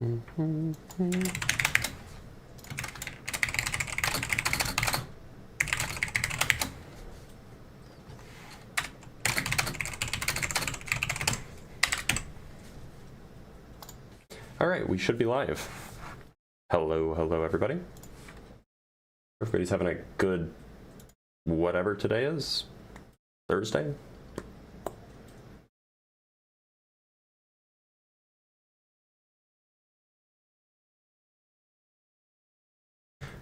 All right, we should be live. Hello, hello, everybody. Everybody's having a good whatever today is. Thursday?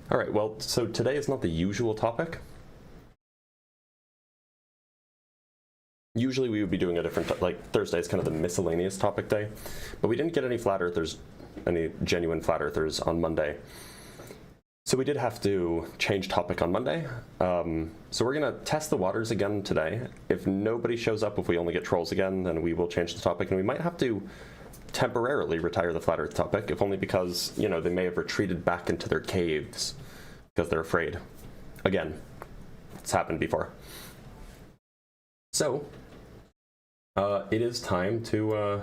All right, well, so today is not the usual topic. Usually we would be doing a different, like Thursday is kind of the miscellaneous topic day, but we didn't get any flat earthers, any genuine flat earthers on Monday. So we did have to change topic on Monday. So we're gonna test the waters again today. If nobody shows up, if we only get trolls again, then we will change the topic, and we might have to temporarily retire the flat earth topic, if only because, you know, they may have retreated back into their caves because they're afraid. Again, it's happened before. So, it is time to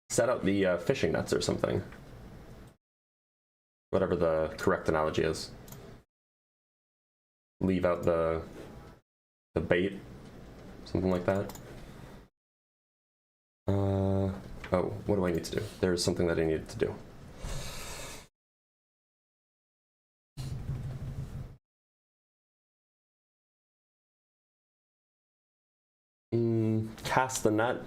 set out the fishing nets or something. Whatever the correct analogy is. Leave out the bait, something like that. Oh, what do I need to do? There's something that I needed to do. Cast the net.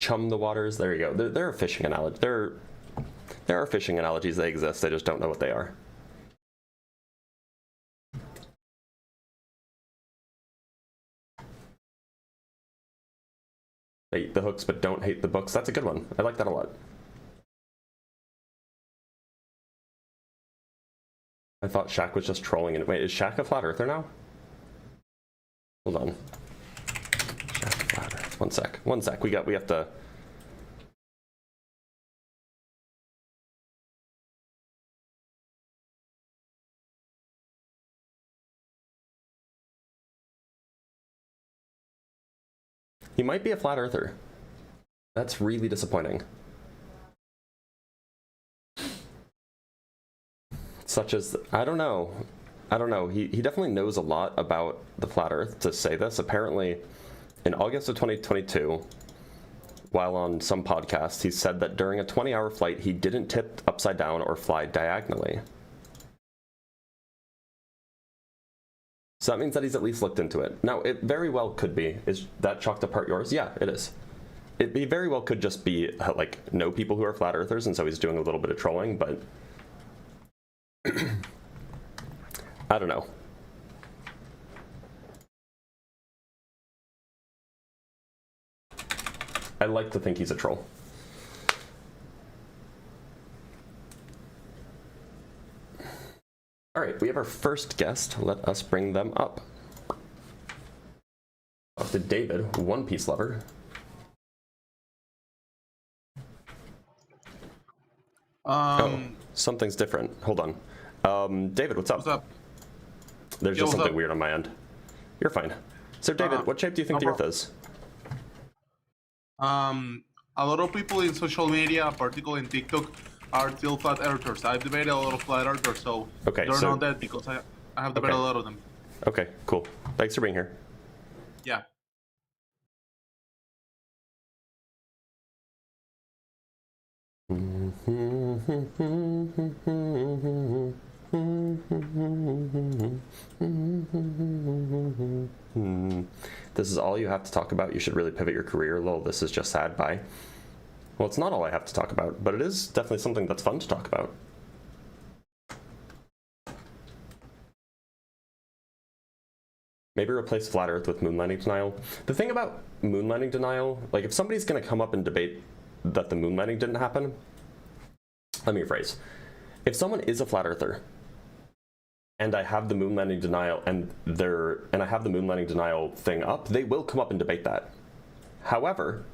Chum the waters. There you go. There are fishing analogies. There are fishing analogies. They exist. I just don't know what they are. Hate the hooks, but don't hate the books. That's a good one. I like that a lot. I thought Shaq was just trolling. And wait, is Shaq a flat earther now? Hold on. Shaq flat earth. One sec. One sec. We have to. He might be a flat earther. That's really disappointing. Such as, I don't know. He definitely knows a lot about the flat earth to say this. Apparently, in August of 2022, while on some podcast, he said that during a 20-hour flight, he didn't tip upside down or fly diagonally. So that means that he's at least looked into it. Now, it very well could be. Is that chalked apart yours? Yeah, it is. It very well could just be, like, know people who are flat earthers, and so he's doing a little bit of trolling, but I don't know. I like to think he's a troll. All right, we have our first guest. Let us bring them up. Up to David, One Piece lover. Oh, something's different. Hold on. David, what's up? What's up? There's just something weird on my end. You're fine. So, David, what shape do you think the Earth is? A lot of people in social media, particularly in TikTok, are still flat earthers. I've debated a lot of flat earthers, so okay, they're not dead because I have debated a lot of them. Okay, cool. Thanks for being here. Yeah. This is all you have to talk about. You should really pivot your career. Lol, this is just sad. Bye. Well, it's not all I have to talk about, but it is definitely something that's fun to talk about. Maybe replace flat Earth with moon landing denial. The thing about moon landing denial, like if somebody's going to come up and debate that the moon landing didn't happen, let me rephrase. If someone is a flat earther and I have the moon landing denial and I have the moon landing denial thing up, they will come up and debate that. However,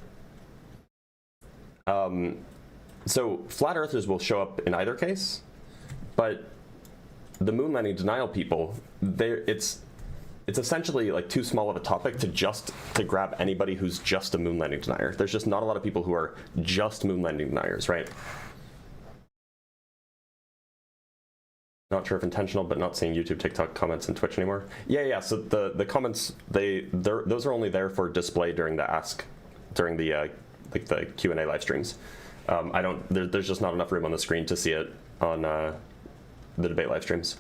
so flat earthers will show up in either case, but the moon landing denial people, it's essentially like too small of a topic to grab anybody who's just a moon landing denier. There's just not a lot of people who are just moon landing deniers, right? Not sure if intentional, but not seeing YouTube, TikTok comments, and Twitch anymore. Yeah. So the comments those are only there for display during the like the Q&A live streams. There's just not enough room on the screen to see it on the debate live streams.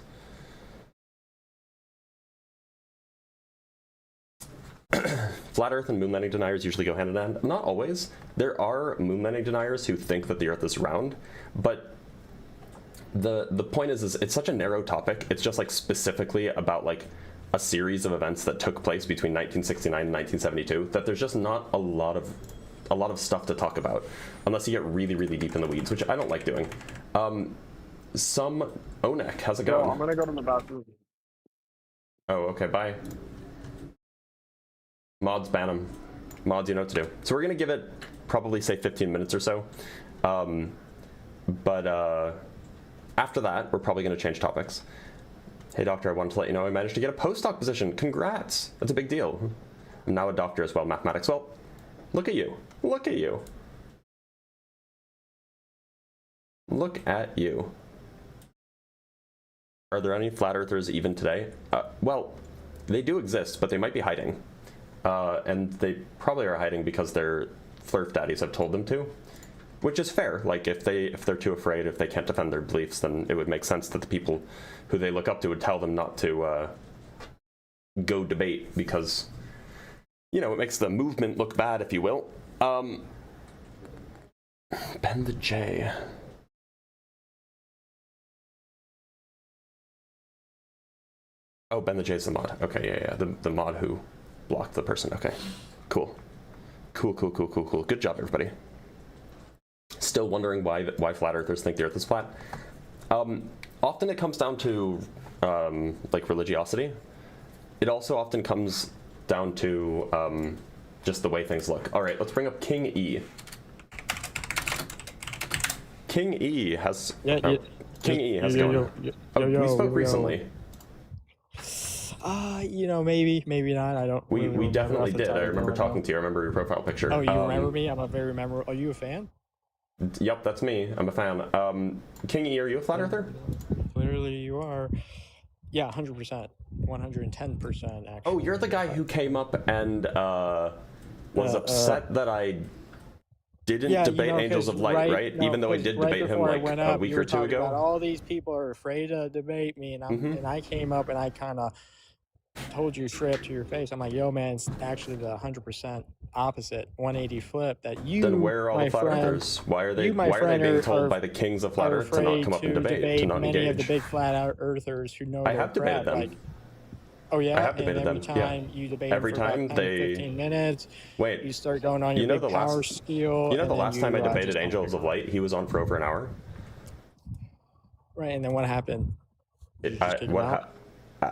Flat Earth and moon landing deniers usually go hand in hand. Not always. There are moon landing deniers who think that the Earth is round, but the point is it's such a narrow topic. It's just like specifically about like a series of events that took place between 1969 and 1972 that there's just not a lot of stuff to talk about unless you get really, really deep in the weeds, which I don't like doing. Some Onek, how's it going? No, I'm gonna go to the bathroom. Oh, okay, bye. Mods, ban them. Mods, you know what to do. So we're gonna give it probably say 15 minutes or so. After that, we're probably gonna change topics. Hey doctor, I wanted to let you know I managed to get a postdoc position. Congrats, that's a big deal. I'm now a doctor as well, mathematics. Well, look at you, look at you. Look at you. Are there any flat earthers even today? Well, they do exist, but they might be hiding. And they probably are hiding because their flirt daddies have told them to, which is fair. Like if they're too afraid, if they can't defend their beliefs, then it would make sense that the people who they look up to would tell them not to go debate because, you know, it makes the movement look bad, if you will. Ben the J. Oh, Ben the J's the mod. Okay, yeah. The mod who blocked the person. Okay, cool. Cool. Good job, everybody. Still wondering why flat earthers think the Earth is flat. Often it comes down to like religiosity. It also often comes down to just the way things look. All right, let's bring up King E. King E has. King E, how's it going? We spoke recently. You know, maybe not. I don't. We definitely did. I remember talking to you. I remember your profile picture. Oh, you remember me? I'm a very memorable. Are you a fan? Yep, that's me. I'm a fan. King E, are you a flat earther? Clearly, you are. Yeah, 100%, 110%. Actually. Oh, you're the guy who came up and was upset that I didn't debate Angels of Light, right? Even though I did debate him like a week or two ago. All these people are afraid to debate me, and I came up and I kind of told you straight up to your face. I'm like, yo, man, it's actually the 100% opposite, 180 flip that you. Then where are all the flat earthers? Why are they being told by the kings of flat earth to not come up and debate, to not engage? Many of the big flat earthers who know I have debated them. Like, oh yeah, I have debated and every them. time you debate every them for time about 10, they 15 minutes. Wait, you start going on your big power skill. You know the last time I debated Angels of Light, he was on for over an hour. Right, and then what happened?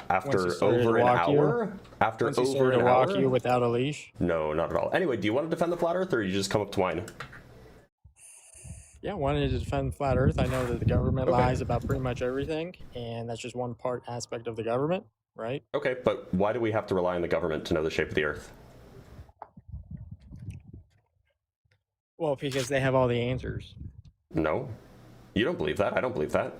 After over an hour? After over an hour? Walk you without a leash? No, not at all. Anyway, do you want to defend the flat earth or you just come up to whine? Yeah, I wanted to defend flat earth. I know that the government lies about pretty much everything, and that's just one aspect of the government, right? Okay, but why do we have to rely on the government to know the shape of the earth? Well, because they have all the answers. No. You don't believe that. I don't believe that.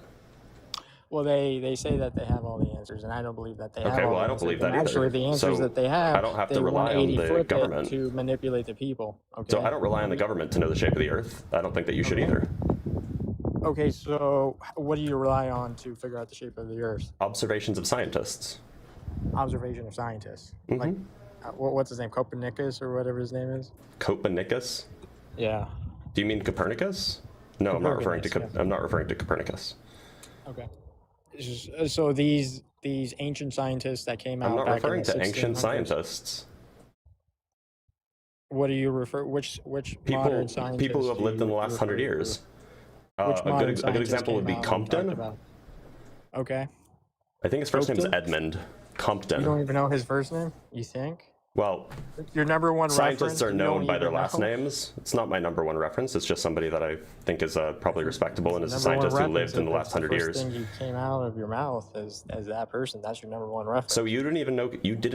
Well, they say that they have all the answers, and I don't believe that they have all the answers. Okay, well, I don't believe that either. Actually, the answers that they have, I don't have to rely on the government to manipulate the people. Okay? So I don't rely on the government to know the shape of the earth. I don't think that you should either. Okay, so what do you rely on to figure out the shape of the earth? Observations of scientists. Observation of scientists. Like, what's his name? Copernicus or whatever his name is? Copernicus? Yeah. Do you mean Copernicus? No, I'm not referring to Copernicus. Okay. So these ancient scientists that came out. I'm not back referring in the to ancient scientists. What do you refer? Which modern scientists? People who have lived in the last 100 years. A good example would be Compton. Okay. I think his first name is Edmund Compton. You don't even know his first name? You think? Well, Your number one reference. scientists are you known don't by their even last know? names. It's not my number one reference. It's just somebody that I think is probably respectable and is a Number one scientist who reference lived in the if last it's 100 first years. thing you came out of your mouth as that person. That's your number one reference. So you didn't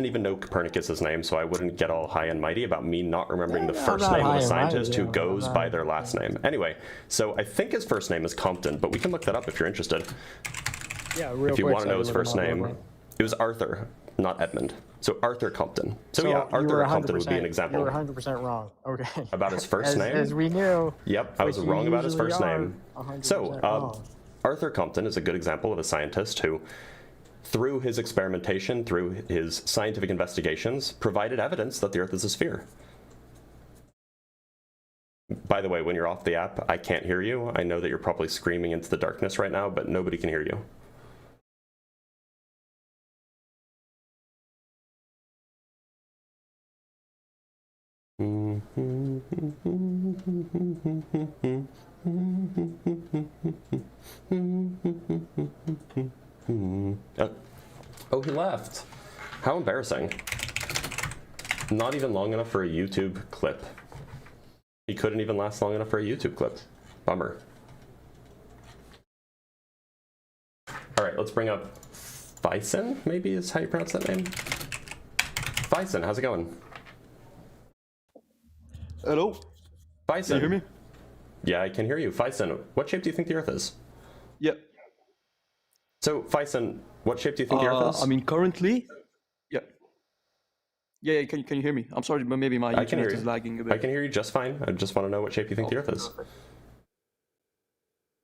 even know Copernicus's name, so I wouldn't get all high and mighty about me not remembering the I'm first not name of high a and scientist mighty, who yeah, goes I'm by not- their last name. Anyway, so I think his first name is Compton, but we can look that up if you're interested. Yeah, real If you quick, want to so know you his look him first up real name, quick. it was Arthur, not Edmund. So Arthur Compton. So So yeah, you Arthur were Compton would be an 100% example. You were 100% wrong. Okay. About his first name? As we knew. Yep, I was which you wrong about his usually first are name. 100% So, wrong. Arthur Compton is a good example of a scientist who, through his experimentation, through his scientific investigations, provided evidence that the Earth is a sphere. By the way, when you're off the app, I can't hear you. I know that you're probably screaming into the darkness right now, but nobody can hear you. Oh, he left. How embarrassing. Not even long enough for a YouTube clip. He couldn't even last long enough for a YouTube clip. Bummer. All right, let's bring up Bison, maybe is how you pronounce that name. Bison, how's it going? Hello? Bison. Can you hear me? Yeah, I can hear you. Bison, what shape do you think the Earth is? Yeah. So, Bison, what shape do you think the Earth is? I mean, currently, yeah. Yeah, can you hear me? I'm sorry, but maybe my I can hear internet you. is lagging a bit. I can hear you just fine. I just want to know what shape you think the Earth is.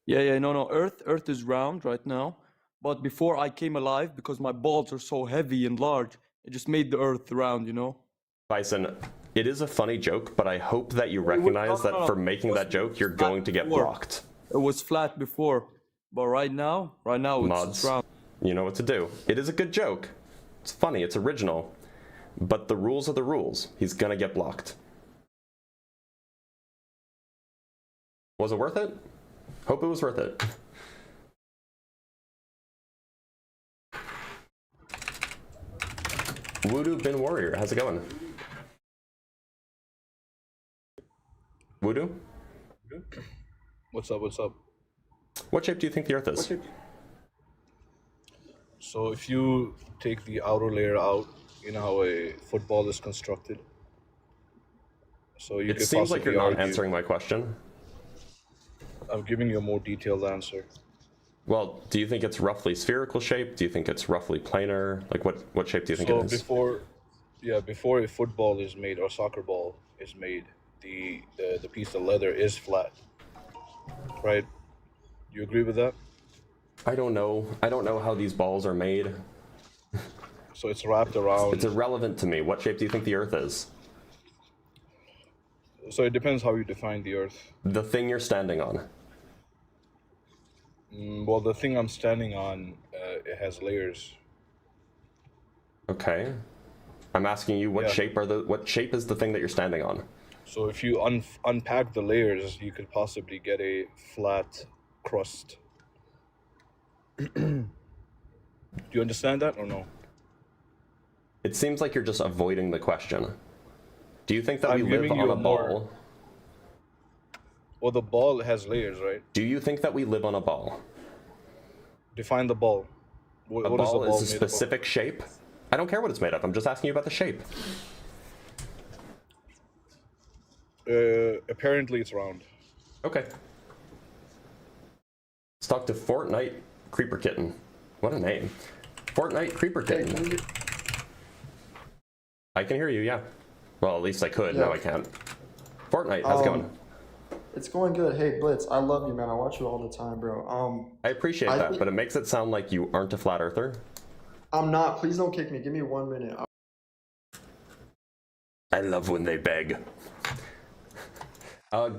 Yeah, no. Earth is round right now. But before I came alive, because my balls are so heavy and large, it just made the Earth round, you know? Bison, it is a funny joke, but I hope that you recognize that for making that joke, you're going to get blocked. It was flat before, but right now it's Mods, round. you know what to do. It is a good joke. It's funny, it's original. But the rules are the rules. He's gonna get blocked. Was it worth it? Hope it was worth it. Voodoo Bin Warrior, how's it going? Voodoo? What's up? What shape do you think the Earth is? So if you take the outer layer out, you know how a football is constructed? So you It could seems like you're possibly not argue- answering my question. I'm giving you a more detailed answer. Well, do you think it's roughly spherical shape? Do you think it's roughly planar? Like what shape do you think So it is? before a football is made or soccer ball is made, the piece of leather is flat. Right? You agree with that? I don't know. I don't know how these balls are made. So it's wrapped around. It's irrelevant to me. What shape do you think the Earth is? So it depends how you define the Earth. The thing you're standing on. Well, the thing I'm standing on, it has layers. Okay. I'm asking you what Yeah. shape is the thing that you're standing on? So if you unpack the layers, you could possibly get a flat crust. Do you understand that or no? It seems like you're just avoiding the question. Do you think that I'm we live giving on you a a ball? more- Well, the ball has layers, right? Do you think that we live on a ball? Define the ball. A What is the ball ball is a made of? specific shape? I don't care what it's made of. I'm just asking you about the shape. Apparently it's round. Okay. Let's talk to Fortnite Creeper Kitten. What a name. Fortnite Creeper Kitten. I can hear you, yeah. Well, at least I could. Now I can't. Fortnite, how's it going? It's going good. Hey, Blitz, I love you, man. I watch you all the time, bro. I appreciate I that, think- but it makes it sound like you aren't a flat earther. I'm not. Please don't kick me. Give me 1 minute. I love when they beg.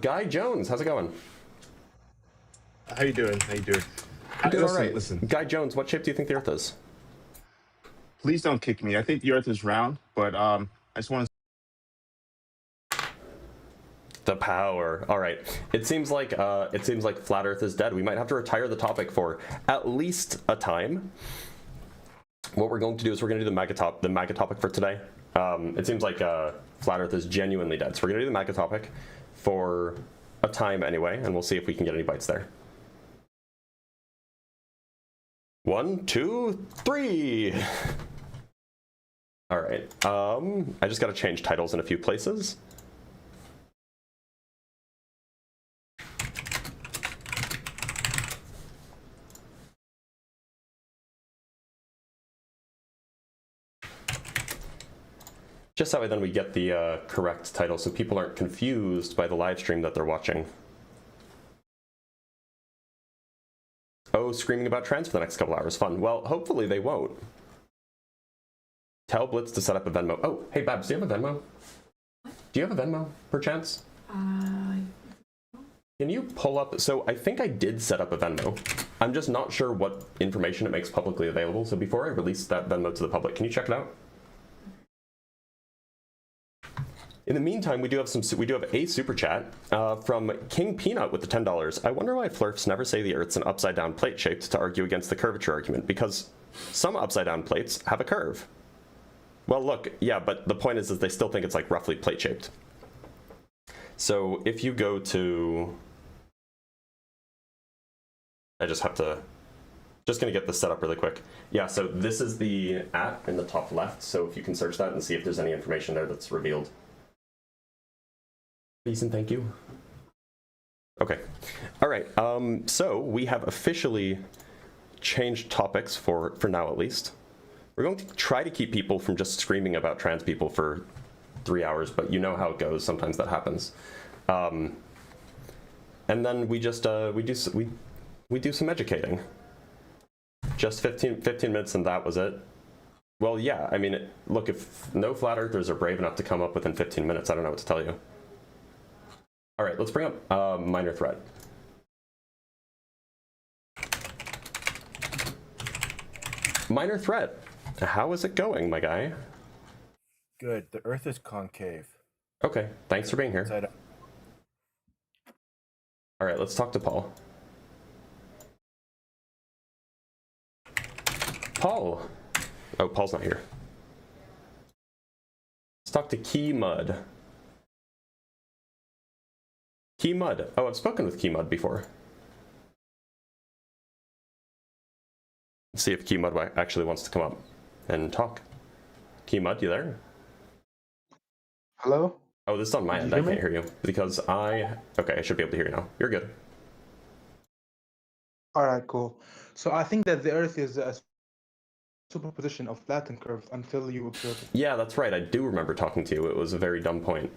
Guy Jones, how's it going? How you doing? Doing Listen, all right. listen. Guy Jones, what shape do you think the Earth is? Please don't kick me. I think the Earth is round, but I just want to. The power. All right. It seems like flat Earth is dead. We might have to retire the topic for at least a time. What we're going to do is we're going to do the MAGA topic for today. It seems like Flat Earth is genuinely dead. So we're going to do the MAGA topic for a time anyway, and we'll see if we can get any bites there. 1, 2, 3. All right. I just got to change titles in a few places. Just that way then we get the correct title so people aren't confused by the live stream that they're watching. Oh, screaming about trans for the next couple hours. Fun. Well, hopefully they won't. Tell Blitz to set up a Venmo. Oh, hey Babs, do you have a Venmo? Do you have a Venmo, perchance? Can you pull up? So I think I did set up a Venmo. I'm just not sure what information it makes publicly available. So before I release that Venmo to the public, can you check it out? In the meantime, we do have a super chat from King Peanut with the $10. I wonder why Flurfs never say the Earth's an upside down plate shaped to argue against the curvature argument, because some upside down plates have a curve. Well, look, yeah, but the point is they still think it's like roughly plate shaped. So if you go to, just gonna get this set up really quick. Yeah, so this is the @ in the top left. So if you can search that and see if there's any information there that's revealed. Please and thank you. Okay. All right. So we have officially changed topics for now at least. We're going to try to keep people from just screaming about trans people for 3 hours, but you know how it goes. Sometimes that happens. And then we just we do some educating. Just 15 minutes and that was it. Well, yeah. I mean, look, if no flat earthers are brave enough to come up within 15 minutes, I don't know what to tell you. All right, let's bring up minor threat. Minor threat. How is it going, my guy? Good. The Earth is concave. Okay, thanks for being here. All right, let's talk to Paul. Paul. Oh, Paul's not here. Let's talk to Key Mud. Key Mud. Oh, I've spoken with Key Mud before. Let's see if Key Mud actually wants to come up and talk. Key Mud, you there? Hello? Oh, this is on my end. I can't hear you because okay, I should be able to hear you now. You're good. All right, cool. So I think that the Earth is a superposition of flattened curves until you observe it. Yeah, that's right. I do remember talking to you. It was a very dumb point.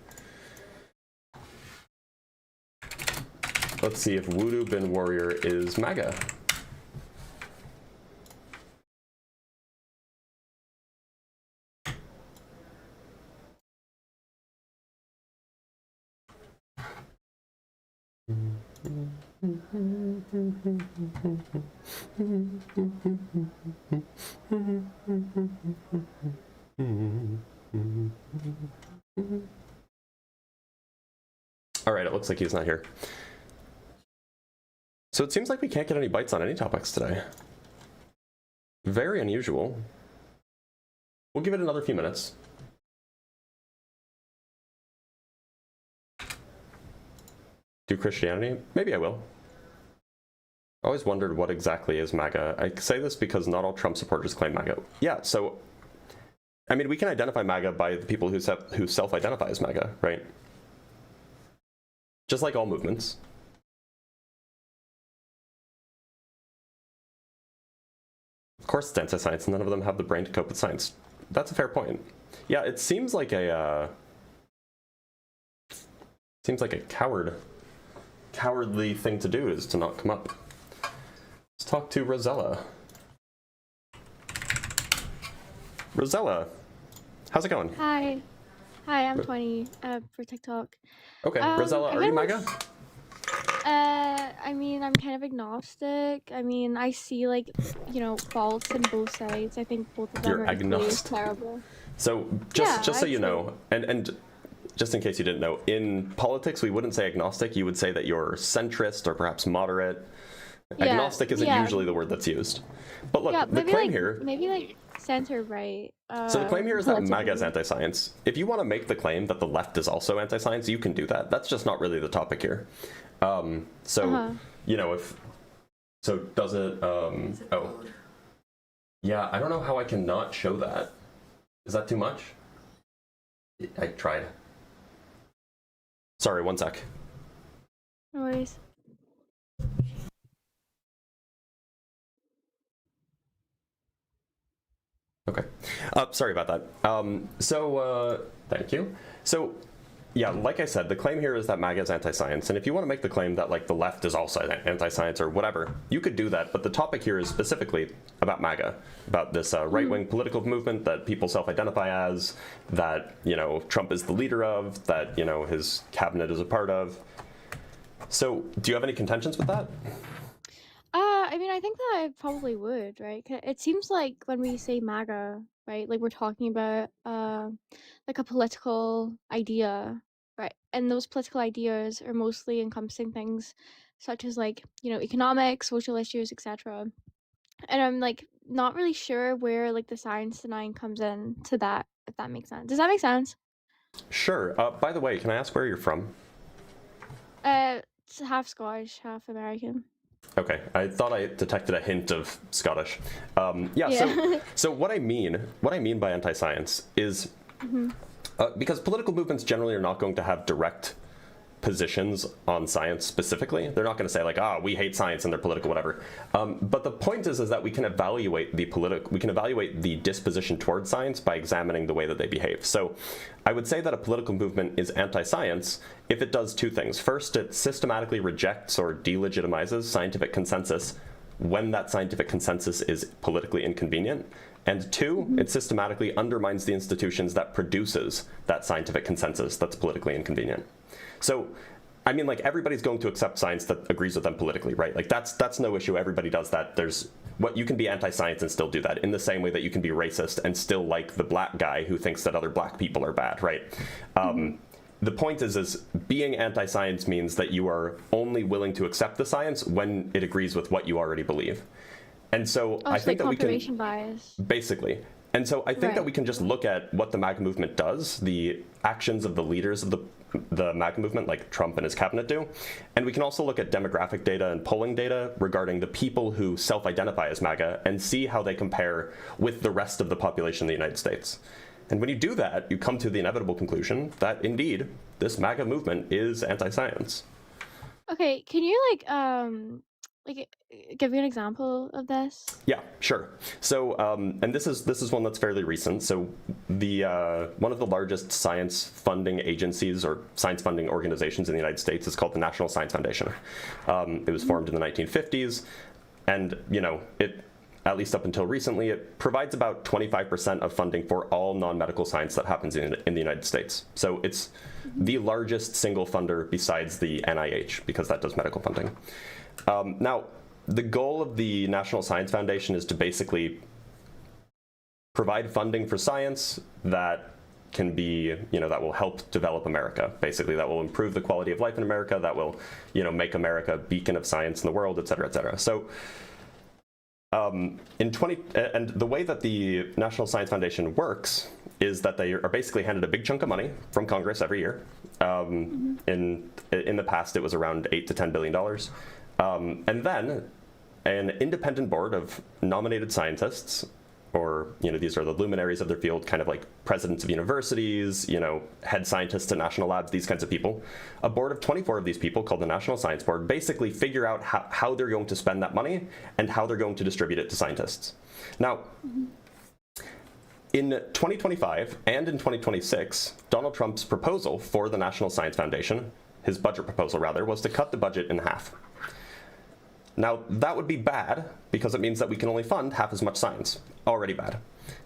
Let's see if Voodoo Bin Warrior is MAGA. All right, it looks like he's not here. So it seems like we can't get any bites on any topics today. Very unusual. We'll give it another few minutes. Do Christianity? Maybe I will. I always wondered what exactly is MAGA. I say this because not all Trump supporters claim MAGA. Yeah, so, I mean, we can identify MAGA by the people who self-identify as MAGA, right? Just like all movements. Of course it's anti-science, none of them have the brain to cope with science. That's a fair point. Yeah, it seems like a cowardly thing to do is to not come up. Let's talk to Rosella. Rosella, how's it going? Hi. Hi, I'm 20 for TikTok. Okay, Rosella, are you MAGA? I mean, I'm kind of agnostic. I mean, I see, like, you know, faults in both sides. I think both of them You're are equally agnostic. terrible. So, just so you know, and just in case you didn't know, in politics we wouldn't say agnostic, you would say that you're centrist or perhaps moderate. Yeah, Agnostic isn't usually the word that's used. But look, the claim here... Maybe, like, center right. So the claim here is that MAGA is Relatively. anti-science. If you want to make the claim that the left is also anti-science, you can do that. That's just not really the topic here. You know, does it, oh. Yeah, I don't know how I can not show that. Is that too much? I tried. Sorry, one sec. No worries. Okay. Sorry about that. Thank you. So, yeah, like I said, the claim here is that MAGA is anti-science, and if you want to make the claim that like the left is also anti-science or whatever, you could do that, but the topic here is specifically about MAGA, about this right-wing political movement that people self-identify as, that, you know, Trump is the leader of, that, you know, his cabinet is a part of. So, do you have any contentions with that? I mean, I think that I probably would, right? 'Cause it seems like when we say MAGA, right, like we're talking about like a political idea, right? And those political ideas are mostly encompassing things such as like, you know, economic, social issues, etc. And I'm like not really sure where like the science denying comes in to that, if that makes sense. Does that make sense? Sure. By the way, can I ask where you're from? It's half Scottish, half American. Okay, I thought I detected a hint of Scottish. Yeah. So what I mean by anti-science is because political movements generally are not going to have direct positions on science specifically. They're not going to say like, we hate science and they're political, whatever. But the point is that we can evaluate the disposition towards science by examining the way that they behave. So I would say that a political movement is anti-science if it does two things. First, it systematically rejects or delegitimizes scientific consensus when that scientific consensus is politically inconvenient. And two, it systematically undermines the institutions that produces that scientific consensus that's politically inconvenient. So, I mean, like, everybody's going to accept science that agrees with them politically, right? Like, that's no issue. Everybody does that. You can be anti-science and still do that, in the same way that you can be racist and still like the black guy who thinks that other black people are bad, right? The point is being anti-science means that you are only willing to accept the science when it agrees with what you already believe. And so I think that we can... confirmation bias. Basically. And so I think that we can just look at what the MAGA movement does, the actions of the leaders of the MAGA movement, like Trump and his cabinet do. And we can also look at demographic data and polling data regarding the people who self-identify as MAGA and see how they compare with the rest of the population in the United States. And when you do that, you come to the inevitable conclusion that indeed, this MAGA movement is anti-science. Okay, can you give me an example of this? Yeah, sure. So, and this is one that's fairly recent. So, the one of the largest science funding agencies or science funding organizations in the United States is called the National Science Foundation. It was formed in the 1950s, and it, at least up until recently, it provides about 25% of funding for all non-medical science that happens in the United States. So it's the largest single funder besides the NIH, because that does medical funding. Now, the goal of the National Science Foundation is to basically provide funding for science that can be, that will help develop America, basically, that will improve the quality of life in America, that will, make America a beacon of science in the world, et cetera, et cetera. So, and the way that the National Science Foundation works is that they are basically handed a big chunk of money from Congress every year. In the past, it was around $8 to $10 billion. And then an independent board of nominated scientists, or these are the luminaries of their field, kind of like presidents of universities, head scientists at national labs, these kinds of people. A board of 24 of these people, called the National Science Board, basically figure out how they're going to spend that money and how they're going to distribute it to scientists. Now, in 2025 and in 2026, Donald Trump's proposal for the National Science Foundation, his budget proposal rather, was to cut the budget in half. Now, that would be bad because it means that we can only fund half as much science. Already bad.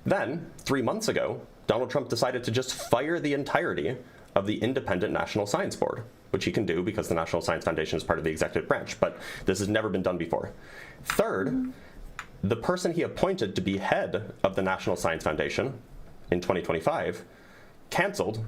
Then, 3 months ago, Donald Trump decided to just fire the entirety of the independent National Science Board, which he can do because the National Science Foundation is part of the executive branch, but this has never been done before. Third, the person he appointed to be head of the National Science Foundation in 2025 canceled,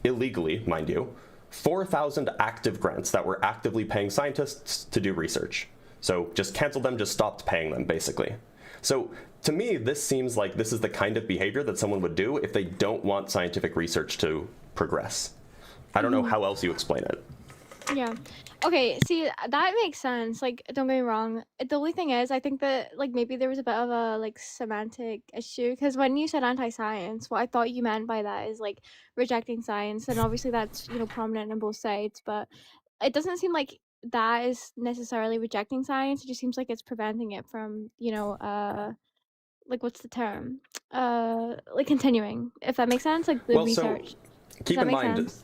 illegally, mind you, 4,000 active grants that were actively paying scientists to do research. So just canceled them, just stopped paying them, basically. So to me, this seems like this is the kind of behavior that someone would do if they don't want scientific research to progress. I don't know how else you explain it. Yeah. Okay, see, that makes sense. Like, don't get me wrong. The only thing is, I think that, like, maybe there was a bit of a, like, semantic issue. Because when you said anti-science, what I thought you meant by that is, like, rejecting science. And obviously that's, prominent on both sides. But it doesn't seem like that is necessarily rejecting science. It just seems like it's preventing it from, like, what's the term? Like, continuing, if that makes sense. Like, the Well, so research. Does keep that in make mind sense?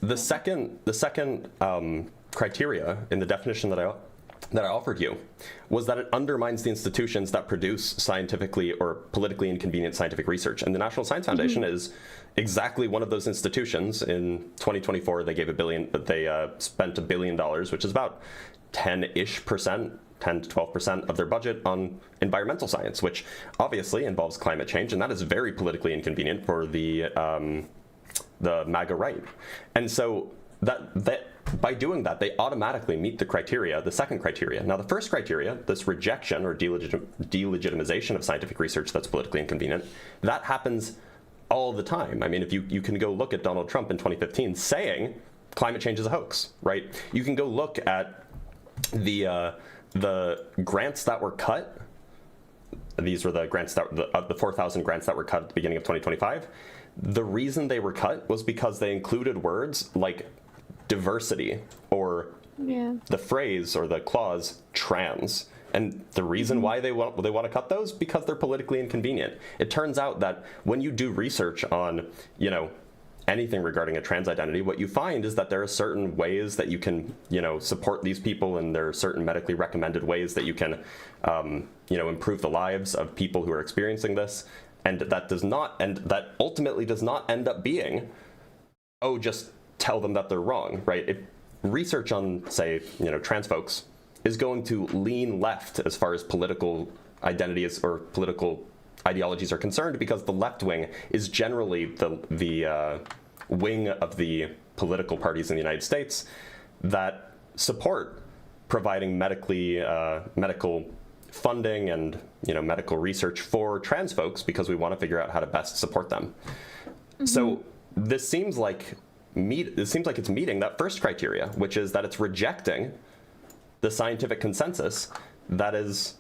the second criteria in the definition that I offered you was that it undermines the institutions that produce scientifically or politically inconvenient scientific research. And the National Science Foundation is exactly one of those institutions. In 2024, they spent $1 billion, which is about 10-ish%, 10 to 12% of their budget on environmental science, which obviously involves climate change, and that is very politically inconvenient for the MAGA right. And so that by doing that, they automatically meet the second criteria. Now, the first criteria, this rejection or delegitimization of scientific research that's politically inconvenient, that happens all the time. I mean, if you can go look at Donald Trump in 2015 saying climate change is a hoax, right? You can go look at the grants that were cut. These were the grants the 4,000 grants that were cut at the beginning of 2025. The reason they were cut was because they included words like diversity or the phrase or the clause trans. And the reason why they want to cut those, because they're politically inconvenient. It turns out that when you do research on, anything regarding a trans identity, what you find is that there are certain ways that you can, support these people, and there are certain medically recommended ways that you can, improve the lives of people who are experiencing this. And that ultimately does not end up being, just tell them that they're wrong, right? If research on, say, trans folks is going to lean left as far as political identities or political ideologies are concerned, because the left wing is generally the wing of the political parties in the United States that support providing medical funding and medical research for trans folks, because we want to figure out how to best support them. So this seems like it's meeting that first criteria, which is that it's rejecting the scientific consensus that is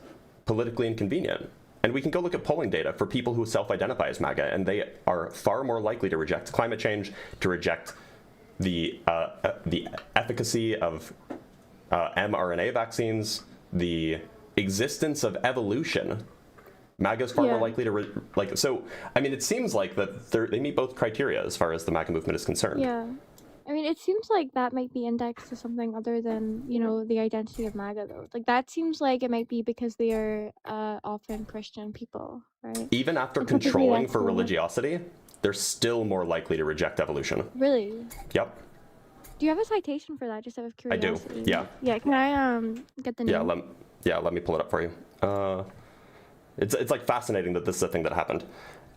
politically inconvenient. And we can go look at polling data for people who self-identify as MAGA, and they are far more likely to reject climate change, to reject the efficacy of mRNA vaccines, the existence of evolution. MAGA is far more likely to so. I mean, it seems like that they meet both criteria as far as the MAGA movement is concerned. Yeah. I mean, it seems like that might be indexed to something other than, the identity of MAGA, though. Like, that seems like it might be because they are often Christian people, right? Even after And typically controlling that's for the- religiosity, they're still more likely to reject evolution. Really? Yep. Do you have a citation for that, just out of I do, curiosity? yeah. Yeah, can I get the name? Let me pull it up for you. It's like fascinating that this is a thing that happened.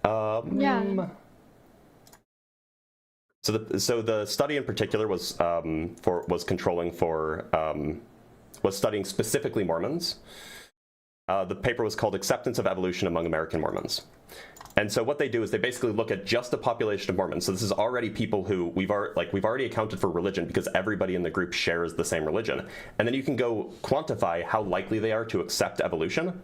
Yeah. So the study in particular was studying specifically Mormons. The paper was called "Acceptance of Evolution Among American Mormons." And so what they do is they basically look at just the population of Mormons. So this is already people who we've already accounted for religion, because everybody in the group shares the same religion. And then you can go quantify how likely they are to accept evolution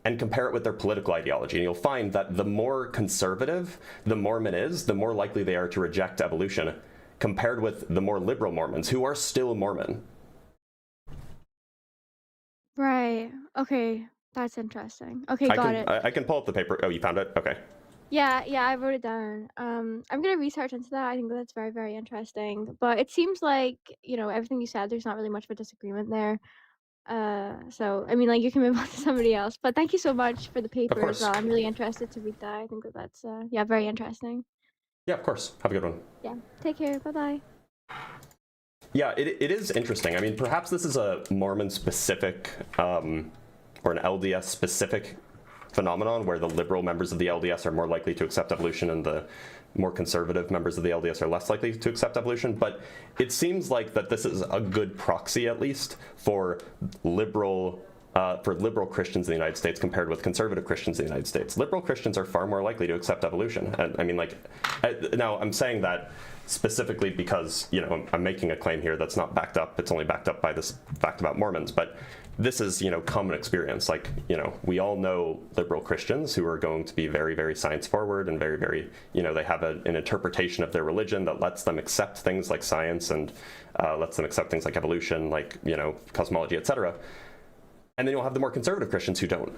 and compare it with their political ideology. And you'll find that the more conservative the Mormon is, the more likely they are to reject evolution, compared with the more liberal Mormons, who are still Mormon. Right. Okay. That's interesting. Okay, got it. I can pull up the paper. Oh, you found it? Okay. Yeah, I wrote it down. I'm gonna research into that. I think that's very, very interesting. But it seems like, everything you said, there's not really much of a disagreement there. So I mean, like, you can move on to somebody else. But thank you so much for the paper as course. well. I'm really interested to read that. I think that's very interesting. Yeah, of course. Have a good one. Yeah. Take care. Bye bye. Yeah, it is interesting. I mean, perhaps this is a Mormon-specific or an LDS-specific phenomenon, where the liberal members of the LDS are more likely to accept evolution and the more conservative members of the LDS are less likely to accept evolution. But it seems like that this is a good proxy, at least, for liberal for liberal Christians in the United States compared with conservative Christians in the United States. Liberal Christians are far more likely to accept evolution. And I mean, like, now I'm saying that specifically because, you know, I'm making a claim here that's not backed up. It's only backed up by this fact about Mormons. But this is, you know, common experience. Like, you know, we all know liberal Christians who are going to be very, very science forward and very, very, you know, they have an interpretation of their religion that lets them accept things like science and lets them accept things like evolution, like, you know, cosmology, etc. And then you'll have the more conservative Christians who don't.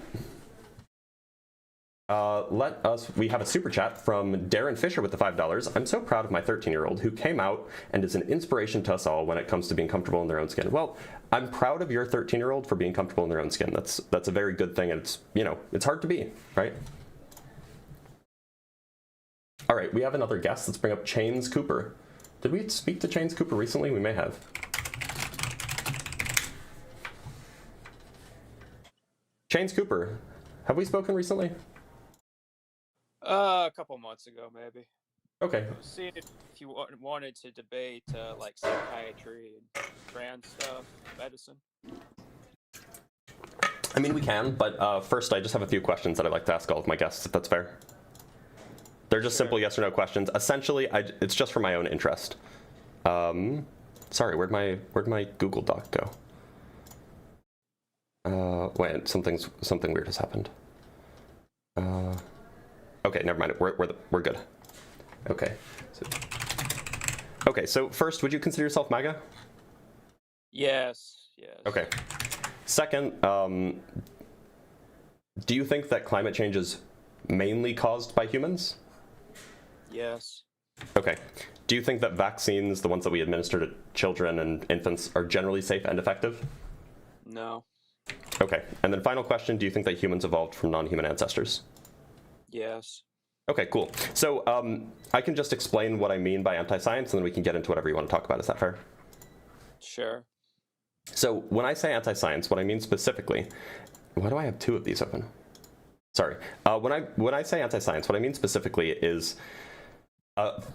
We have a super chat from Darren Fisher with the $5. I'm so proud of my 13-year-old who came out and is an inspiration to us all when it comes to being comfortable in their own skin. Well, I'm proud of your 13-year-old for being comfortable in their own skin. That's a very good thing, and it's, you know, it's hard to be, right? All right, we have another guest. Let's bring up Chains Cooper. Did we speak to Chains Cooper recently? We may have. Chains Cooper, have we spoken recently? A couple months ago, maybe. Okay. See if you wanted to debate like psychiatry and trans stuff, medicine. I mean, we can, but first I just have a few questions that I'd like to ask all of my guests, if that's fair. They're just simple yes or no questions. Essentially, it's just for my own interest. Sorry, where'd my Google Doc go? Wait, something weird has happened. Okay, never mind. We're good. Okay. So first, would you consider yourself MAGA? Yes. Okay. Second, do you think that climate change is mainly caused by humans? Yes. Okay. Do you think that vaccines, the ones that we administer to children and infants, are generally safe and effective? No. Okay. And then final question, do you think that humans evolved from non-human ancestors? Yes. Okay, cool. So I can just explain what I mean by anti-science, and then we can get into whatever you want to talk about. Is that fair? Sure. So when I say anti-science, what I mean specifically, why do I have two of these open? Sorry. When I say anti-science, what I mean specifically is,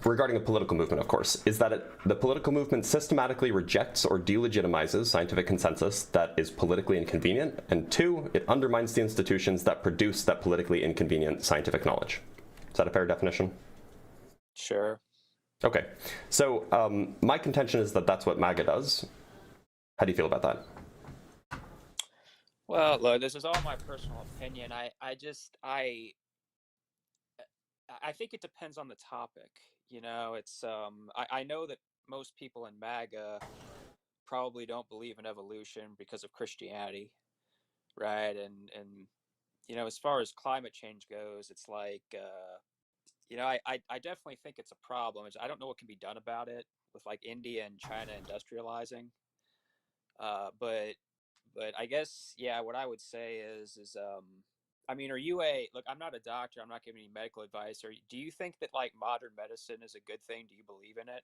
regarding the political movement, of course, is that the political movement systematically rejects or delegitimizes scientific consensus that is politically inconvenient, and two, it undermines the institutions that produce that politically inconvenient scientific knowledge. Is that a fair definition? Sure. Okay. So my contention is that that's what MAGA does. How do you feel about that? Well, look, this is all my personal opinion. I think it depends on the topic. You know, it's I know that most people in MAGA probably don't believe in evolution because of Christianity, right? And you know, as far as climate change goes, it's like you know, I definitely think it's a problem. I don't know what can be done about it with like India and China industrializing. But I guess, yeah, what I would say is I mean, look, I'm not a doctor, I'm not giving any medical advice, do you think that like modern medicine is a good thing? Do you believe in it?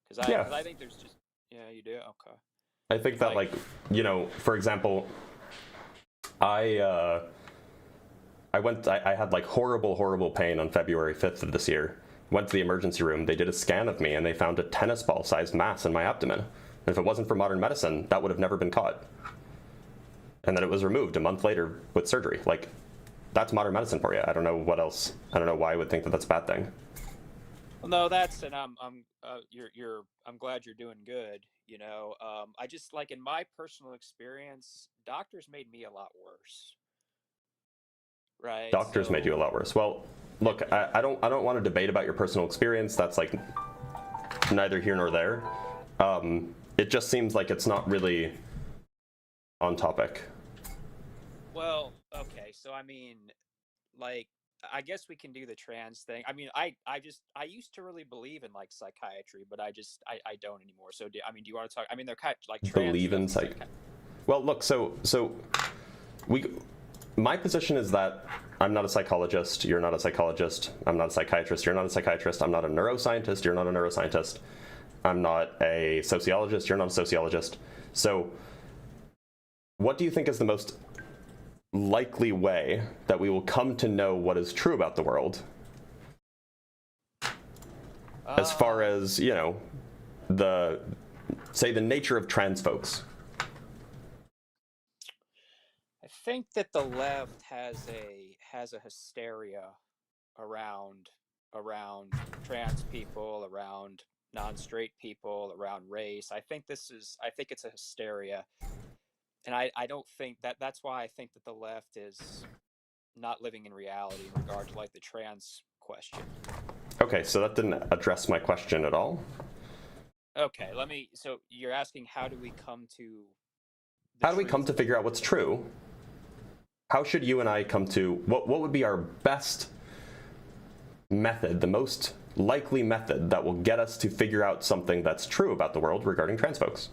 Because I think there's just, yeah, you do? Okay. I think that, like, you know, for example, I had like horrible pain on February 5th of this year. Went to the emergency room, they did a scan of me, and they found a tennis ball sized mass in my abdomen. And if it wasn't for modern medicine, that would have never been caught. And then it was removed a month later with surgery. Like, that's modern medicine for you. I don't know what else. I don't know why I would think that that's a bad thing. Well, no, I'm glad you're doing good. You know, I just, like, in my personal experience, doctors made me a lot worse. Right. Doctors made you a lot worse. Well, look, I don't want to debate about your personal experience. That's like neither here nor there. It just seems like it's not really on topic. Well, okay, so I mean, like, I guess we can do the trans thing. I mean, I used to really believe in like psychiatry, but I don't anymore. So do you want to talk? I mean, they're kind of like trans believe in psych. Well, look, so my position is that I'm not a psychologist. You're not a psychologist. I'm not a psychiatrist. You're not a psychiatrist. I'm not a neuroscientist. You're not a neuroscientist. I'm not a sociologist. You're not a sociologist. So what do you think is the most likely way that we will come to know what is true about the world? As far as, you know, the nature of trans folks. think that the left has a hysteria around trans people, around non-straight people, around race. I think it's a hysteria, and I don't think that's why I think that the left is not living in reality in regard to like the trans question. Okay, so that didn't address my question at all. Okay, so you're asking how do we come to figure out what's true? How should you and I come to, what would be our best method, the most likely method that will get us to figure out something that's true about the world regarding trans folks?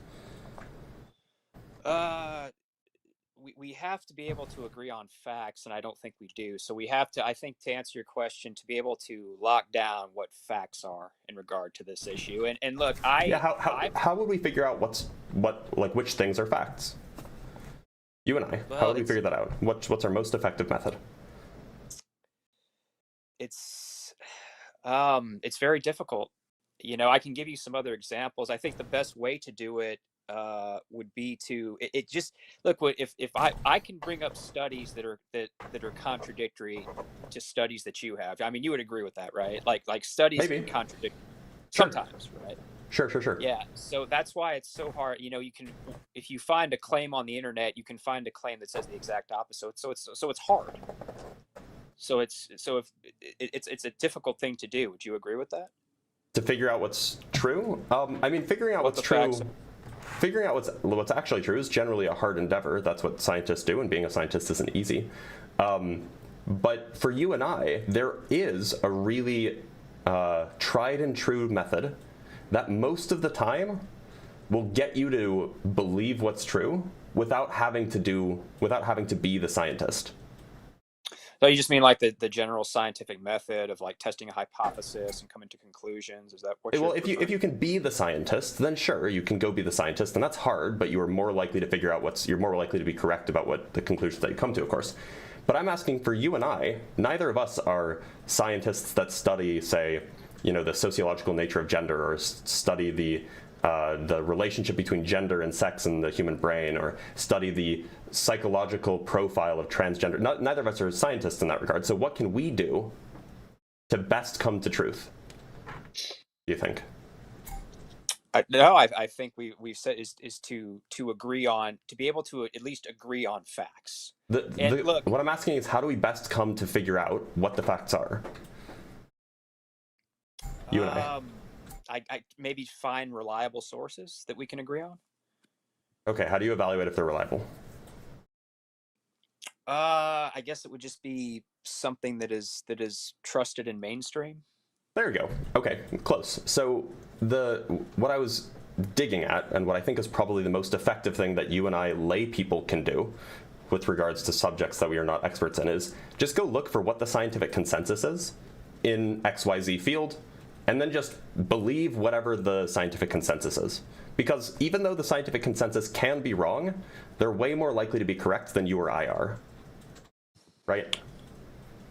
We have to be able to agree on facts, and I don't think we do. So we have to, I think, to answer your question, to be able to lock down what facts are in regard to this issue. And look, how would we figure out which things are facts? You and I, how would we figure that out? What's our most effective method? It's very difficult. You know, I can give you some other examples. I think the best way to do it would be to just look. If I can bring up studies that are contradictory to studies that you have. I mean, you would agree with that, right? Like studies can contradict sometimes, right? Sure. Yeah. So that's why it's so hard. You know, if you find a claim on the internet, you can find a claim that says the exact opposite. So it's hard. So it's a difficult thing to do. Would you agree with that? To figure out what's true? I mean, figuring out what's true. Figuring out what's actually true is generally a hard endeavor. That's what scientists do, and being a scientist isn't easy. But for you and I, there is a really tried and true method that most of the time will get you to believe what's true without having to be the scientist. So you just mean like the general scientific method of like testing a hypothesis and coming to conclusions? Is that what you're if you can be the scientist, then sure, you can go be the scientist, and that's hard, but you are more likely to figure out you're more likely to be correct about what the conclusions that you come to, of course. But I'm asking for you and I, neither of us are scientists that study, say, you know, the sociological nature of gender, or study the relationship between gender and sex in the human brain, or study the psychological profile of transgender. Neither of us are scientists in that regard. So what can we do to best come to truth, do you think? I think we've said is to agree on, to be able to at least agree on facts. Look, what I'm asking is, how do we best come to figure out what the facts are? You and I maybe find reliable sources that we can agree on. Okay, how do you evaluate if they're reliable? I guess it would just be something that is trusted in mainstream. There you go. Okay, close. So what I was digging at, and what I think is probably the most effective thing that you and I lay people can do with regards to subjects that we are not experts in, is just go look for what the scientific consensus is in XYZ field, and then just believe whatever the scientific consensus is. Because even though the scientific consensus can be wrong, they're way more likely to be correct than you or I are. Right?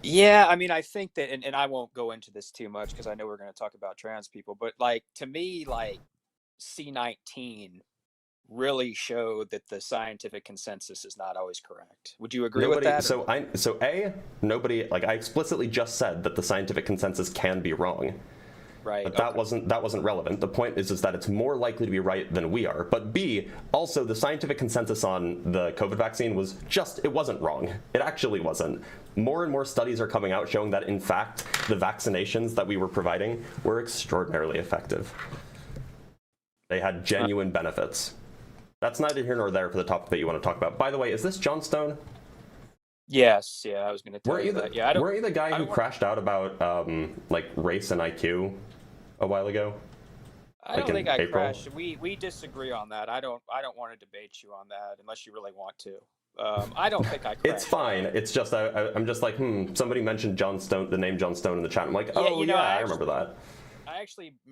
Yeah, I mean, I think that, and I won't go into this too much because I know we're going to talk about trans people, but like, to me, like, C19 really showed that the scientific consensus is not always correct. Would you agree with that? Nobody, like, I explicitly just said that the scientific consensus can be wrong. Right. But that wasn't relevant. The point is that it's more likely to be right than we are. But B, also the scientific consensus on the COVID vaccine it wasn't wrong. It actually wasn't. More and more studies are coming out showing that, in fact, the vaccinations that we were providing were extraordinarily effective. They had genuine benefits. That's neither here nor there for the topic that you want to talk about. By the way, is this John Stone? Yes, yeah, I was going to tell you that. Yeah, weren't you the guy who crashed out about like race and IQ a while ago? I don't think I crashed. We disagree on that. I don't want to debate you on that unless you really want to. I don't think I crashed. It's fine. It's just I'm just like, somebody mentioned John Stone, the name John Stone in the chat. I'm like, I remember that.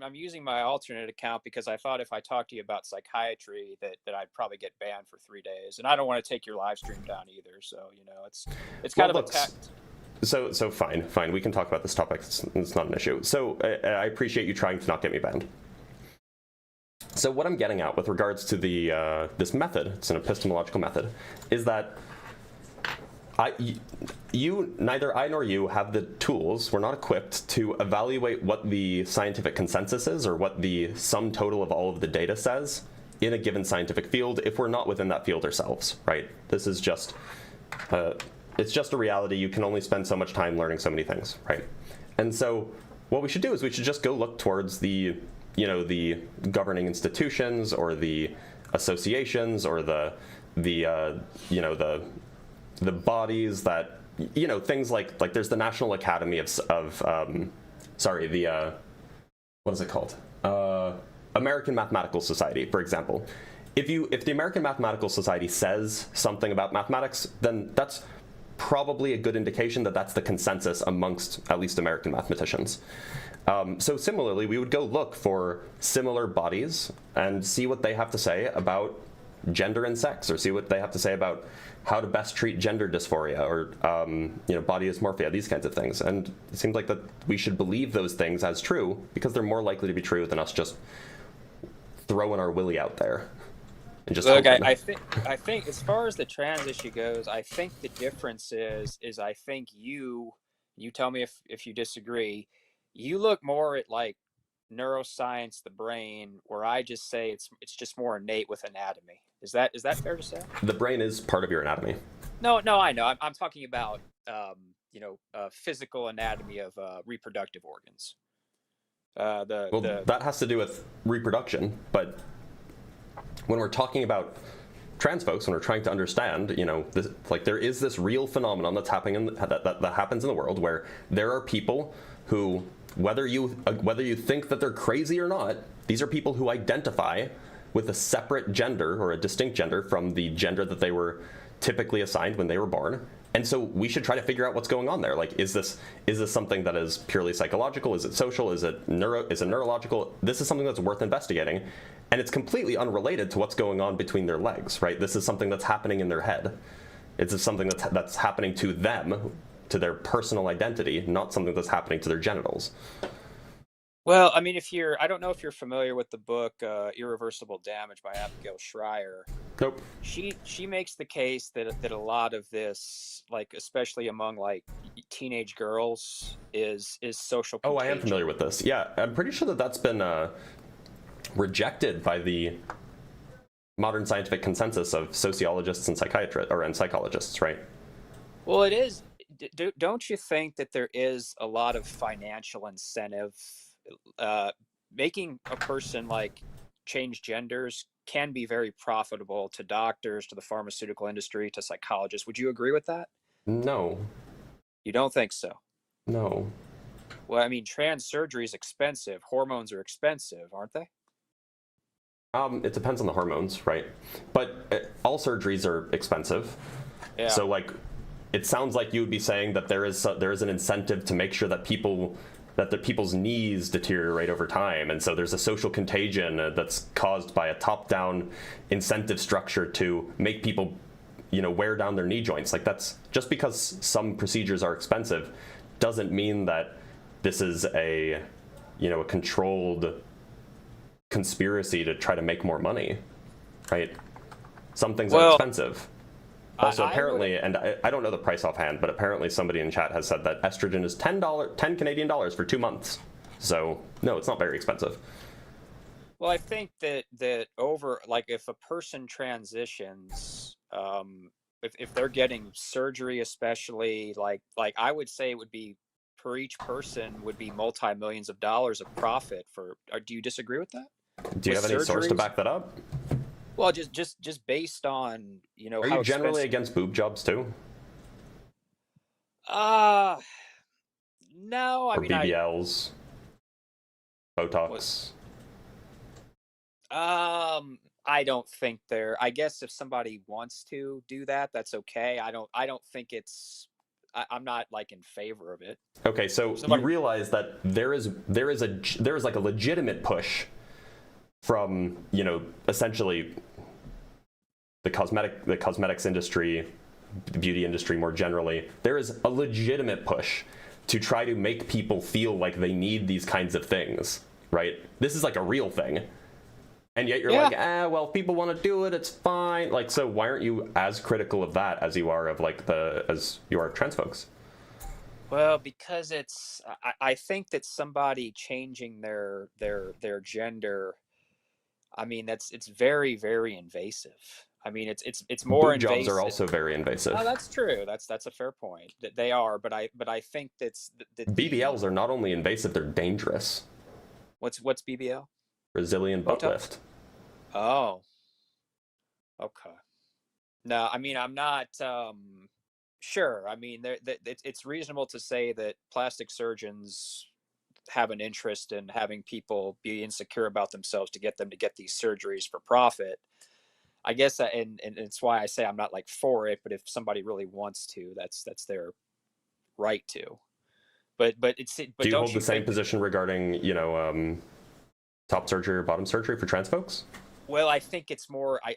I'm using my alternate account because I thought if I talked to you about psychiatry that I'd probably get banned for 3 days, and I don't want to take your live stream down either. So, you know, it's kind of a tact. So fine. We can talk about this topic. It's not an issue. So I appreciate you trying to not get me banned. So what I'm getting at with regards to the this method, it's an epistemological method, is that Neither I nor you have the tools. We're not equipped to evaluate what the scientific consensus is or what the sum total of all of the data says in a given scientific field if we're not within that field ourselves, right? This is just, it's just a reality. You can only spend so much time learning so many things, right? And so what we should do is we should just go look towards the, the governing institutions or the associations or the bodies that, things like there's the National Academy what is it called? American Mathematical Society, for example. If the American Mathematical Society says something about mathematics, then that's probably a good indication that that's the consensus amongst at least American mathematicians. So similarly, we would go look for similar bodies and see what they have to say about gender and sex, or see what they have to say about how to best treat gender dysphoria or body dysmorphia, these kinds of things. And it seems like that we should believe those things as true because they're more likely to be true than us just throwing our willy out there. And just look, I think as far as the trans issue goes, I think the difference is I think you tell me if you disagree, you look more at like neuroscience, the brain, where I just say it's just more innate with anatomy. Is that fair to say? The brain is part of your anatomy. No, I know. I'm talking about physical anatomy of reproductive organs. That has to do with reproduction, but when we're talking about trans folks, when we're trying to understand, there is this real phenomenon that's happening that happens in the world where there are people who, whether you think that they're crazy or not, these are people who identify with a separate gender or a distinct gender from the gender that they were typically assigned when they were born. And so we should try to figure out what's going on there. Like, is this something that is purely psychological? Is it social? Is it neurological? This is something that's worth investigating. And it's completely unrelated to what's going on between their legs, right? This is something that's happening in their head. It's something that's happening to them, to their personal identity, not something that's happening to their genitals. Well, I mean, I don't know if you're familiar with the book Irreversible Damage by Abigail Schreier. Nope. She makes the case that a lot of this, like especially among like teenage girls, is social contagion. Oh, I am familiar with this. Yeah, I'm pretty sure that's been rejected by the modern scientific consensus of sociologists and psychologists, right? Well, it is. Don't you think that there is a lot of financial incentive? Making a person like change genders can be very profitable to doctors, to the pharmaceutical industry, to psychologists. Would you agree with that? No. You don't think so? No. Well, I mean, trans surgery is expensive. Hormones are expensive, aren't they? It depends on the hormones, right? But all surgeries are expensive. Yeah. So, like, it sounds like you would be saying that there is an incentive to make sure that people's knees deteriorate over time, and so there's a social contagion that's caused by a top-down incentive structure to make people, wear down their knee joints. Like, that's just because some procedures are expensive doesn't mean that this is a controlled conspiracy to try to make more money, right? Some things are expensive. Also, apparently, and I don't know the price offhand, but apparently somebody in chat has said that estrogen is $10 Canadian dollars for 2 months. So no, it's not very expensive. Well, I think that over, like, if a person transitions, if they're getting surgery, especially like I would say it would be per each person would be multi-millions of dollars of profit for. Do you disagree with that? Do you have any source to back that up? Well, just based on, Are you generally against boob jobs too? No, I mean, BBLs, Botox. I don't think I guess if somebody wants to do that, that's okay. I don't think I'm not like in favor of it. Okay, so you realize that there is like a legitimate push from, essentially the cosmetics industry, the beauty industry more generally. There is a legitimate push to try to make people feel like they need these kinds of things, right? This is like a real thing. And yet you're Yeah. like, well, if people want to do it, it's fine. Like, so why aren't you as critical of that as you are of like as you are of trans folks? Well, because I think that somebody changing their gender, I mean, it's very, very invasive. I mean, it's more Boob jobs are invasive. also very invasive. Oh, that's true. That's a fair point. That they are, but I think that BBLs are not only invasive, they're dangerous. What's BBL? Brazilian butt Botox? lift. Oh, okay. No, I mean, I'm not sure. I mean, it's reasonable to say that plastic surgeons have an interest in having people be insecure about themselves to get them to get these surgeries for profit. I guess, and it's why I say I'm not like for it, but if somebody really wants to, that's their right to. But Do you don't hold the you same think? position regarding, top surgery or bottom surgery for trans folks? Well, I think it's more. I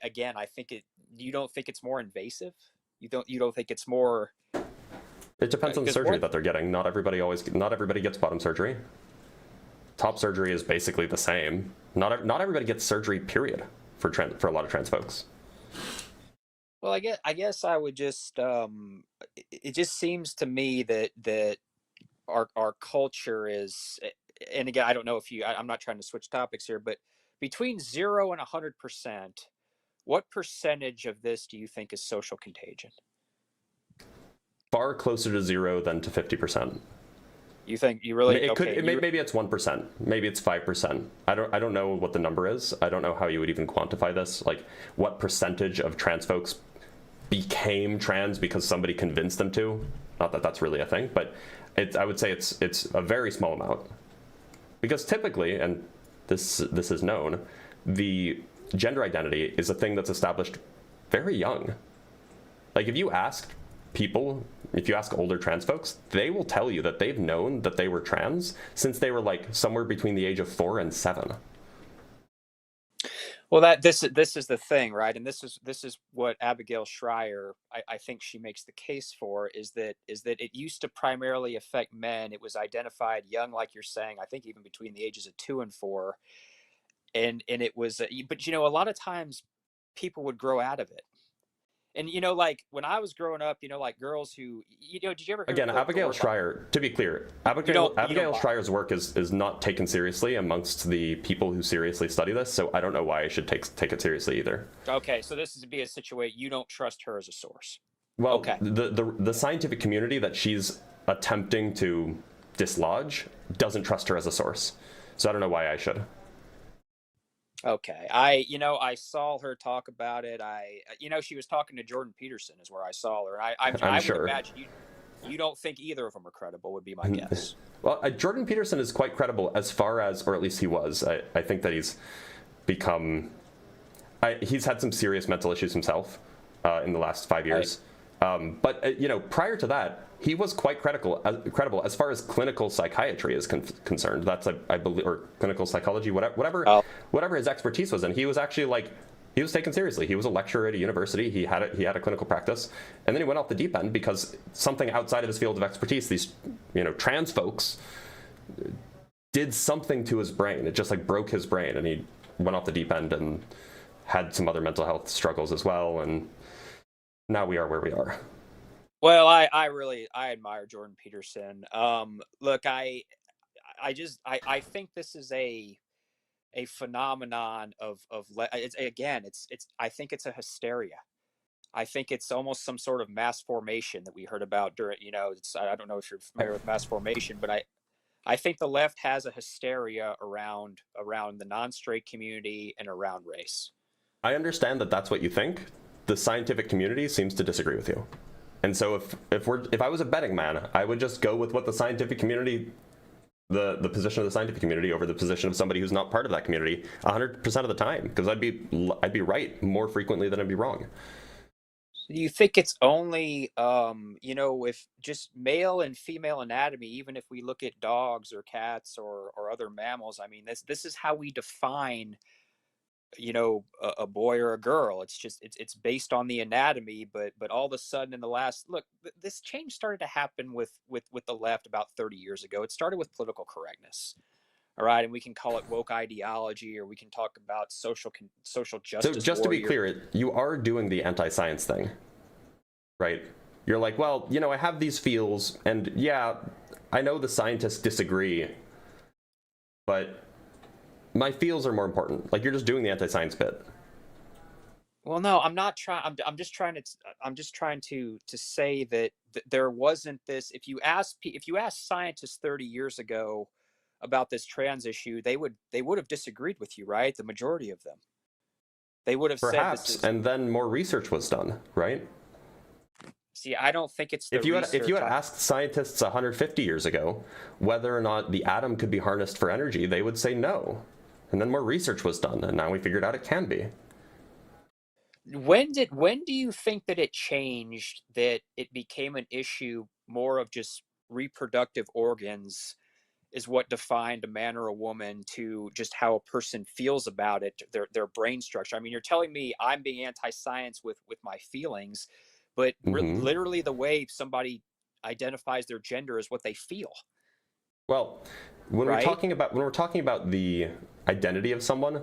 think it. You don't think it's more invasive? You don't think it's more? It depends on the surgery that they're getting. Not everybody gets bottom surgery. Top surgery is basically the same. Not everybody gets surgery, period, for a lot of trans folks. Well, I guess I would just. It just seems to me that our culture is, and again, I don't know if I'm not trying to switch topics here, but between 0 and 100%, what percentage of this do you think is social contagion? Far closer to 0 than to 50%. You think you really? Maybe it's 1%. Maybe it's 5%. I don't know what the number is. I don't know how you would even quantify this. Like, what percentage of trans folks became trans because somebody convinced them to? Not that that's really a thing, but I would say it's a very small amount. Because typically, and this is known, the gender identity is a thing that's established very young. Like, if you ask older trans folks, they will tell you that they've known that they were trans since they were like somewhere between the age of 4 and 7. Well, this is the thing, right? And this is what Abigail Schreier, I think she makes the case for, is that it used to primarily affect men. It was identified young, like you're saying, I think even between the ages of 2 and 4. And it was, but a lot of times people would grow out of it. And like when I was growing up, like girls who, did you ever hear? Again, Abigail Schreier, to be clear, Abigail Schreier's work is not taken seriously amongst the people who seriously study this, so I don't know why I should take it seriously either. Okay, so this is to be a situation you don't trust her as a source. Well, okay. The scientific community that she's attempting to dislodge doesn't trust her as a source, so I don't know why I should. Okay. I saw her talk about it. She was talking to Jordan Peterson is where I saw her. I would sure. imagine you don't think either of them are credible would be my guess. Well, Jordan Peterson is quite credible as far as, or at least he was. I think that he's had some serious mental issues himself in the last 5 years. But prior to that, he was quite credible as far as clinical psychiatry is concerned. That's I believe, or clinical psychology, whatever his expertise was in. He was actually he was taken seriously. He was a lecturer at a university. He had a clinical practice, and then he went off the deep end because something outside of his field of expertise, these trans folks, did something to his brain. It just broke his brain, and he went off the deep end and had some other mental health struggles as well. And now we are where we are. Well, I admire Jordan Peterson. Look, I think this is a phenomenon of I think it's a hysteria. I think it's almost some sort of mass formation that we heard about during, I don't know if you're familiar with mass formation, but I think the left has a hysteria around the non-straight community and around race. I understand that that's what you think. The scientific community seems to disagree with you. And so if I was a betting man, I would just go with what the scientific community, the position of the scientific community over the position of somebody who's not part of that community 100% of the time, because I'd be right more frequently than I'd be wrong. So do you think it's only with just male and female anatomy, even if we look at dogs or cats or other mammals, I mean this is how we define a boy or a girl. It's just it's based on the anatomy, but all of a sudden in the last this change started to happen with the left about 30 years ago. It started with political correctness. All right, and we can call it woke ideology, or we can talk about social justice. So just to be clear, you are doing the anti-science thing, right? You're like, well, you know, I have these feels, and yeah, I know the scientists disagree, but my feels are more important. Like, you're just doing the anti-science bit. Well, no, I'm not trying. I'm just trying to say that there wasn't this. If you ask scientists 30 years ago about this trans issue, they would have disagreed with you, right? The majority of them. They would have said this is. And then more research was done, right? See, I don't think it's the if you had asked scientists 150 years ago whether or not the atom could be harnessed for energy, they would say no. And then more research was done, and now we figured out it can be. When do you think that it changed, that it became an issue more of just reproductive organs is what defined a man or a woman to just how a person feels about it, their brain structure? I mean, you're telling me I'm being anti-science with my feelings, but literally the way somebody identifies their gender is what they feel. Well, when we're talking about the identity of someone,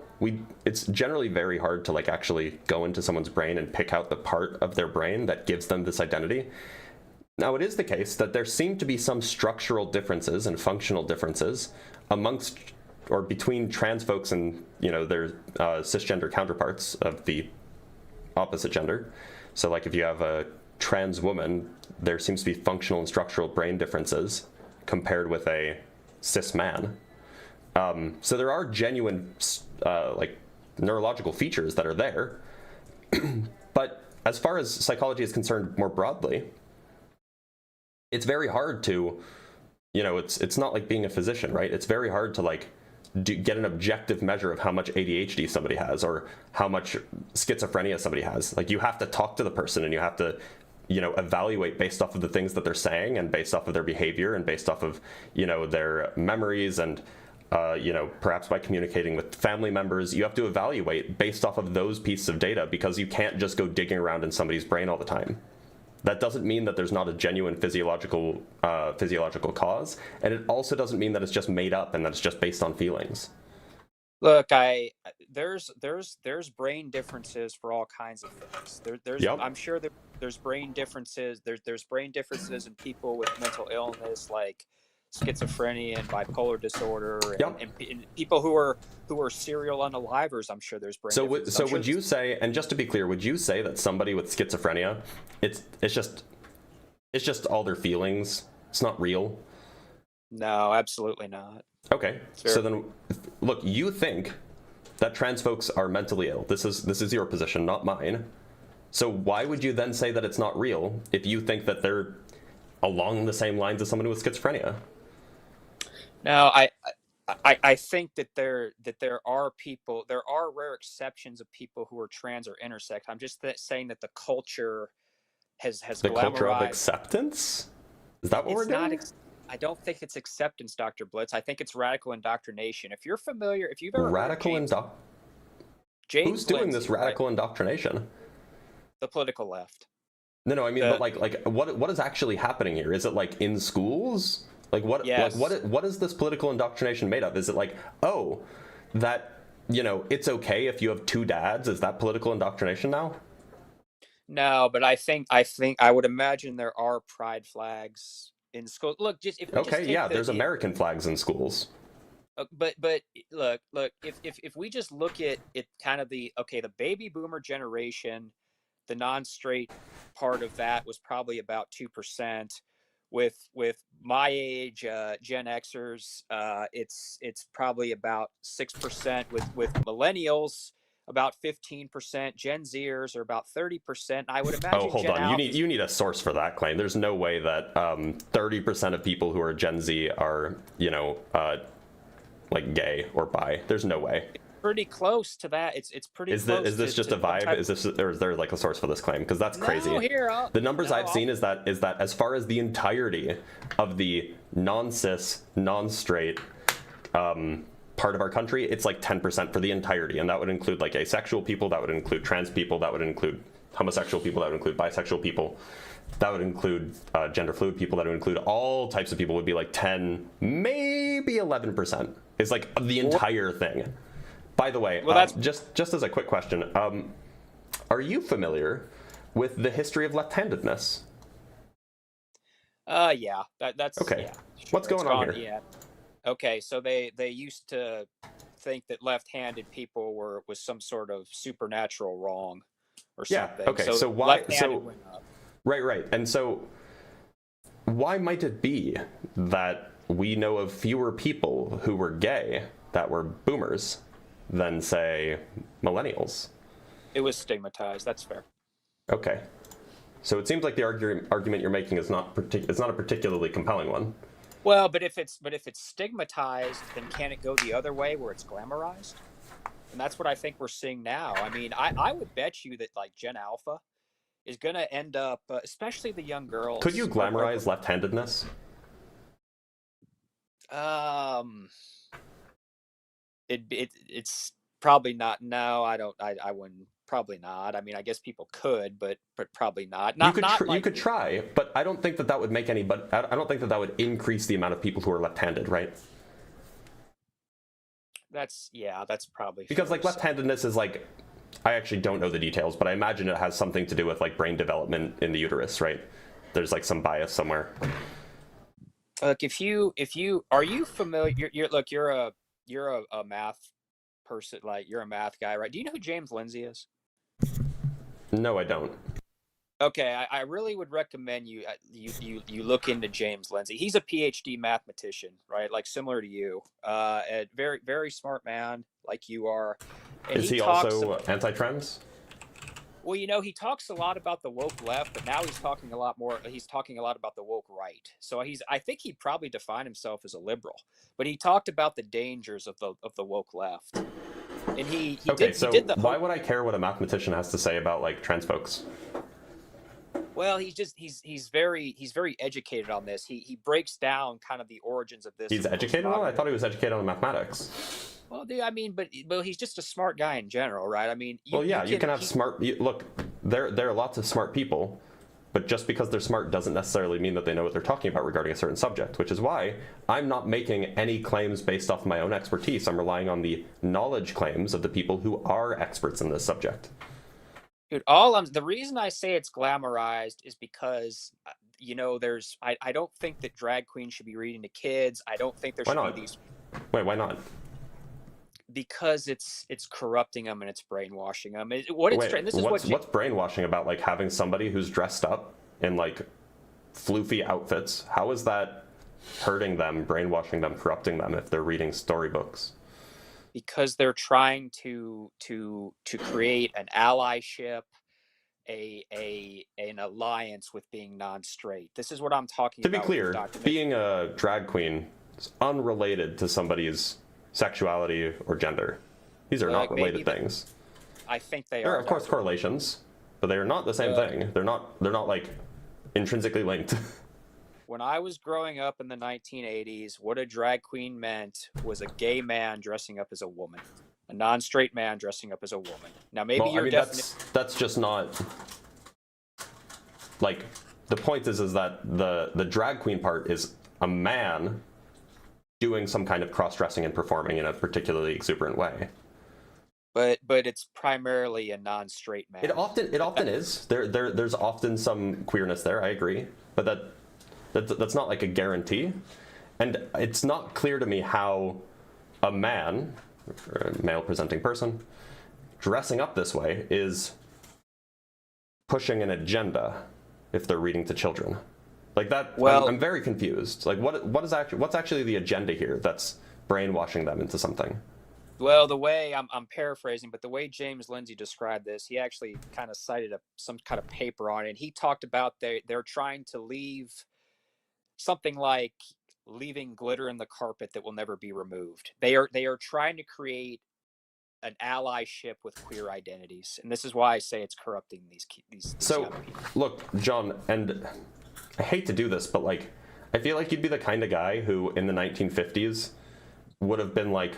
it's generally very hard to like actually go into someone's brain and pick out the part of their brain that gives them this identity. Now, it is the case that there seem to be some structural differences and functional differences amongst or between trans folks and, you know, their cisgender counterparts of the opposite gender. So like if you have a trans woman, there seems to be functional and structural brain differences compared with a cis man. So there are genuine like neurological features that are there. But as far as psychology is concerned more broadly, it's very hard to, you know, it's not like being a physician, right? It's very hard to like get an objective measure of how much ADHD somebody has or how much schizophrenia somebody has. Like, you have to talk to the person and you have to, you know, evaluate based off of the things that they're saying and based off of their behavior and based off of, you know, their memories and, you know, perhaps by communicating with family members, you have to evaluate based off of those pieces of data, because you can't just go digging around in somebody's brain all the time. That doesn't mean that there's not a genuine physiological cause, and it also doesn't mean that it's just made up and that it's just based on feelings. Look, there's brain differences for all kinds of things. I'm sure that there's brain differences. There's brain differences in people with mental illness like schizophrenia and bipolar disorder, and people who are serial unalivers. I'm sure there's brain differences. So would you say, and just to be clear, would you say that somebody with schizophrenia, it's just all their feelings? It's not real? No, absolutely not. Okay, so then, look, you think that trans folks are mentally ill. This is your position, not mine. So why would you then say that it's not real if you think that they're along the same lines as someone with schizophrenia? No, I think that there are rare exceptions of people who are trans or intersex. I'm just saying that the culture has the culture of acceptance. Is that what we're doing? I don't think it's acceptance, Dr. Blitz. I think it's radical indoctrination. If you're familiar, if you've ever Who's doing this radical indoctrination? The political left. No, I mean, but like, what is actually happening here? Is it like in schools? Like what? Yes. Like what is this political indoctrination made of? Is it like, oh, that, you know, it's okay if you have two dads? Is that political indoctrination now? No, but I think I would imagine there are pride flags in school. Look, just if there's American flags in schools. But look, if we just look at it, kind of the baby boomer generation, the non-straight part of that was probably about 2%. With my age, Gen Xers, it's probably about 6%. With millennials, about 15%. Gen Zers are about 30%. I would imagine. Oh, hold on. You need a source for that claim. There's no way that 30% of people who are Gen Z are, you know, like gay or bi. There's no way. Pretty close to that. It's pretty close. Is this just a vibe? Or is there like a source for this claim? Because that's crazy. The numbers I've seen is that as far as the entirety of the non-cis, non-straight part of our country, it's like 10% for the entirety, and that would include like asexual people, that would include trans people, that would include homosexual people, that would include bisexual people, that would include gender fluid people, that would include all types of people. Would be like 10, maybe 11%. is like the entire thing. By the way, Well, that's just as a quick question, are you familiar with the history of left-handedness? yeah, that's Okay. yeah. What's going on here? Yeah. Okay, so they used to think that left-handed people was some sort of supernatural wrong or something. Yeah. Okay. So why? Left-handed went up. Right. And so, why might it be that we know of fewer people who were gay that were boomers than, say, millennials? It was stigmatized. That's fair. Okay. So it seems like the argument you're making is not it's not a particularly compelling one. Well, but if it's stigmatized, then can it go the other way where it's glamorized? And that's what I think we're seeing now. I mean, I would bet you that like Gen Alpha is going to end up, especially the young girls. Could you glamorize left-handedness? It's probably not. No, I don't. I wouldn't. Probably not. I mean, I guess people could, but probably not. You could try, but I don't think that would make any. But I don't think that would increase the amount of people who are left-handed, right? That's probably because like left-handedness is like, I actually don't know the details, but I imagine it has something to do with like brain development in the uterus, right? There's like some bias somewhere. Look, if you are you familiar? You're a math person, like you're a math guy, right? Do you know who James Lindsay is? No, I don't. Okay, I really would recommend you look into James Lindsay. He's a PhD mathematician, right? Like similar to you, a very very smart man, like you are. And is he also anti-trans? Well, he talks a lot about the woke left, but now he's talking a lot about the woke right. So I think he'd probably define himself as a liberal, but he talked about the dangers of the woke left. And he did why would I care what a mathematician has to say about like trans folks? Well, he's very educated on this. He breaks down kind of the origins of this. He's educated on it? I thought he was educated on mathematics. Well, I mean, but he's just a smart guy in general, right? I mean, you can have smart. Look, there are lots of smart people, but just because they're smart doesn't necessarily mean that they know what they're talking about regarding a certain subject. Which is why I'm not making any claims based off my own expertise. I'm relying on the knowledge claims of the people who are experts in this subject. Dude, the reason I say it's glamorized is because I don't think that drag queens should be reading to kids. I don't think there should be these. Wait, why not? Because it's corrupting them and it's brainwashing them. What's brainwashing about like having somebody who's dressed up in like floofy outfits? How is that hurting them, brainwashing them, corrupting them if they're reading storybooks? Because they're trying to create an allyship, an alliance with being non-straight. This is what I'm talking about. To be clear, being a drag queen is unrelated to somebody's sexuality or gender. These are not related things. I think they are. There are of course correlations, but they are not the same thing. They're not like intrinsically linked. When I was growing up in the 1980s, what a drag queen meant was a gay man dressing up as a woman, a non-straight man dressing up as a woman. Now maybe that's just not like the point is that the drag queen part is a man doing some kind of cross-dressing and performing in a particularly exuberant way. But it's primarily a non-straight man. It often is. There's often some queerness there. I agree, but that's not like a guarantee, and it's not clear to me how a man, or a male-presenting person, dressing up this way is pushing an agenda if they're reading to children. Like that, well, I'm very confused. Like, what's actually the agenda here that's brainwashing them into something? Well, the way I'm paraphrasing, but the way James Lindsay described this, he actually kind of cited some kind of paper on it. And he talked about they're trying to leave something like leaving glitter in the carpet that will never be removed. They are trying to create an allyship with queer identities, and this is why I say it's corrupting these so young people. Look, John, and I hate to do this, but like I feel like you'd be the kind of guy who in the 1950s would have been like,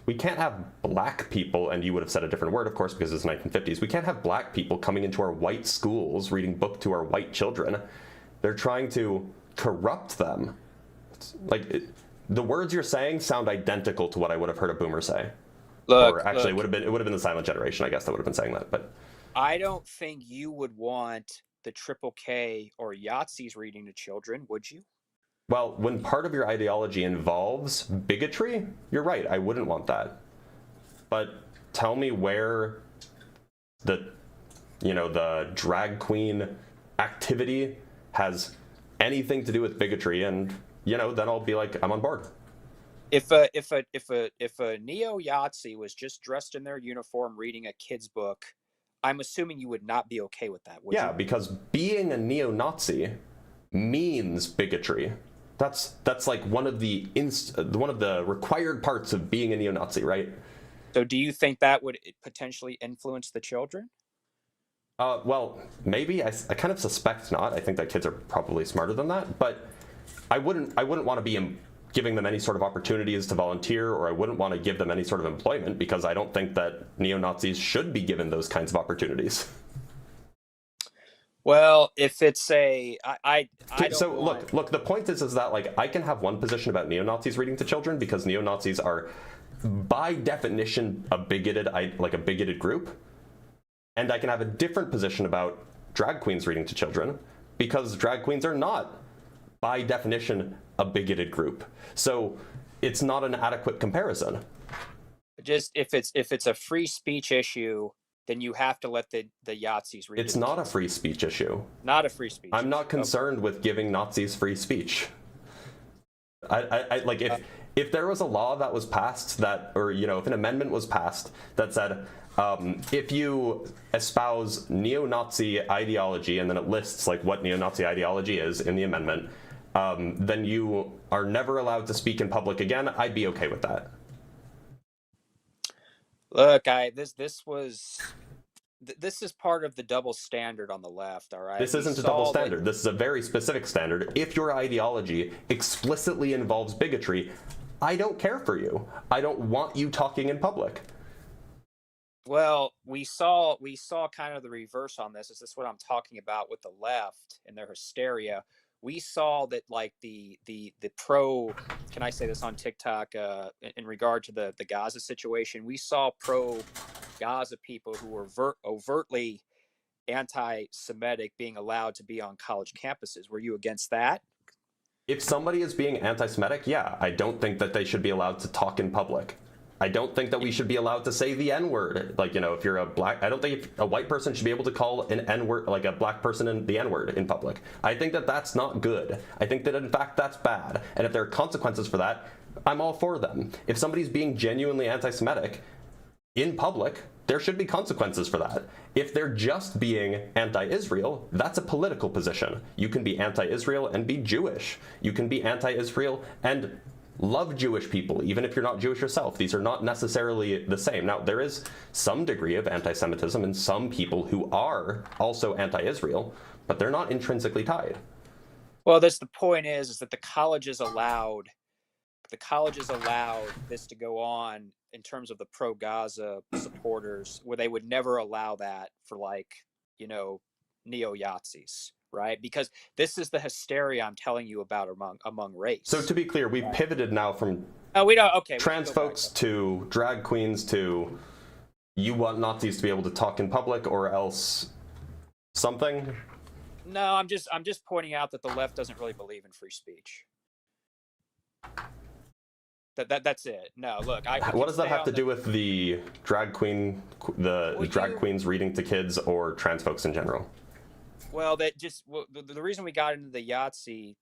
we can't have black people, and you would have said a different word, of course, because it's the 1950s. We can't have black people coming into our white schools reading book to our white children. They're trying to corrupt them. It's like the words you're saying sound identical to what I would have heard a boomer say. Look, or actually, look, it would have been the silent generation, I guess, that would have been saying that. But I don't think you would want the Triple K or Yahtzees reading to children, would you? well, when part of your ideology involves bigotry, you're right. I wouldn't want that. But tell me where the drag queen activity has anything to do with bigotry, and then I'll be like, I'm on board. If a neo Yahtzee was just dressed in their uniform reading a kid's book, I'm assuming you would not be okay with that, would you? Yeah, because being a neo-Nazi means bigotry. That's like one of the required parts of being a neo-Nazi, right? So do you think that would potentially influence the children? Well, maybe. I kind of suspect not. I think that kids are probably smarter than that, but I wouldn't want to be giving them any sort of opportunities to volunteer, or I wouldn't want to give them any sort of employment, because I don't think that neo-Nazis should be given those kinds of opportunities. Well, if it's I don't So want... look, the point is that, like, I can have one position about neo-Nazis reading to children, because neo-Nazis are by definition a bigoted group, and I can have a different position about drag queens reading to children, because drag queens are not by definition a bigoted group. So it's not an adequate comparison. Just if it's a free speech issue, then you have to let the Yahtzees read. It's not a free speech issue. Not a free speech. I'm not concerned with giving Nazis free speech. I like, if there was a law that was passed that, or if an amendment was passed that said, if you espouse neo-Nazi ideology, and then it lists like what neo-Nazi ideology is in the amendment, then you are never allowed to speak in public again, I'd be okay with that. Look, this is part of the double standard on the left, all right? This isn't a double standard. This is a very specific standard. If your ideology explicitly involves bigotry, I don't care for you. I don't want you talking in public. Well, we saw kind of the reverse on this. Is this what I'm talking about with the left and their hysteria? We saw that, like, the pro, can I say this on TikTok, in regard to the Gaza situation, we saw pro Gaza people who were overtly anti-Semitic being allowed to be on college campuses. Were you against that? If somebody is being anti-Semitic, yeah, I don't think that they should be allowed to talk in public. I don't think that we should be allowed to say the N-word. Like, if you're a black, I don't think a white person should be able to call an N-word, like a black person, in the N-word in public. I think that that's not good. I think that, in fact, that's bad. And if there are consequences for that, I'm all for them. If somebody's being genuinely anti-Semitic in public, there should be consequences for that. If they're just being anti-Israel, that's a political position. You can be anti-Israel and be Jewish. You can be anti-Israel and love Jewish people, even if you're not Jewish yourself. These are not necessarily the same. Now, there is some degree of anti-Semitism in some people who are also anti-Israel, but they're not intrinsically tied. Well, that's the point, is that the colleges allowed this to go on in terms of the pro-Gaza supporters, where they would never allow that for, like, neo-Yahtzees, right? Because this is the hysteria I'm telling you about among race. So to be clear, we've pivoted now from trans folks to drag queens to, you want Nazis to be able to talk in public or else something? No, I'm just pointing out that the left doesn't really believe in free speech. That's it. No, look. What does that have to do with the drag queen, drag queens reading to kids, or trans folks in general? Well, the reason we got into the Yahtzee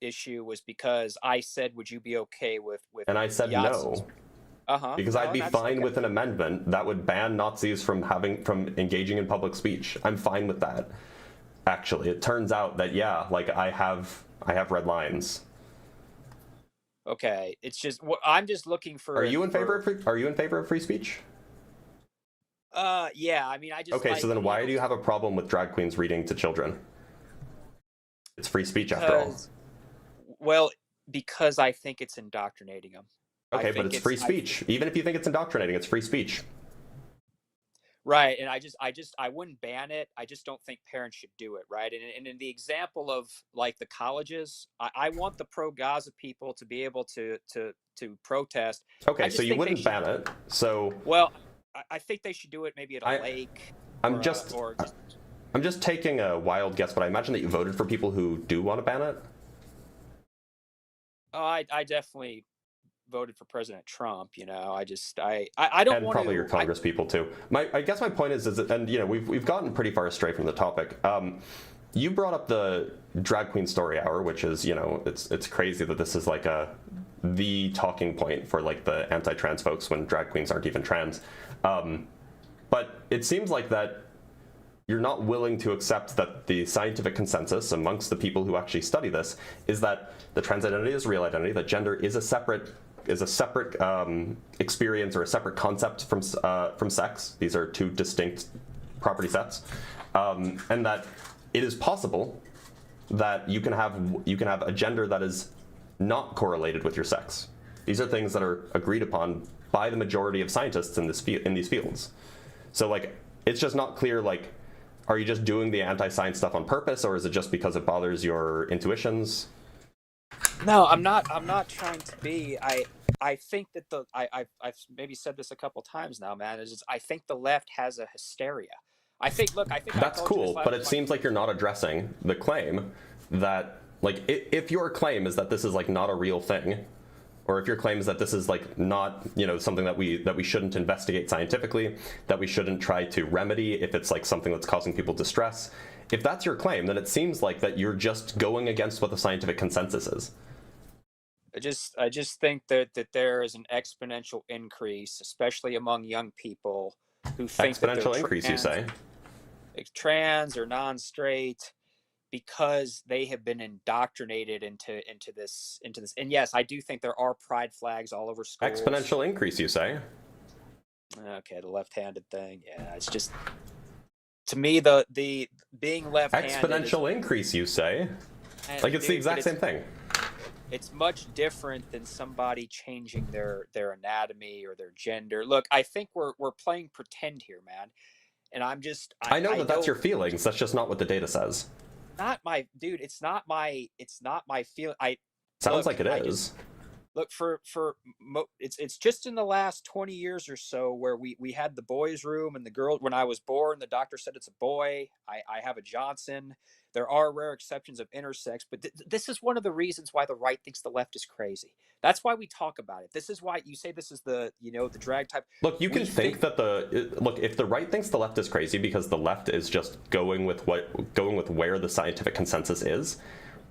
issue was because I said, "Would you be okay with?" And I said Yahtzees? No. Because I'd be fine with an amendment that would ban Nazis from engaging in public speech. I'm fine with that. Actually, it turns out that I have red lines. Okay, it's just I'm just looking for. Are you in favor of free speech? Yeah. I mean, I just. Okay, so then why do you have a problem with drag queens reading to children? It's free speech after all. Well, because I think it's indoctrinating them. Okay, but it's free speech. Even if you think it's indoctrinating, it's free speech. Right, and I wouldn't ban it. I just don't think parents should do it, right? And in the example of like the colleges, I want the pro-Gaza people to be able to protest. Okay, I so just you think they wouldn't should. ban it. So Well, I think they should do it maybe at a I, lake, I'm just, or just. I'm just taking a wild guess, but I imagine that you voted for people who do want to ban it. Oh, I definitely voted for President Trump. You know, I don't And want probably to. your Congress people too. I guess my point is that, and you know, we've gotten pretty far astray from the topic. You brought up the drag queen story hour, which is, you know, it's crazy that this is like the talking point for like the anti-trans folks when drag queens aren't even trans. But it seems like that you're not willing to accept that the scientific consensus amongst the people who actually study this is that the trans identity is a real identity, that gender is a separate experience or a separate concept from sex. These are two distinct property sets, and that it is possible that you can have a gender that is not correlated with your sex. These are things that are agreed upon by the majority of scientists in these fields. So like, it's just not clear, like, are you just doing the anti-science stuff on purpose, or is it just because it bothers your intuitions? No, I'm not trying to be. I think that I've maybe said this a couple times now, man. Is I think the left has a hysteria. I think That's cool, but it seems like you're not addressing the claim that, like, if your claim is that this is like not a real thing, or if your claim is that this is like not, you know, something that we shouldn't investigate scientifically, that we shouldn't try to remedy if it's like something that's causing people distress. If that's your claim, then it seems like that you're just going against what the scientific consensus is. I just think that there is an exponential increase, especially among young people who think Exponential that increase, you say? trans or non-straight, because they have been indoctrinated into this. And yes, I do think there are pride flags all over schools. Exponential increase, you say? Okay, the left-handed thing. Yeah, it's just, to me, the being left-handed. Exponential increase, you say? Like, it's the exact same thing. It's much different than somebody changing their anatomy or their gender. Look, I think we're playing pretend here, man. And I'm just I know that's your feelings. That's just not what the data says. Not my dude. It's not my feel. Sounds like it is. Look, it's just in the last 20 years or so where we had the boys' room and the girl. When I was born, the doctor said it's a boy. I have a Johnson. There are rare exceptions of intersex, but this is one of the reasons why the right thinks the left is crazy. That's why we talk about it. This is why you say this is the drag type. Look, you can think that if the right thinks the left is crazy because the left is just going with where the scientific consensus is,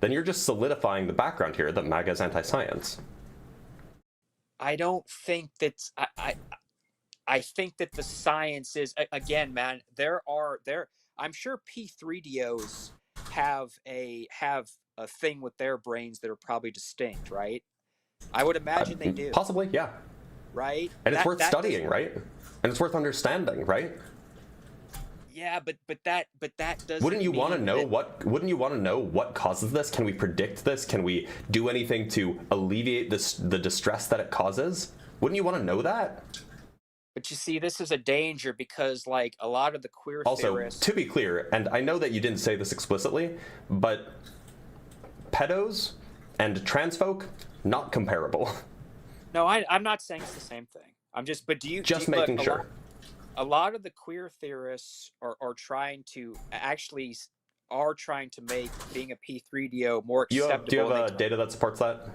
then you're just solidifying the background here that MAGA is anti-science. I don't think that's I think that the science is, again, man, I'm sure P3DOs have a thing with their brains that are probably distinct, right? I would imagine they do. Possibly, yeah. Right? And it's worth studying, right? And it's worth understanding, right? Yeah, but that doesn't. Wouldn't you want to know what causes this? Can we predict this? Can we do anything to alleviate the distress that it causes? Wouldn't you want to know that? But you see, this is a danger because, like, a lot of the queer theorists. Also, to be clear, and I know that you didn't say this explicitly, but pedos and trans folk, not comparable. No, I'm not saying it's the same thing. I'm just, but making sure. A lot of the queer theorists are trying to make being a P3DO more acceptable. Do you have data that supports that?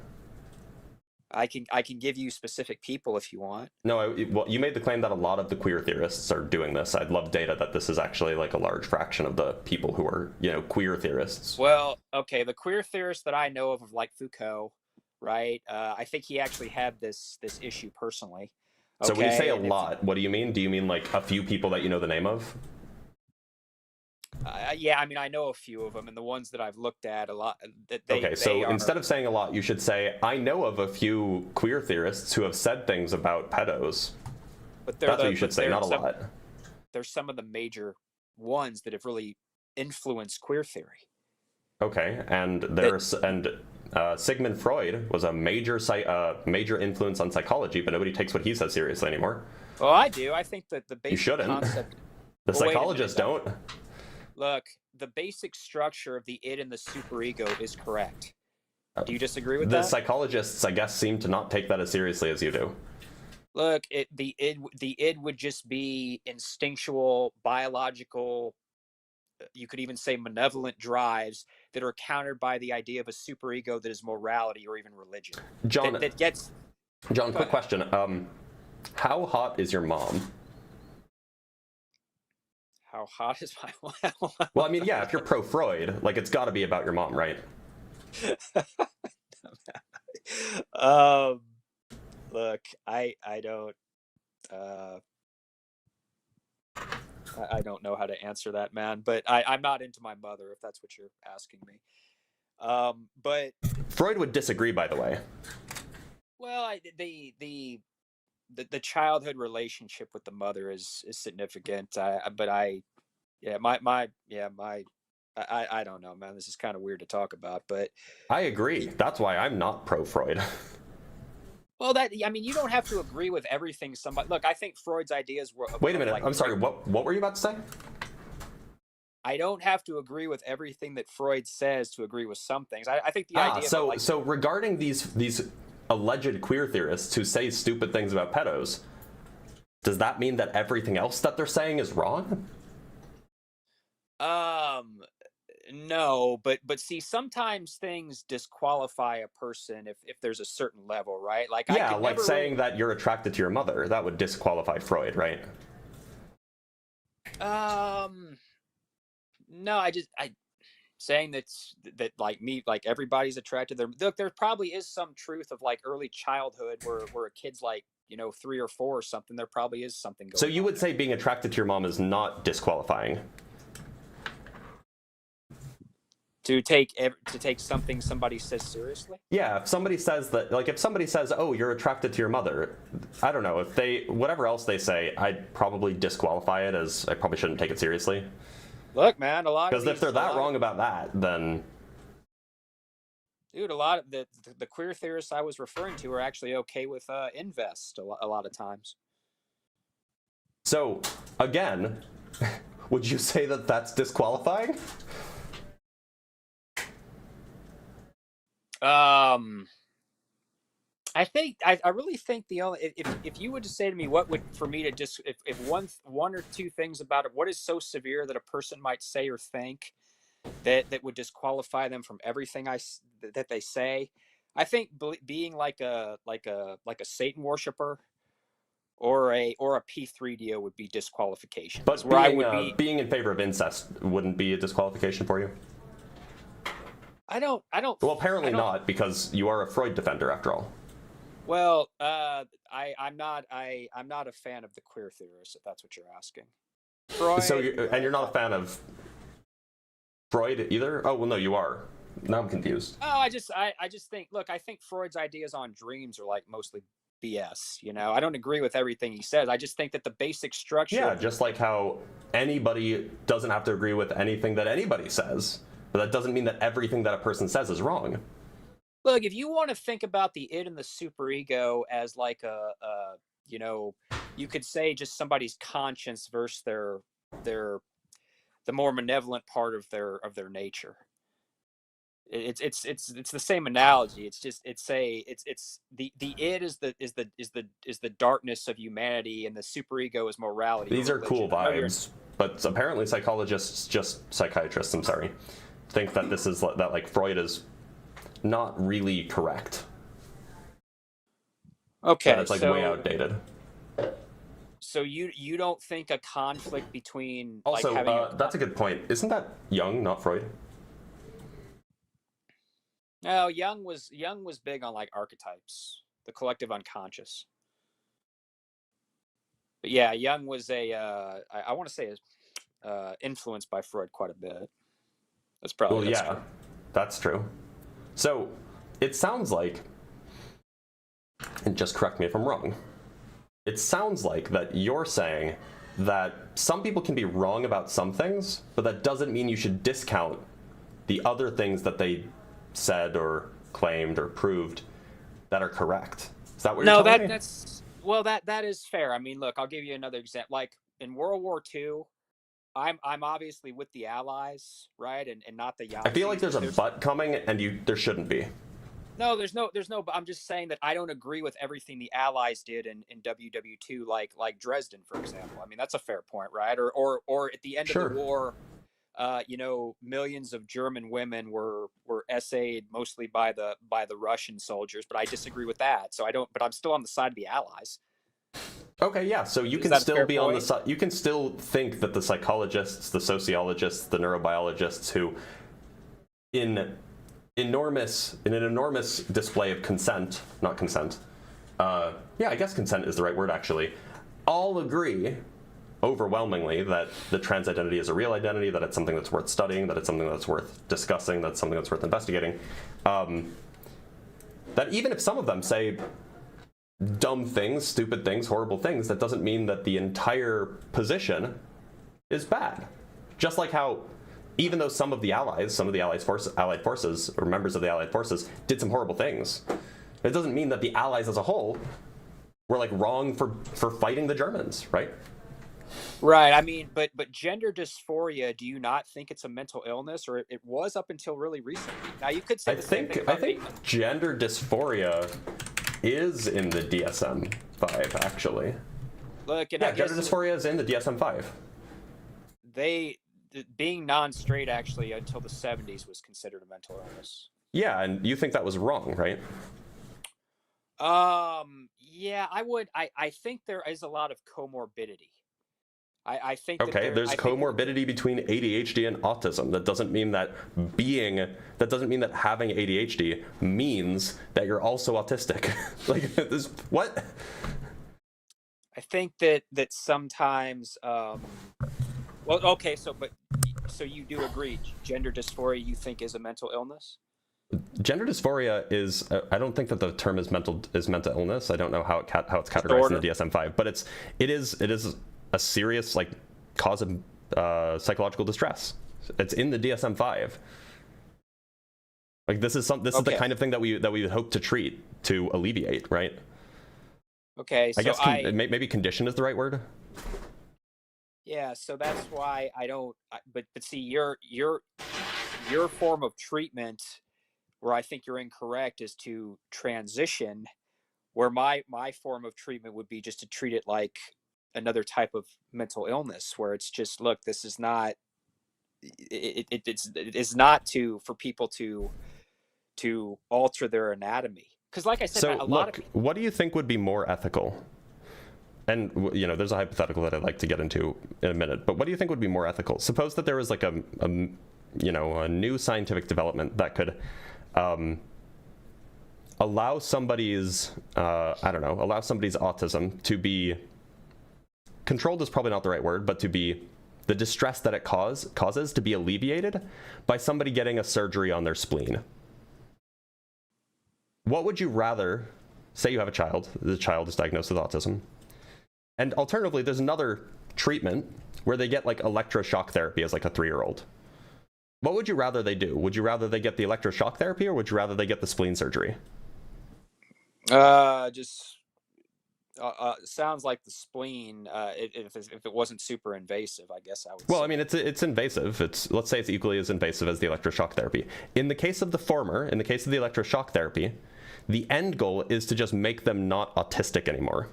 I can give you specific people if you want. No, well, you made the claim that a lot of the queer theorists are doing this. I'd love data that this is actually like a large fraction of the people who are, queer theorists. Well, okay, the queer theorists that I know of like Foucault, right? I think he actually had this issue personally. Okay? So when you say a lot, what do you mean? Do you mean like a few people that you know the name of? Yeah, I mean, I know a few of them, and the ones that I've looked at a lot. Instead of saying a lot, you should say, I know of a few queer theorists who have said things about pedos. But that's what you should say, not a lot. They're some of the major ones that have really influenced queer theory. Okay, and Sigmund Freud was a major influence on psychology, but nobody takes what he says seriously anymore. Well, I do. I think that the You basic shouldn't. concept. The Well, wait a psychologists minute. don't. Look, the basic structure of the id and the superego is correct. Do you disagree with The that? psychologists, I guess, seem to not take that as seriously as you do. Look, the id would just be instinctual, biological. You could even say malevolent drives that are countered by the idea of a superego that is morality or even religion. John, that gets. John, Go quick ahead. question. How hot is your mom? How hot is my Well, I mean, yeah, if you're pro Freud, like it's got to be about your mom, right? Look, I don't I don't know how to answer that, man. But I'm not into my mother, if that's what you're asking me. But Freud would disagree, by the way. well, the childhood relationship with the mother is significant. I don't know, man. This is kind of weird to talk about, but I agree. That's why I'm not pro Freud. well, I mean, you don't have to agree with everything somebody. Look, I think Freud's ideas were. Wait a minute. I'm sorry. What were you about to say? I don't have to agree with everything that Freud says to agree with some things. I think the idea. So regarding these alleged queer theorists who say stupid things about pedos, does that mean that everything else that they're saying is wrong? No, but see, sometimes things disqualify a person if there's a certain level, right? Like Yeah, I could like never saying that you're attracted to your mother, that would disqualify Freud, right? No, I saying that like me, like everybody's attracted. Look, there probably is some truth of like early childhood where a kid's like 3 or 4 or something. There probably is something going. So you would say being attracted to your mom is not disqualifying? To take something somebody says seriously? Yeah, if somebody says that, like if somebody says, "Oh, you're attracted to your mother," I don't know, if they whatever else they say, I'd probably disqualify it as I probably shouldn't take it seriously. Look, man, a lot of because if they're that wrong about that, then dude, a lot of the queer theorists I was referring to are actually okay with invest a lot of times. So again, would you say that that's disqualifying? I really think the only if you would just say to me what would for me to just if one or two things about it, what is so severe that a person might say or think that would disqualify them from everything that they say, I think being like a Satan worshiper or a P3DO would be disqualification. But where being, I would being in favor of incest wouldn't be a disqualification for you? I don't. Well, apparently not, because you are a Freud defender after all. Well, I'm not a fan of the queer theorists, if that's what you're asking. Freud. So you're not a fan of Freud either? Oh well, no, you are. Now I'm confused. Oh, I just think. Look, I think Freud's ideas on dreams are like mostly BS. I don't agree with everything he says. I just think that the basic structure. Yeah, just like how anybody doesn't have to agree with anything that anybody says, but that doesn't mean that everything that a person says is wrong. Look, if you want to think about the id and the superego as like you could say just somebody's conscience versus the more malevolent part of their nature. It's the same analogy. It's just it's the id is the darkness of humanity, and the superego is morality. These are cool vibes, but apparently psychiatrists, I'm sorry, think that this is that like Freud is not really correct. Okay, that it's like way outdated. So you don't think a conflict between also like having that's a good point. Isn't that Jung, not Freud? No, Jung was big on like archetypes, the collective unconscious. But yeah, Jung was I want to say influenced by Freud quite a bit. That's probably yeah, that's true. So it sounds like, and just correct me if I'm wrong, it sounds like that you're saying that some people can be wrong about some things, but that doesn't mean you should discount the other things that they said or claimed or proved that are correct. Is that what you're telling me? Well, that is fair. I mean, look, I'll give you another example. Like in World War II, I'm obviously with the Allies, right, and not the Yazidis. I feel like there's a but coming, and there shouldn't be. No, there's no. But I'm just saying that I don't agree with everything the Allies did in WW2, like Dresden, for example. I mean, that's a fair point, right? Or at the end Sure. of the war, millions of German women were essayed mostly by the Russian soldiers. But I disagree with that. So I don't. But I'm still on the side of the Allies. Okay, yeah. So you can still be on the side. You can still think that the psychologists, the sociologists, the neurobiologists who, in an enormous display of consent, not consent. Yeah, I guess consent is the right word actually. All agree overwhelmingly that the trans identity is a real identity, that it's something that's worth studying, that it's something that's worth discussing, that's something that's worth investigating. That even if some of them say dumb things, stupid things, horrible things, that doesn't mean that the entire position is bad. Just like how, even though some of the allies allied forces, or members of the allied forces, did some horrible things, it doesn't mean that the allies as a whole were like wrong for fighting the Germans, right? Right. I mean, but gender dysphoria, do you not think it's a mental illness, or it was up until really recently? Now you could say I think gender dysphoria is in the DSM-5 actually. Look, and yeah, gender dysphoria is in the DSM-5. Being non-straight actually until the 70s was considered a mental illness. Yeah, and you think that was wrong, right? Yeah, I would. I think there is a lot of comorbidity. I think. Okay, there's comorbidity between ADHD and autism. That doesn't mean that having ADHD means that you're also autistic. Like this, what? I think that sometimes. Well, okay, so you do agree, gender dysphoria you think is a mental illness? Gender dysphoria is. I don't think that the term is mental illness. I don't know how it's categorized in the DSM-5, but it is a serious cause of psychological distress. It's in the DSM-5. Like this is the kind of thing that we would hope to treat, to alleviate, right? Okay, so I guess maybe condition is the right word. Yeah, so that's why I don't. But see, your form of treatment, where I think you're incorrect, is to transition. Where my form of treatment would be just to treat it like another type of mental illness, where it's just, look, this is not. It's not for people to alter their anatomy, because, like I said, so what do you think would be more ethical? And there's a hypothetical that I'd like to get into in a minute. But what do you think would be more ethical? Suppose that there was like a new scientific development that could allow somebody's autism to be controlled is probably not the right word, but to be the distress that it causes to be alleviated by somebody getting a surgery on their spleen. What would you rather? Say you have a child. The child is diagnosed with autism. And alternatively, there's another treatment where they get electroshock therapy as a 3-year-old. What would you rather they do? Would you rather they get the electroshock therapy, or would you rather they get the spleen surgery? Sounds like the spleen. If it wasn't super invasive, I guess I would. Well, I mean, it's invasive. Let's say it's equally as invasive as the electroshock therapy. In the case of the former, in the case of the electroshock therapy, the end goal is to just make them not autistic anymore.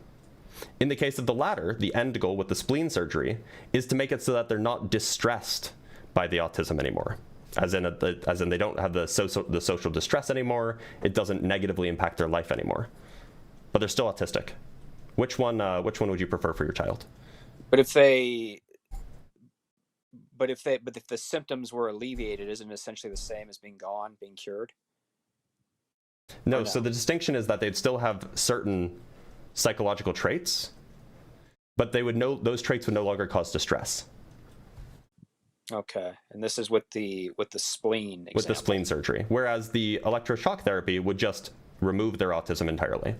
In the case of the latter, the end goal with the spleen surgery is to make it so that they're not distressed by the autism anymore. As in they don't have the social distress anymore. It doesn't negatively impact their life anymore. But they're still autistic. Which one would you prefer for your child? But if the symptoms were alleviated, isn't it essentially the same as being cured? No, so the distinction is that they'd still have certain psychological traits, but those traits would no longer cause distress. Okay, and this is with the spleen example. With the spleen surgery, whereas the electroshock therapy would just remove their autism entirely,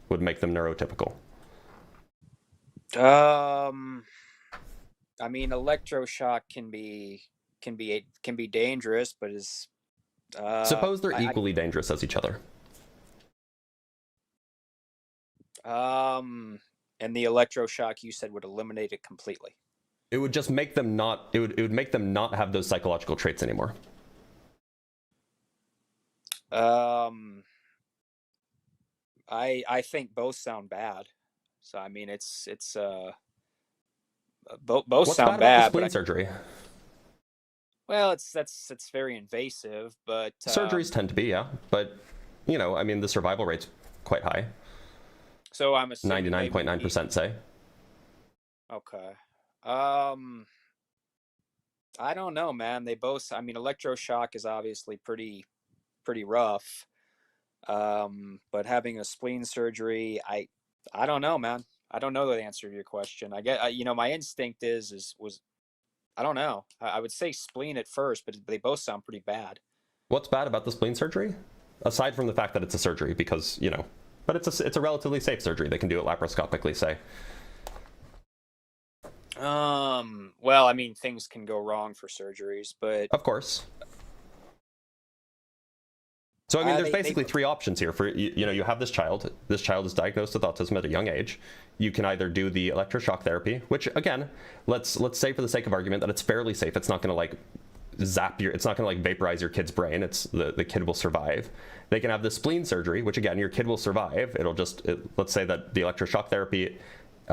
would make them neurotypical. I mean, electroshock can be dangerous, but is suppose they're equally dangerous as each other. And the electroshock you said would eliminate it completely. It would just make them not. It would make them not have those psychological traits anymore. I think both sound bad. So I mean, it's both What's sound bad about the bad. spleen surgery? Well, it's very invasive, but Surgeries tend to be, yeah. But you know, I mean, the survival rate's quite high. So I'm assuming 99.9% say. Okay. I don't know, man. They both. I mean, electroshock is obviously pretty rough. But having a spleen surgery, I don't know, man. I don't know the answer to your question. I get, you know, my instinct was I don't know. I would say spleen at first, but they both sound pretty bad. What's bad about the spleen surgery? Aside from the fact that it's a surgery, because, you know, but it's a relatively safe surgery. They can do it laparoscopically, say. Well, I mean, things can go wrong for surgeries, but of course. So I mean, there's basically three options here. For you know, you have this child. This child is diagnosed with autism at a young age. You can either do the electroshock therapy, which again, let's say for the sake of argument that it's fairly safe. It's not going to like zap your. It's not going to like vaporize your kid's brain. It's the kid will survive. They can have the spleen surgery, which again, your kid will survive. It'll just let's say that the electroshock therapy.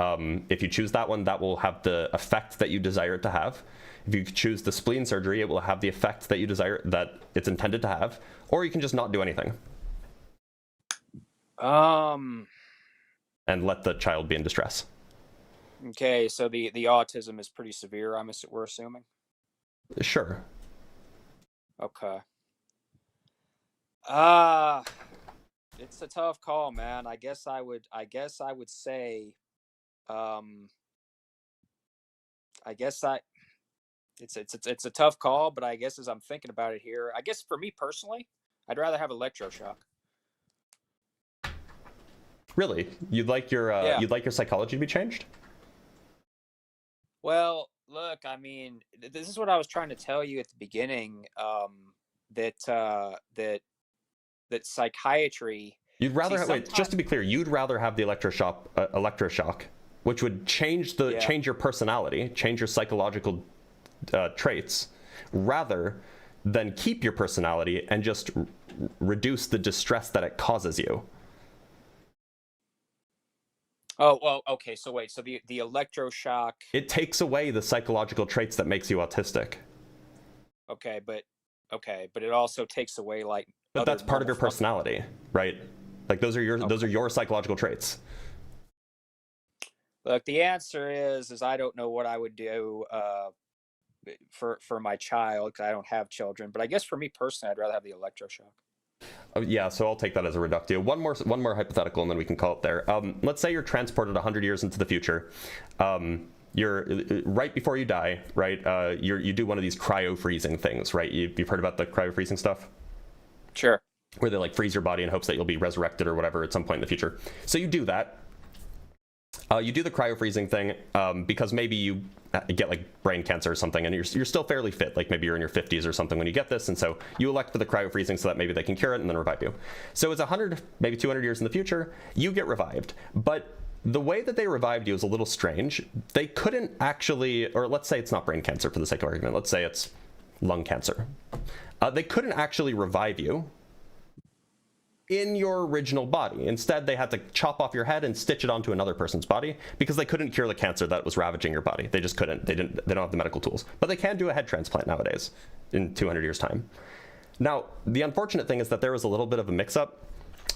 If you choose that one, that will have the effect that you desire it to have. If you choose the spleen surgery, it will have the effect that you desire, that it's intended to have, or you can just not do anything. And let the child be in distress. Okay, so the autism is pretty severe, we're assuming? Sure. Okay. It's a tough call, man. I guess I would say it's a tough call, but I guess as I'm thinking about it here, I guess for me personally, I'd rather have electroshock. Really? You'd like your psychology to be changed? Well, look, I mean, this is what I was trying to tell you at the beginning, that psychiatry. You'd rather wait, just to be clear, you'd rather have the electroshock, which would change your personality, change your psychological traits, rather than keep your personality and just reduce the distress that it causes you. Oh, well, okay. So wait, so the electroshock. It takes away the psychological traits that makes you autistic. Okay, but it also takes away like. But that's part of your personality, right? Like those are your psychological traits. Look, the answer is I don't know what I would do for my child, because I don't have children. But I guess for me personally, I'd rather have the electroshock. Yeah, so I'll take that as a reductio. One more hypothetical, and then we can call it there. Let's say you're transported 100 years into the future. You're right before you die, right? You do one of these cryo freezing things, right? You've heard about the cryo freezing stuff? Sure. Where they like freeze your body in hopes that you'll be resurrected or whatever at some point in the future. So you do that. You do the cryo freezing thing because maybe you get like brain cancer or something, and you're still fairly fit. Like maybe you're in your 50s or something when you get this, and so you elect for the cryo freezing so that maybe they can cure it and then revive you. So it's 100, maybe 200 years in the future, you get revived. But the way that they revived you is a little strange. They couldn't actually, or let's say it's not brain cancer for the sake of argument. Let's say it's lung cancer. They couldn't actually revive you in your original body. Instead, they had to chop off your head and stitch it onto another person's body because they couldn't cure the cancer that was ravaging your body. They just couldn't. They don't have the medical tools. But they can do a head transplant nowadays in 200 years' time. Now, the unfortunate thing is that there was a little bit of a mix-up.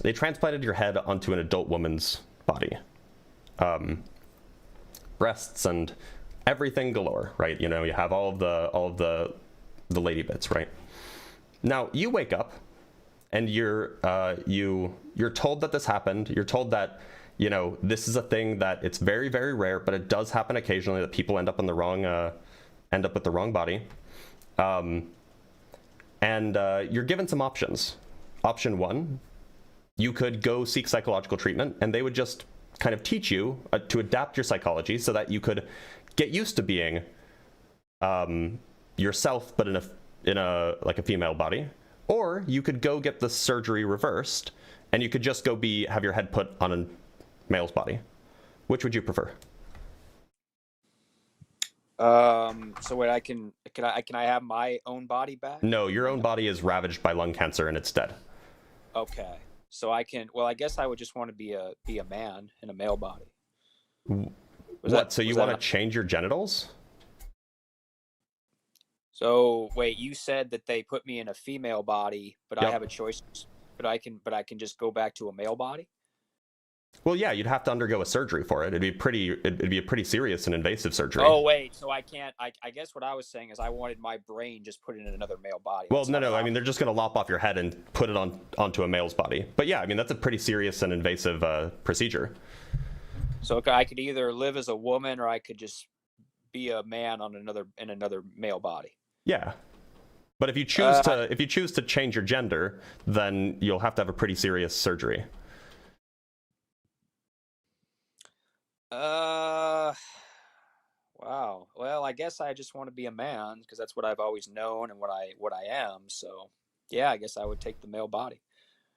They transplanted your head onto an adult woman's body. Breasts and everything galore, right? You know, you have all of the lady bits, right? Now, you wake up and you're told that this happened. You're told that, you know, this is a thing that it's very, very rare, but it does happen occasionally that people end up with the wrong body. And you're given some options. Option one, you could go seek psychological treatment, and they would just kind of teach you to adapt your psychology so that you could get used to being yourself, but in a like a female body. Or you could go get the surgery reversed, and you could just go have your head put on male's body. Which would you prefer? So wait, can I have my own body back? No, your own body is ravaged by lung cancer and it's dead. Okay. So I can. Well, I guess I would just want to be a man in a male body. So you want to change your genitals? So wait, you said that they put me in a female body, but Yep. I have a choice. But I can just go back to a male body. Well, yeah, you'd have to undergo a surgery for it. It'd be a pretty serious and invasive surgery. Oh wait, so I can't. I guess what I was saying is I wanted my brain just put in another male body. Well, no. I mean, they're just going to lop off your head and put it onto a male's body. But yeah, I mean, that's a pretty serious and invasive procedure. So I could either live as a woman or I could just be a man in another male body. Yeah. But if you choose to change your gender, then you'll have to have a pretty serious surgery. Wow. Well, I guess I just want to be a man because that's what I've always known and what I am. So, yeah, I guess I would take the male body.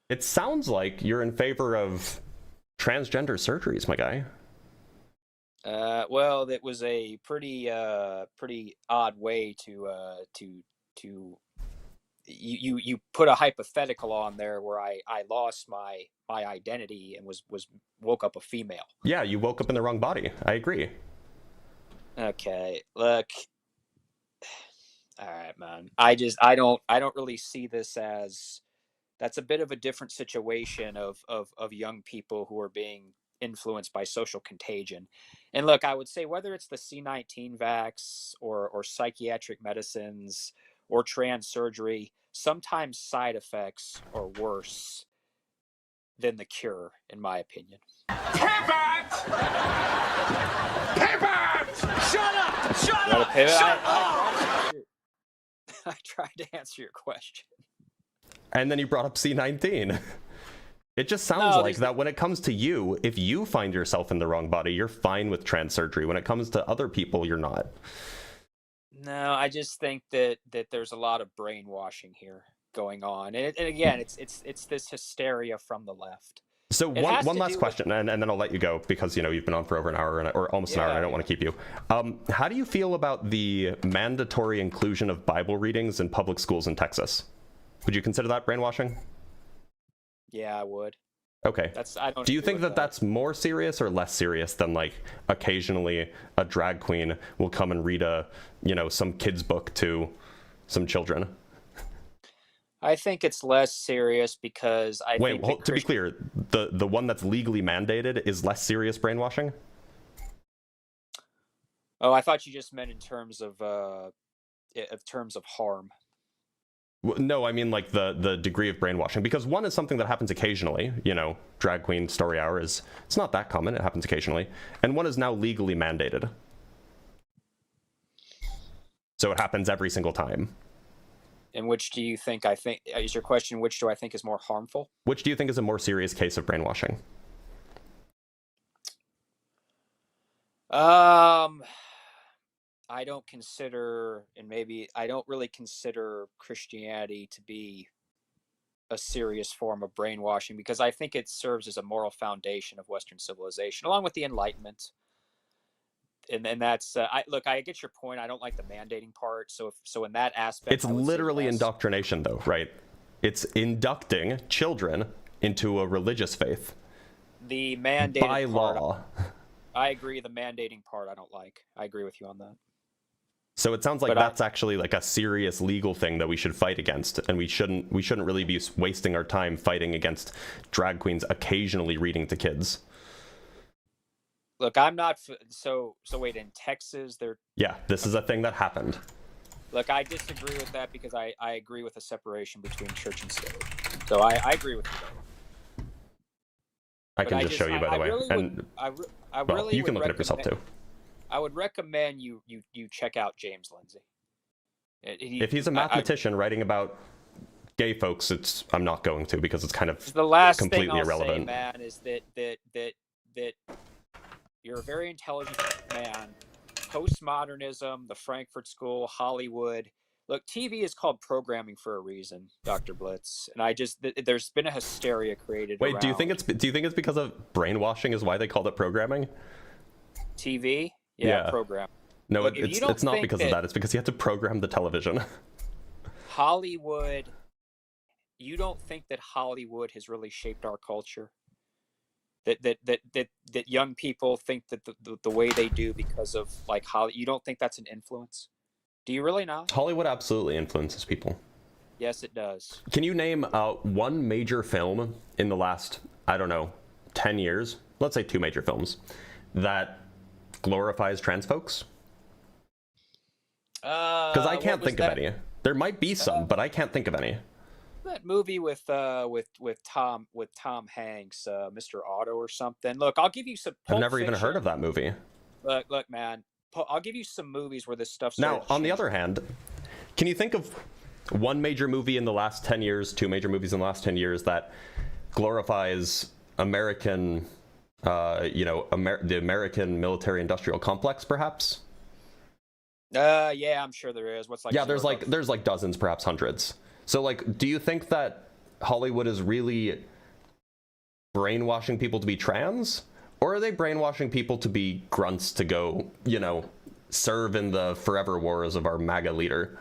It sounds like you're in favor of transgender surgeries, my guy. Well, that was a pretty odd way to you put a hypothetical on there where I lost my identity and was woke up a female. Yeah, you woke up in the wrong body. I agree. Okay, look. All right, man. I don't really see this as that's a bit of a different situation of young people who are being influenced by social contagion. And look, I would say whether it's the C-19 vax or psychiatric medicines or trans surgery, sometimes side effects are worse than the cure, in my opinion. Pivot! Pivot! Shut up! Shut up! Pivot? Shut up! I tried to answer your question. And then you brought up C-19. It just sounds like that when it comes to you, if you find yourself in the wrong body, you're fine with trans surgery. When it comes to other people, you're not. No, I just think that there's a lot of brainwashing here going on. And again, it's this hysteria from the left. So one last question, and then I'll let you go because you've been on for over an hour or almost an hour, and I don't want to keep you. How do you feel about the mandatory inclusion of Bible readings in public schools in Texas? Would you consider that brainwashing? Yeah, I would. Okay. Do you think that that's more serious or less serious than like occasionally a drag queen will come and read some kid's book to some children? I think it's less serious because to be clear, the one that's legally mandated is less serious brainwashing? Oh, I thought you just meant in terms of harm. No, I mean like the degree of brainwashing, because one is something that happens occasionally, drag queen story hour it's not that common, it happens occasionally, and one is now legally mandated. So it happens every single time. And which do you think is your question, which do I think is more harmful? Which do you think is a more serious case of brainwashing? I don't consider, and maybe I don't really consider Christianity to be a serious form of brainwashing because I think it serves as a moral foundation of Western civilization, along with the Enlightenment. And that's I get your point. I don't like the mandating part. So in that aspect, it's literally indoctrination, though, right? It's inducting children into a religious faith. The mandated by law. I agree. The mandating part, I don't like. I agree with you on that. So it sounds like that's actually like a serious legal thing that we should fight against, and we shouldn't really be wasting our time fighting against drag queens occasionally reading to kids. Look, I'm not so wait, in Texas this is a thing that happened. Look, I disagree with that because I agree with the separation between church and state. So I agree with you there. I can just show you, by the way. You can look it up yourself too. I would recommend you check out James Lindsay. If he's a mathematician writing about gay folks, I'm not going to, because it's kind of the last completely thing I'll irrelevant. say, man, is that you're a very intelligent man. Postmodernism, the Frankfurt School, Hollywood, Look, TV is called programming for a reason, Dr. Blitz, and there's been a hysteria created. Wait, around do you think it's because of brainwashing is why they called it programming? TV? Yeah, program. No, Look, it's not because of that. It's because you had to program the television. Hollywood. You don't think that Hollywood has really shaped our culture? That young people think that the way they do because of like Hollywood. You don't think that's an influence? Do you really not? Hollywood absolutely influences people. Yes, it does. Can you name one major film in the last, I don't know, 10 years? Let's say 2 major films that glorifies trans folks? Because I can't think of any. There might be some, but I can't think of any. That movie with Tom Hanks, Mr. Otto or something. Look, I'll give you some. I've never even heard of that movie. Look, man. I'll give you some movies where this stuff's. Now, on the other hand, can you think of one major movie in the last 10 years, 2 major movies in the last 10 years that glorifies American, the American military-industrial complex, perhaps? Yeah, I'm sure there is. What's like? Yeah, there's like dozens, perhaps hundreds. So, like, do you think that Hollywood is really brainwashing people to be trans? Or are they brainwashing people to be grunts to go, serve in the forever wars of our MAGA leader?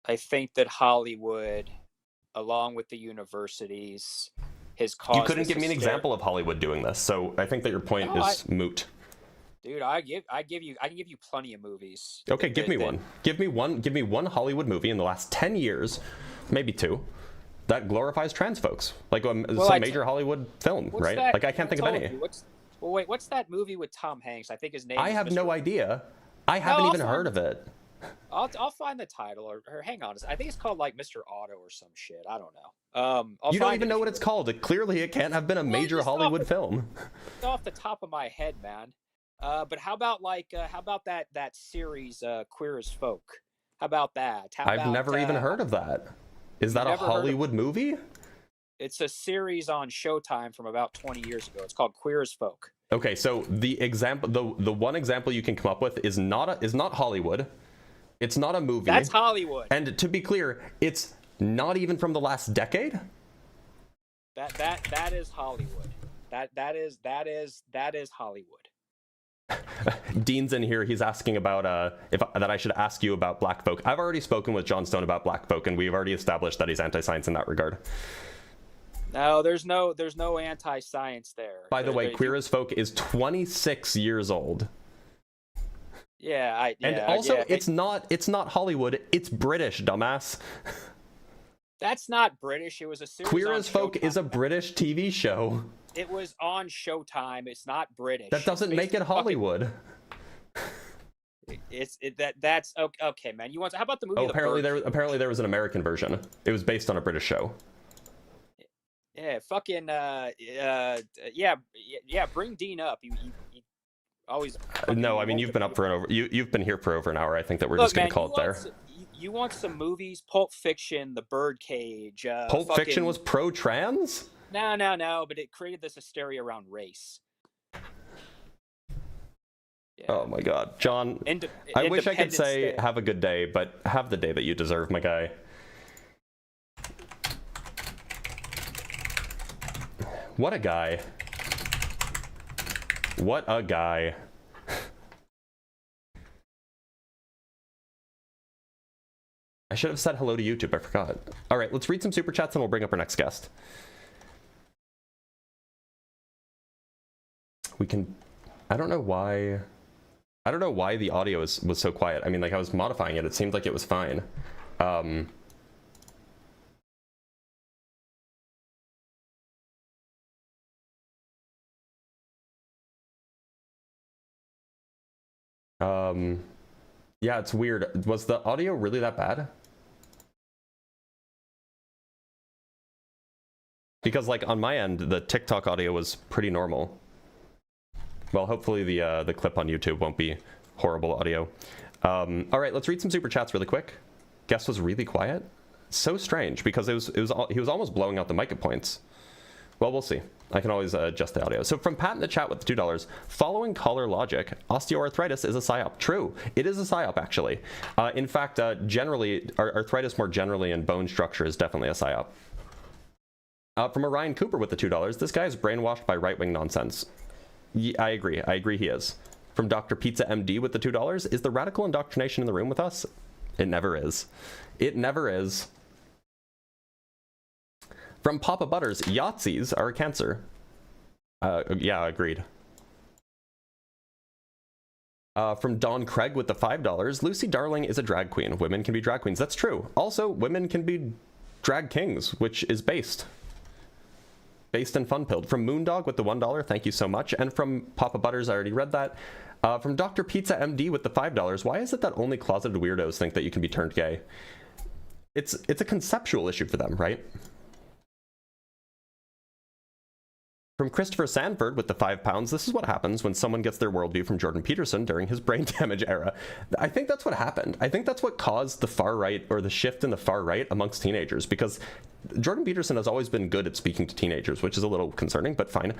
I think that Hollywood, along with the universities, has caused. You couldn't give me an example of Hollywood doing this, so I think that your point is moot. Dude, I can give you plenty of movies. Okay, give me one. Give me one Hollywood movie in the last 10 years, maybe 2. That glorifies trans folks, like some major Hollywood film, right? Like I can't think of any. What's that movie with Tom Hanks? I think his name. I have no idea. I haven't even heard of it. I'll find the title or hang on. I think it's called like Mr. Otto or some shit. I don't know. You don't even know what it's called. Clearly, it can't have been a major Hollywood film. Off the top of my head, man. But how about that series Queer as Folk? How about that? I've never even heard of that. Is that a Hollywood movie? It's a series on Showtime from about 20 years ago. It's called Queer as Folk. Okay, so the one example you can come up with is not Hollywood. It's not a movie. That's Hollywood. And to be clear, it's not even from the last decade. That is Hollywood. That is Hollywood. Dean's in here. He's asking about that I should ask you about black folk. I've already spoken with John Stone about black folk, and we've already established that he's anti-science in that regard. No, there's no anti-science there. By the way, Queer as Folk is 26 years old. Yeah, it's not Hollywood. It's British, dumbass. That's not British. It was a series. Queer as Folk is a British TV show. It was on Showtime. It's not British. That doesn't make it Hollywood. That's okay, man. How about the movie? Oh, apparently there was an American version. It was based on a British show. Yeah, fucking bring Dean up. You always. No, I mean you've been up for you've been here for over an hour. I think that we're just gonna call it there. You want some movies? Pulp Fiction, The Birdcage. Pulp Fiction was pro-trans? No, but it created this hysteria around race. Yeah. Oh my God, John! I wish I could say have a good day, but have the day that you deserve, my guy. What a guy! What a guy! I should have said hello to YouTube. I forgot. All right, let's read some super chats and we'll bring up our next guest. We can. I don't know why the audio was so quiet. I mean, like I was modifying it. It seemed like it was fine. Yeah, it's weird. Was the audio really that bad? Because like on my end, the TikTok audio was pretty normal. Well, hopefully the clip on YouTube won't be horrible audio. All right, let's read some super chats really quick. Guest was really quiet. So strange because he was almost blowing out the mic at points. Well, we'll see. I can always adjust the audio. So from Pat in the chat with $2, following caller logic, osteoarthritis is a PSYOP. True, it is a PSYOP actually. In fact, generally, arthritis more generally in bone structure is definitely a PSYOP. From Orion Cooper with the $2, this guy is brainwashed by right-wing nonsense. I agree he is. From Dr. Pizza MD with the $2, is the radical indoctrination in the room with us? It never is. It never is. From Papa Butters, Yahtzees are a cancer. Yeah, agreed. From Don Craig with the $5, Lucy Darling is a drag queen. Women can be drag queens. That's true. Also, women can be drag kings, which is based and fun-pilled. From Moondog with the $1, thank you so much. And from Papa Butters, I already read that. From Dr. Pizza MD with the $5, why is it that only closeted weirdos think that you can be turned gay? It's a conceptual issue for them, right? From Christopher Sanford with the £5, this is what happens when someone gets their worldview from Jordan Peterson during his brain damage era. I think that's what happened. I think that's what caused the far right, or the shift in the far right amongst teenagers, because Jordan Peterson has always been good at speaking to teenagers, which is a little concerning, but fine.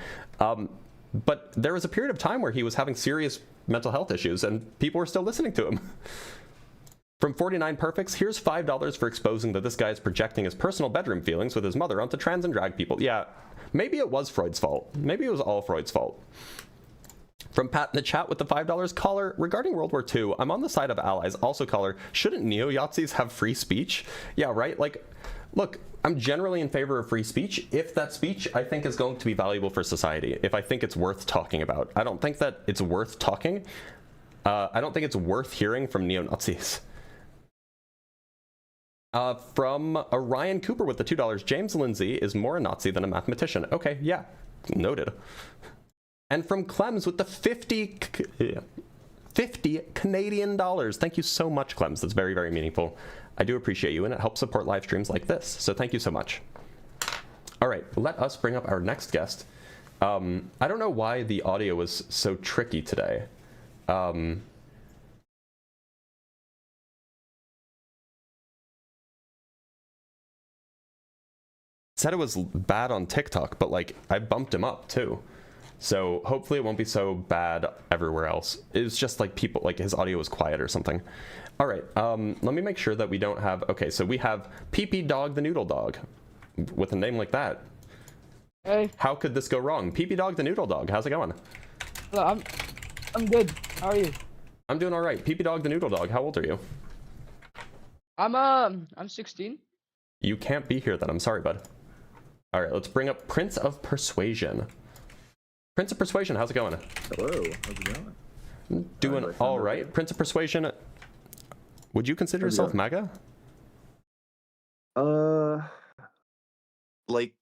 But there was a period of time where he was having serious mental health issues and people were still listening to him. From 49 Perfects, here's $5 for exposing that this guy is projecting his personal bedroom feelings with his mother onto trans and drag people. Yeah, maybe it was Freud's fault. Maybe it was all Freud's fault. From Pat in the chat with the $5, caller, regarding World War II, I'm on the side of allies. Also, caller, shouldn't neo-Yahtzees have free speech? Yeah, right? Like, look, I'm generally in favor of free speech if that speech I think is going to be valuable for society, if I think it's worth talking about. I don't think that it's worth talking. I don't think it's worth hearing from neo-Nazis. From Orion Cooper with the $2, James Lindsay is more a Nazi than a mathematician. Okay, yeah, noted. And from Clems with the 50 Canadian dollars. Thank you so much, Clems. That's very, very meaningful. I do appreciate you, and it helps support live streams like this. So thank you so much. All right, let us bring up our next guest. I don't know why the audio was so tricky today. Said it was bad on TikTok, but like I bumped him up too. So hopefully it won't be so bad everywhere else. It was just like people, like his audio was quiet or something. All right, let me make sure that we don't have, okay, so we have PP Dog the Noodle Dog with a name like that. Hey. How could this go wrong? PP Dog the Noodle Dog, how's it going? Hello, I'm good. How are you? I'm doing all right. PP Dog the Noodle Dog, how old are you? I'm 16. You can't be here then, I'm sorry, bud. All right, let's bring up Prince of Persuasion. Prince of Persuasion, how's it going? Hello, how's it going? Doing all right. Prince of Persuasion, would you consider yourself MAGA? Like,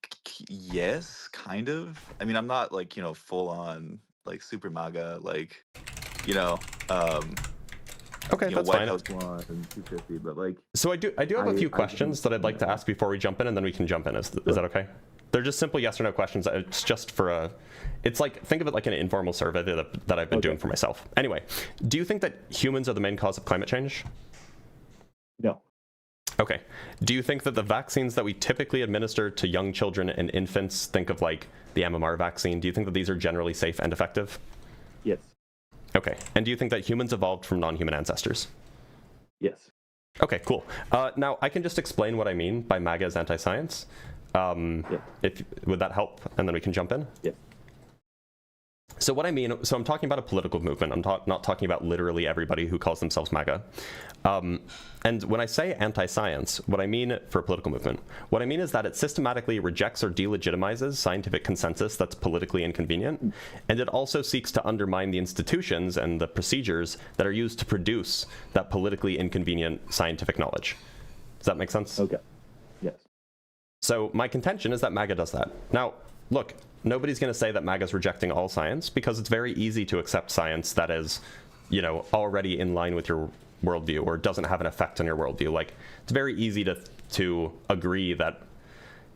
yes, kind of. I mean, I'm not like, you know, full on like super MAGA, like, you know, okay, you know, that's White fine. House one and 250, but like. So I do have a few questions that I'd like to ask before we jump in, and then we can jump in. Is that okay? They're just simple yes or no questions. It's just for a, it's like, think of it like an informal survey that I've been doing for myself. Anyway, do you think that humans are the main cause of climate change? No. Okay. Do you think that the vaccines that we typically administer to young children and infants, think of like the MMR vaccine, do you think that these are generally safe and effective? Yes. Okay. And do you think that humans evolved from non-human ancestors? Yes. Okay, cool. Now, I can just explain what I mean by MAGA as anti-science. Would that help? And then we can jump in? Yeah. So what I mean, so I'm talking about a political movement. I'm not talking about literally everybody who calls themselves MAGA. And when I say anti-science, what I mean for a political movement, what I mean is that it systematically rejects or delegitimizes scientific consensus that's politically inconvenient. And it also seeks to undermine the institutions and the procedures that are used to produce that politically inconvenient scientific knowledge. Does that make sense? Okay. Yes. So my contention is that MAGA does that. Now, look, nobody's going to say that MAGA is rejecting all science, because it's very easy to accept science that is, you know, already in line with your worldview or doesn't have an effect on your worldview. Like, it's very easy to agree that,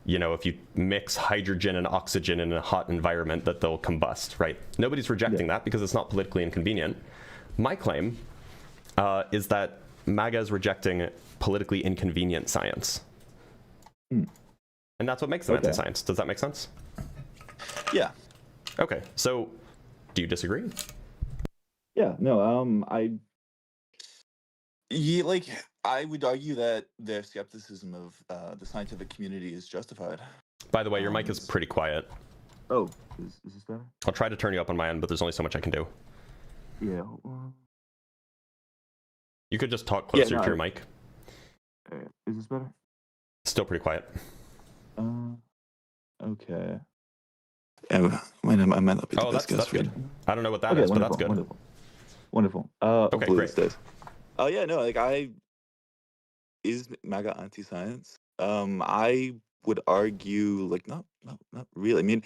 you know, if you mix hydrogen and oxygen in a hot environment, that they'll combust, right? Nobody's rejecting that because it's not politically inconvenient. My claim is that MAGA is rejecting politically inconvenient science. And that's what makes them anti-science. Does that make sense? Yeah. Okay, so do you disagree? Yeah. No. Yeah, like I would argue that their skepticism of the scientific community is justified. By the way, your mic is pretty quiet. Oh, is this better? I'll try to turn you up on my end, but there's only so much I can do. Yeah. You could just talk closer to your mic. Is this better? Still pretty quiet. Okay. I might not be the best guess that's for good. you. I don't know what that is, but that's good. Wonderful. Okay, hopefully great. this does. Oh yeah, no, like is MAGA anti-science? I would argue like not really. I mean,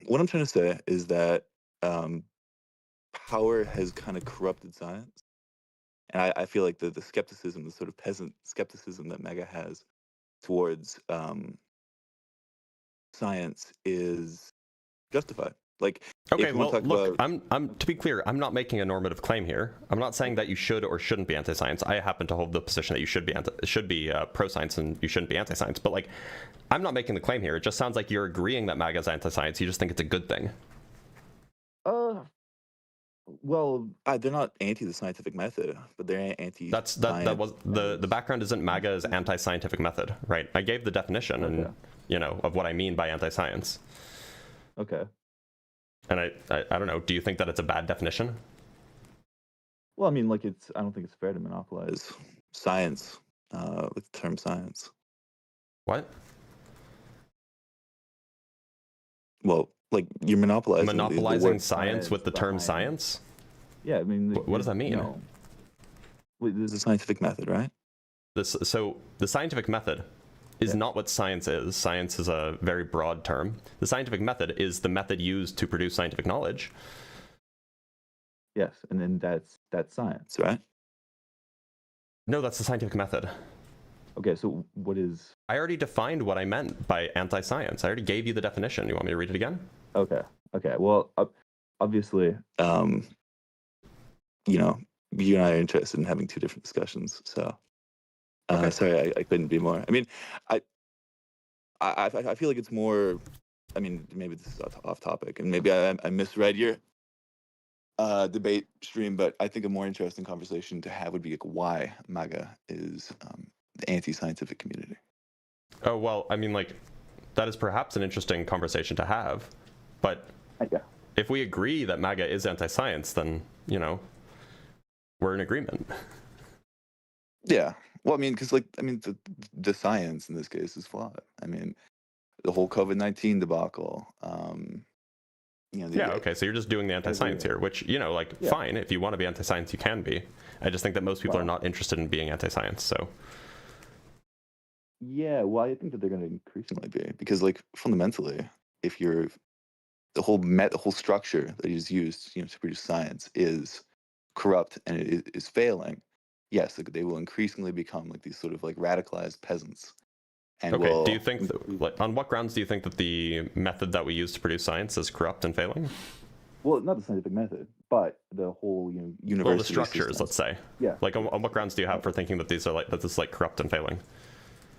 what I'm trying to say is that power has kind of corrupted science, and I feel like the skepticism, the sort of peasant skepticism that MAGA has towards science is justified. Like, okay, if you well, want to talk look, about, I'm to be clear, I'm not making a normative claim here. I'm not saying that you should or shouldn't be anti-science. I happen to hold the position that you should be pro-science and you shouldn't be anti-science. But like, I'm not making the claim here. It just sounds like you're agreeing that MAGA is anti-science. You just think it's a good thing. well, they're not anti the scientific method, but they're anti. That was the background isn't MAGA is anti-scientific method, right? I gave the definition and of what I mean by anti-science. Okay. And I don't know. Do you think that it's a bad definition? Well, I mean, like I don't think it's fair to monopolize science with the term science. What? Well, like you're monopolizing monopolizing the word science with the term science. Yeah, I mean, what does that mean? No. Wait, there's a scientific method, right? So the scientific method is not what science is. Science is a very broad term. The scientific method is the method used to produce scientific knowledge. Yes, and then that's science, right? No, that's the scientific method. Okay, so what is... I already defined what I meant by anti-science. I already gave you the definition. You want me to read it again? Okay. Well, obviously, you and I are interested in having two different discussions, so... Sorry, I couldn't be more. I mean, I feel like it's more. I mean, maybe this is off topic, and maybe I misread your debate stream, but I think a more interesting conversation to have would be like why MAGA is the anti-scientific community. Oh well, I mean, like that is perhaps an interesting conversation to have, but if we agree that MAGA is anti-science, then we're in agreement. Yeah. Well, I mean, because the science in this case is flawed. I mean, the whole COVID-19 debacle. Okay, so you're just doing the anti-science here, which fine. If you want to be anti-science, you can be. I just think that most people are not interested in being anti-science. So. Yeah, well, I think that they're going to increasingly be because, fundamentally, if you're the whole structure that is used, to produce science is corrupt and it is failing. Yes, they will increasingly become these sort of radicalized peasants. And okay, do you think on what grounds do you think that the method that we use to produce science is corrupt and failing? Well, not the scientific method, but the whole university. Well, the structures, systems. let's say. Yeah. On what grounds do you have for thinking that these are that this is corrupt and failing?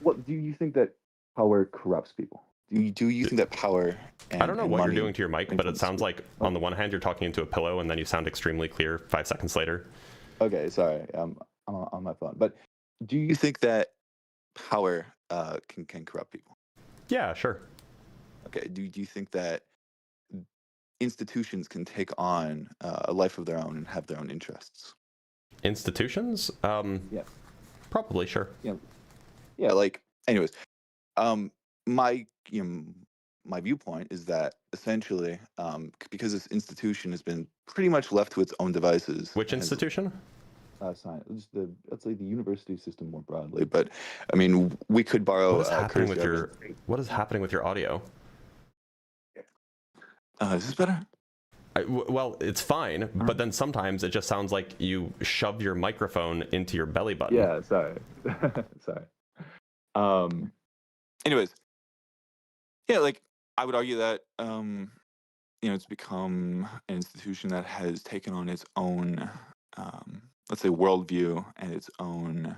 What do you think that power corrupts people? Do you think that power? I don't know what you're doing to your mic, but it sounds like on the one hand you're talking into a pillow, and then you sound extremely clear 5 seconds later. Okay, sorry. I'm on my phone. But do you think that power can corrupt people? Yeah, sure. Okay. Do you think that institutions can take on a life of their own and have their own interests? Institutions? Yeah. Probably, sure. Yeah. Yeah. Anyways, my viewpoint is that essentially, because this institution has been pretty much left to its own devices. Which institution? Science. Let's say the university system more broadly, but I mean, we could borrow. What is happening with your audio? Is this better? Well, it's fine, but then sometimes it just sounds like you shove your microphone into your belly button. Yeah, sorry. Sorry. Anyways, yeah, I would argue that it's become an institution that has taken on its own let's say worldview and its own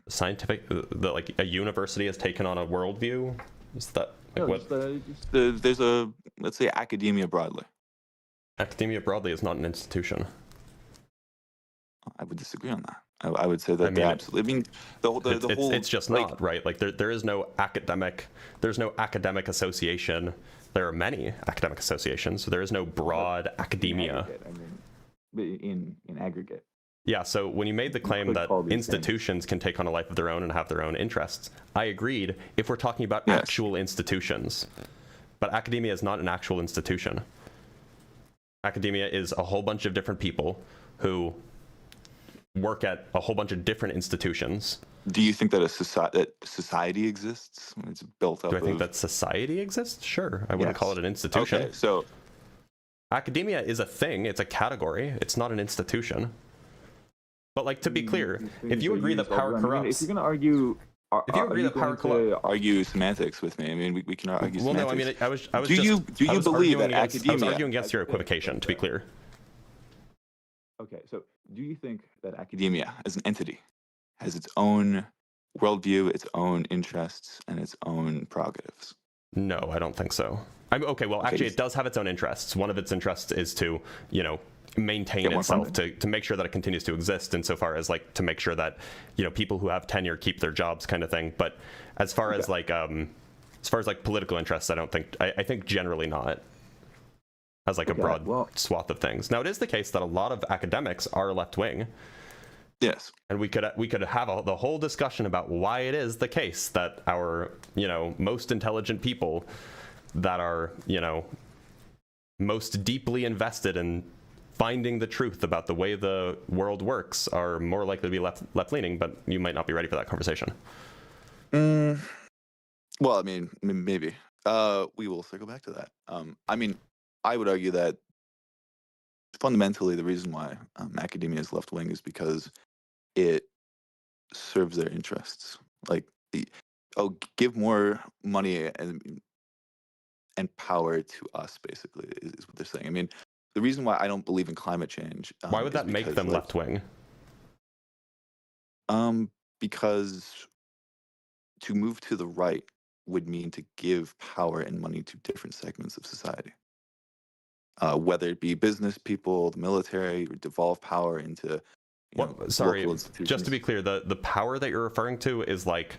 scientific a university has taken on a worldview. Is that No, what? There's a, let's say, academia broadly. Academia broadly is not an institution. I would disagree on that. I would say that they're absolutely. I mean, the whole. It's just like, not right. Like there is no academic. There's no academic association. There are many academic associations. So there is no broad academia. In aggregate. Yeah. So when you made the claim that institutions can take on a life of their own and have their own interests, I agreed. If we're talking about actual institutions, but academia is not an actual institution. Academia is a whole bunch of different people who work at a whole bunch of different institutions. Do you think that society exists? It's built up. Do I think that society exists? Sure. I wouldn't call it an institution. Okay, so academia is a thing. It's a category. It's not an institution. But like, to be clear, if you agree that power corrupts, if you're going to argue, if you agree that power corrupts, argue semantics with me. I mean, we can argue semantics. Well, no, I mean, I was. Do you believe that academia? I was arguing against your equivocation. To be clear. Okay, so do you think that academia as an entity has its own worldview, its own interests, and its own prerogatives? No, I don't think so. Okay, well, actually, it does have its own interests. One of its interests is to, maintain itself, to make sure that it continues to exist, insofar as like to make sure that, people who have tenure keep their jobs, kind of thing. But as far as like political interests, I don't think. I think generally not. As like a broad swath of things. Now, it is the case that a lot of academics are left-wing. Yes. And we could have the whole discussion about why it is the case that our, most intelligent people that are, most deeply invested in finding the truth about the way the world works are more likely to be left-leaning, but you might not be ready for that conversation. Well, I mean, maybe. We will circle back to that. I mean, I would argue that fundamentally the reason why academia is left-wing is because it serves their interests. Like, give more money and power to us, basically, is what they're saying. I mean, the reason why I don't believe in climate change. Why would that make them left-wing? Because to move to the right would mean to give power and money to different segments of society. Whether it be business people, the military, or devolve power into sorry, local institutions. Just to be clear, the power that you're referring to is like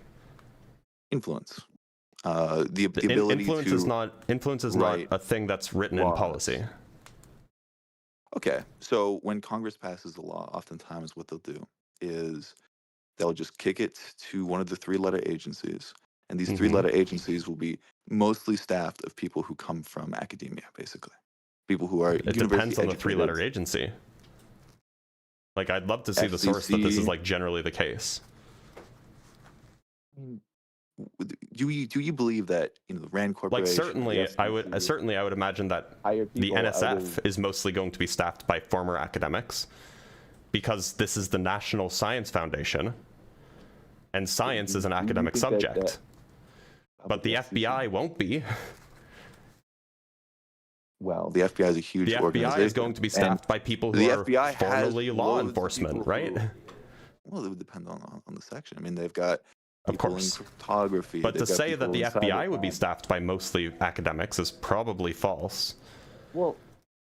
influence. The ability influence is not a thing that's written in policy. Okay, so when Congress passes a law, oftentimes what they'll do is they'll just kick it to one of the three-letter agencies, and these three-letter agencies will be mostly staffed of people who come from academia, basically. People who are It depends on the three-letter agency. Like, I'd love to see the source that this is like generally the case. Do you believe that the Rand Corporation? Like, certainly I would imagine that the NSF is mostly going to be staffed by former academics, because this is the National Science Foundation, and science is an academic subject. But the FBI won't be. Well, the FBI is a huge organization. The FBI is going to be staffed by people who are formerly law enforcement, right? Well, it would depend on the section. I mean, they've got of course cryptography. But to say that the FBI would be staffed by mostly academics is probably false. Well,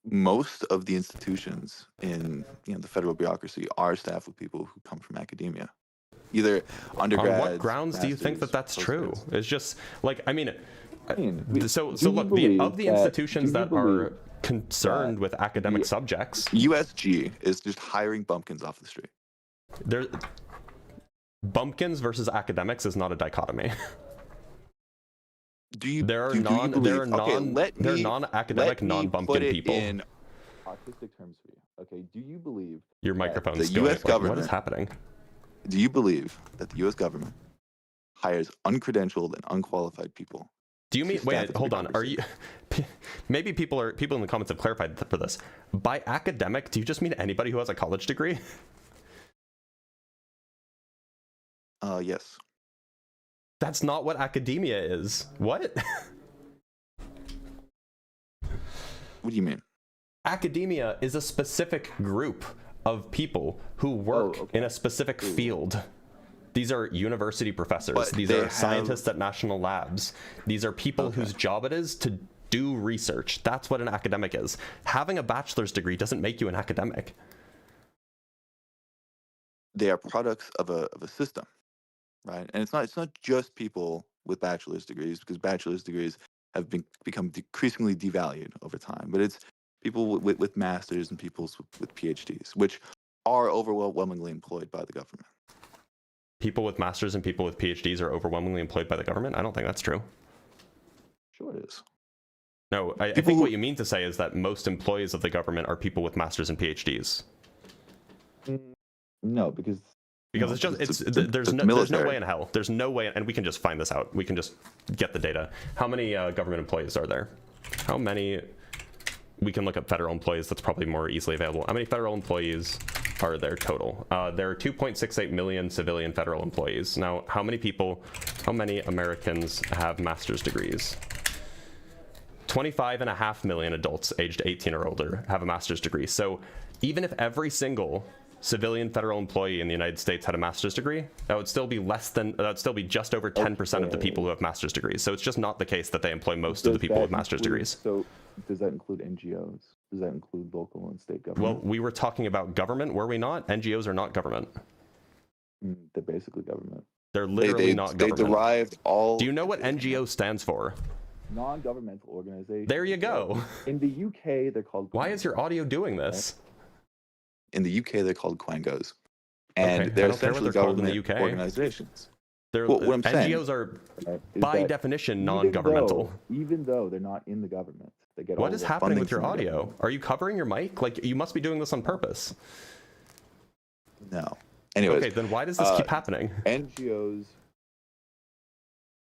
most of the institutions in the federal bureaucracy are staffed with people who come from academia, either undergrads. On what grounds do you think that that's true? It's just like, I mean, so look, of the institutions that are concerned with academic subjects, USG is just hiring bumpkins off the street. Bumpkins versus academics is not a dichotomy. There are non-academic, non-bumpkin people. In artistic terms for you. Okay, do you believe your microphone's the U.S. government? What is happening? Do you believe that the U.S. government hires uncredentialed and unqualified people? Do you mean? Wait, hold on. Are you? Maybe people in the comments have clarified for this. By academic, do you just mean anybody who has a college degree? Yes. That's not what academia is. What? What do you mean? Academia is a specific group of people who work in a specific field. These are university professors. But These they are have- scientists at national labs. These are people whose job it is to do research. That's what an academic is. Having a bachelor's degree doesn't make you an academic. They are products of a system, right? And it's not just people with bachelor's degrees, because bachelor's degrees have become decreasingly devalued over time. But it's people with masters and people with PhDs, which are overwhelmingly employed by the government. People with masters and people with PhDs are overwhelmingly employed by the government? I don't think that's true. Sure it is. No, I think what you mean to say is that most employees of the government are people with masters and PhDs. No, because it's just there's no way in hell. There's no way, and we can just find this out. We can just get the data. How many government employees are there? How many? We can look up federal employees. That's probably more easily available. How many federal employees are there total? There are 2.68 million civilian federal employees. Now, how many Americans have master's degrees? 25.5 million adults aged 18 or older have a master's degree. So even if every single civilian federal employee in the United States had a master's degree, that would still be just over 10% of the people who have master's degrees. So it's just not the case that they employ most of the people with master's degrees. So does that include NGOs? Does that include local and state government? Well, we were talking about government, were we not? NGOs are not government. They're basically government. They're literally not government. They derived all... Do you know what NGO stands for? Non-governmental organizations. There you go. In the UK, they're called... Why is your audio doing this? In the UK, they're called Quangos. And they're essentially government organizations. What I'm saying, NGOs are, by definition, non-governmental. Even though they're not in the government, they get What is happening with your audio? Are you covering your mic? Like, you must be doing this on purpose. No. Anyways. Okay, then why does this keep happening? NGOs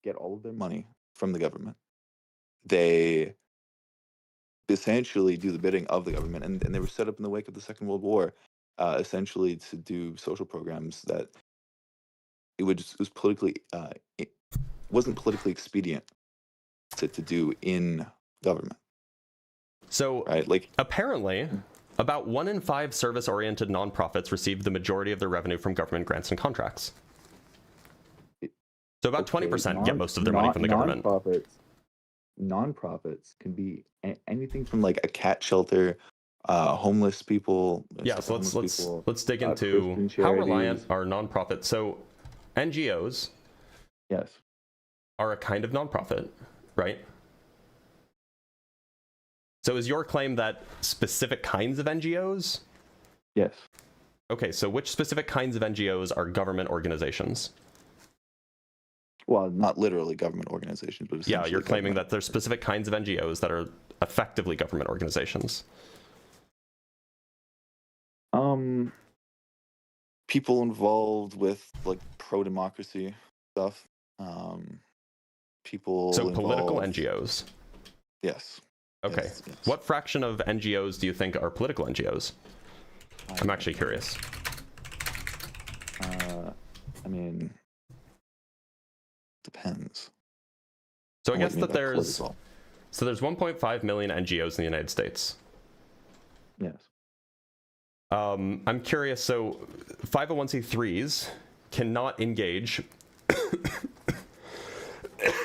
get all of their money from the government. They essentially do the bidding of the government, and they were set up in the wake of the Second World War, essentially to do social programs that it wasn't politically expedient to do in government. So right, apparently, about 1 in 5 service-oriented nonprofits receive the majority of their revenue from government grants and contracts. So about 20% get most of their money from the government. Nonprofits can be anything from like a cat shelter, homeless people. Yeah, so let's dig into how reliant are nonprofits. So NGOs, yes, are a kind of nonprofit, right? So is your claim that specific kinds of NGOs? Yes. Okay, so which specific kinds of NGOs are government organizations? Well, not literally government organizations, but yeah, you're claiming that there's specific kinds of NGOs that are effectively government organizations. People involved with like pro-democracy stuff. People. So political NGOs. Yes. Okay. Yes. What fraction of NGOs do you think are political NGOs? I'm actually curious. I mean, depends. So I guess that there's political. So there's 1.5 million NGOs in the United States. Yes. I'm curious. So 501c3s cannot engage.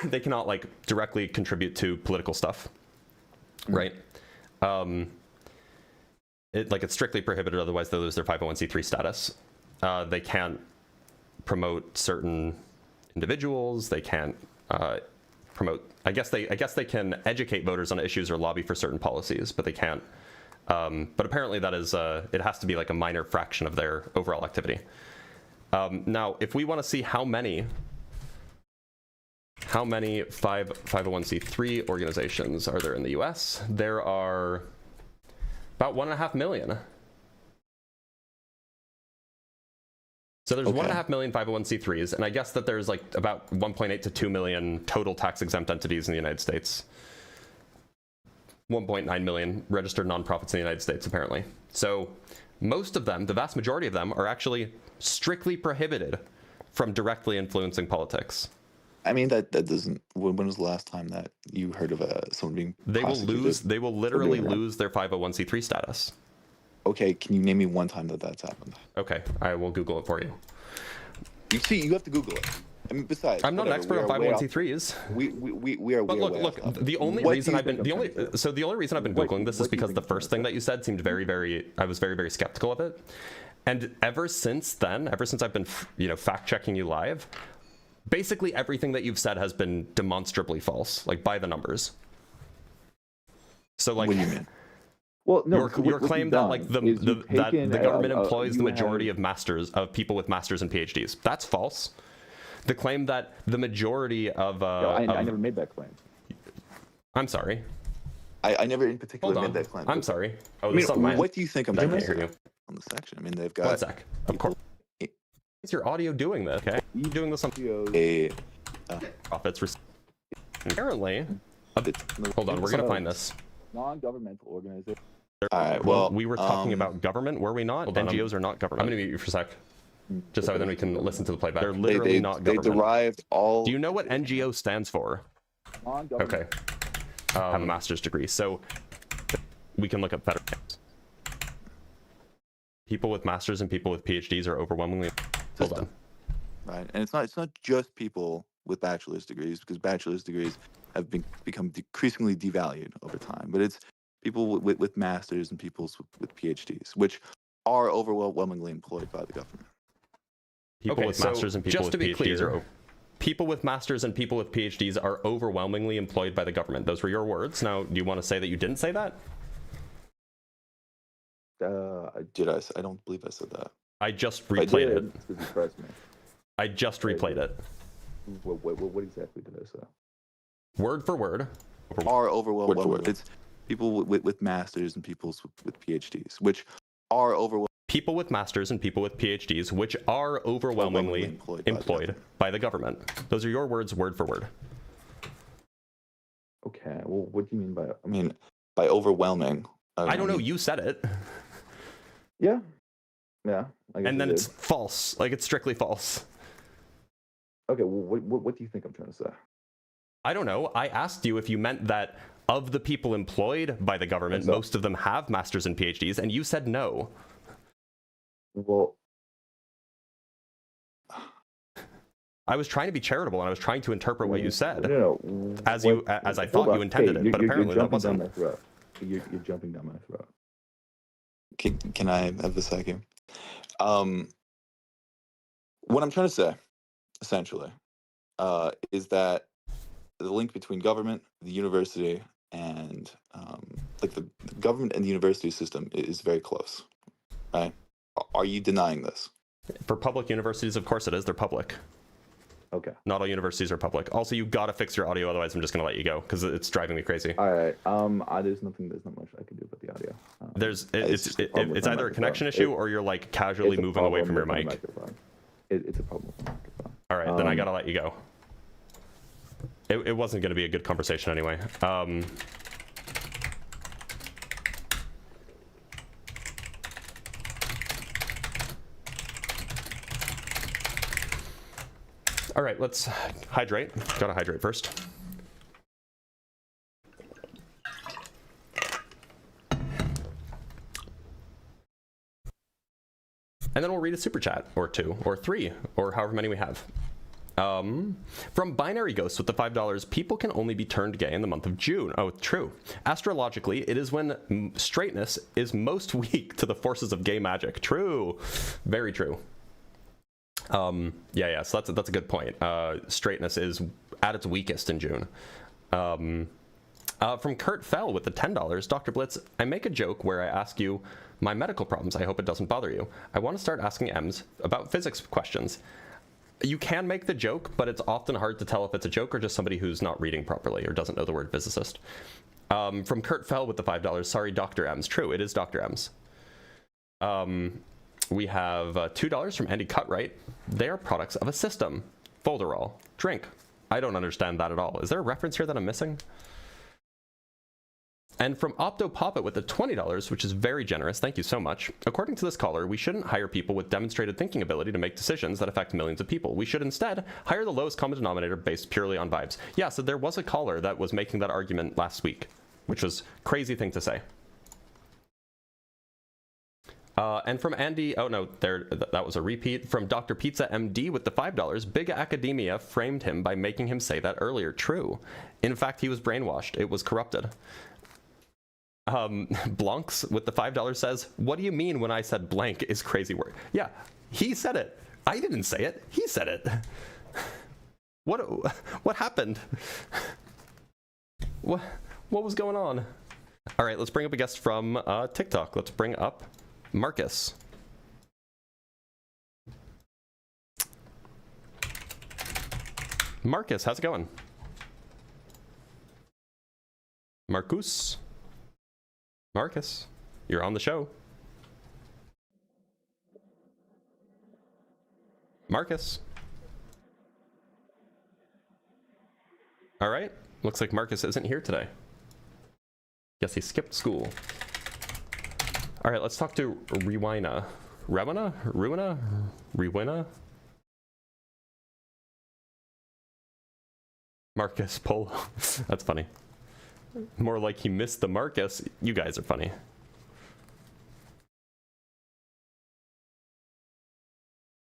They cannot like directly contribute to political stuff, right? It's strictly prohibited. Otherwise, they lose their 501c3 status. They can't promote certain individuals. They can't promote. I guess they can educate voters on issues or lobby for certain policies, but they can't. But apparently, that is it has to be like a minor fraction of their overall activity. Now, if we want to see how many 501c3 organizations are there in the U.S., there are about 1.5 million. So there's 1.5 million 501c3s, and I guess that there's like about 1.8 to 2 million total tax-exempt entities in the United States. 1.9 million registered nonprofits in the United States, apparently. So most of them, the vast majority of them, are actually strictly prohibited from directly influencing politics. I mean, that doesn't. When was the last time that you heard of someone being prosecuted? They will literally lose their 501c3 status. Okay, can you name me one time that that's happened? Okay, I will Google it for you. You see, you have to Google it. I mean, besides, I'm not an expert on 501c3s. We are. But look, the only reason I've been Googling this is because the first thing that you said seemed I was very, very skeptical of it. And ever since then, ever since I've been, fact checking you live, basically everything that you've said has been demonstrably false, like by the numbers. So like, what do you mean? Well, no. Your claim that like the government employs the majority of people with masters and PhDs, that's false. The claim that the majority of I never made that claim. I'm sorry. I never in particular made that claim. I'm sorry. Oh, what do you think I'm trying to say on the section? I mean, they've got. 1 sec. Of course. Is your audio doing this? Okay. You doing this on profits? Apparently. Hold on. We're gonna find this. Non-governmental organization. All right. Well, we were talking about government, were we not? NGOs are not government. I'm gonna mute you for a sec. Just so then we can listen to the playback. They're literally not government. They derived all. Do you know what NGO stands for? Okay. Have a master's degree, so we can look up better names. People with masters and people with PhDs are overwhelmingly. Hold on. Right, and it's not just people with bachelor's degrees, because bachelor's degrees have become decreasingly devalued over time. But it's people with masters and people with PhDs, which are overwhelmingly employed by the government. People with masters and people with PhDs are. People with masters and people with PhDs are overwhelmingly employed by the government. Those were your words. Now, do you want to say that you didn't say that? Did I? I don't believe I said that. I just replayed it. I just replayed it. What exactly did I say? Word for word. Are overwhelmingly. It's people with masters and people with PhDs, which are overwhelmingly. People with masters and people with PhDs, which are overwhelmingly employed by the government. Those are your words, word for word. Okay. Well, what do you mean by? I mean, by overwhelming. I don't know. You said it. Yeah. Yeah. And then it's false. Like, it's strictly false. Okay. Well, what do you think I'm trying to say? I don't know. I asked you if you meant that of the people employed by the government, most of them have masters and PhDs, and you said no. Well, I was trying to be charitable, and I was trying to interpret what you said as I thought you intended it, but apparently that wasn't. You're jumping down my throat. Can I have a second? What I'm trying to say, essentially, is that the link between government, the university, and like the government and the university system is very close, right? Are you denying this? For public universities, of course it is. They're public. Okay. Not all universities are public. Also, you gotta fix your audio, otherwise I'm just gonna let you go because it's driving me crazy. All right. There's not much I can do about the audio. It's either a connection issue or you're like casually moving away from your mic. It's a problem with the microphone. All right, then I gotta let you go. It wasn't gonna be a good conversation anyway. All right, let's hydrate. Gotta hydrate first. And then we'll read a super chat, or 2, or 3, or however many we have. From Binary Ghosts with the $5, people can only be turned gay in the month of June. Oh, true. Astrologically, it is when straightness is most weak to the forces of gay magic. True. Very true. Yeah, so that's a good point. Straightness is at its weakest in June. From Kurt Fell with the $10, Dr. Blitz, I make a joke where I ask you my medical problems. I hope it doesn't bother you. I want to start asking Ems about physics questions. You can make the joke, but it's often hard to tell if it's a joke or just somebody who's not reading properly or doesn't know the word physicist. From Kurt Fell with the $5, sorry, Dr. Ems. True, it is Dr. Ems. We have $2 from Andy Cutright. They are products of a system. Folderol. Drink. I don't understand that at all. Is there a reference here that I'm missing? And from Opto Poppet with the $20, which is very generous, thank you so much. According to this caller, we shouldn't hire people with demonstrated thinking ability to make decisions that affect millions of people. We should instead hire the lowest common denominator based purely on vibes. Yeah, so there was a caller that was making that argument last week, which was a crazy thing to say. And from Andy, oh no, that was a repeat. From Dr. Pizza MD with the $5, big academia framed him by making him say that earlier. True. In fact, he was brainwashed. It was corrupted. Blancs with the $5 says, what do you mean when I said blank is crazy word? Yeah, he said it. I didn't say it. He said it. What happened? What was going on? All right, let's bring up a guest from TikTok. Let's bring up Marcus. Marcus, how's it going? Marcus, you're on the show. Marcus. All right, looks like Marcus isn't here today. Guess he skipped school. All right, let's talk to Rewina. Rewina? Marcus Polo. That's funny. More like he missed the Marcus. You guys are funny.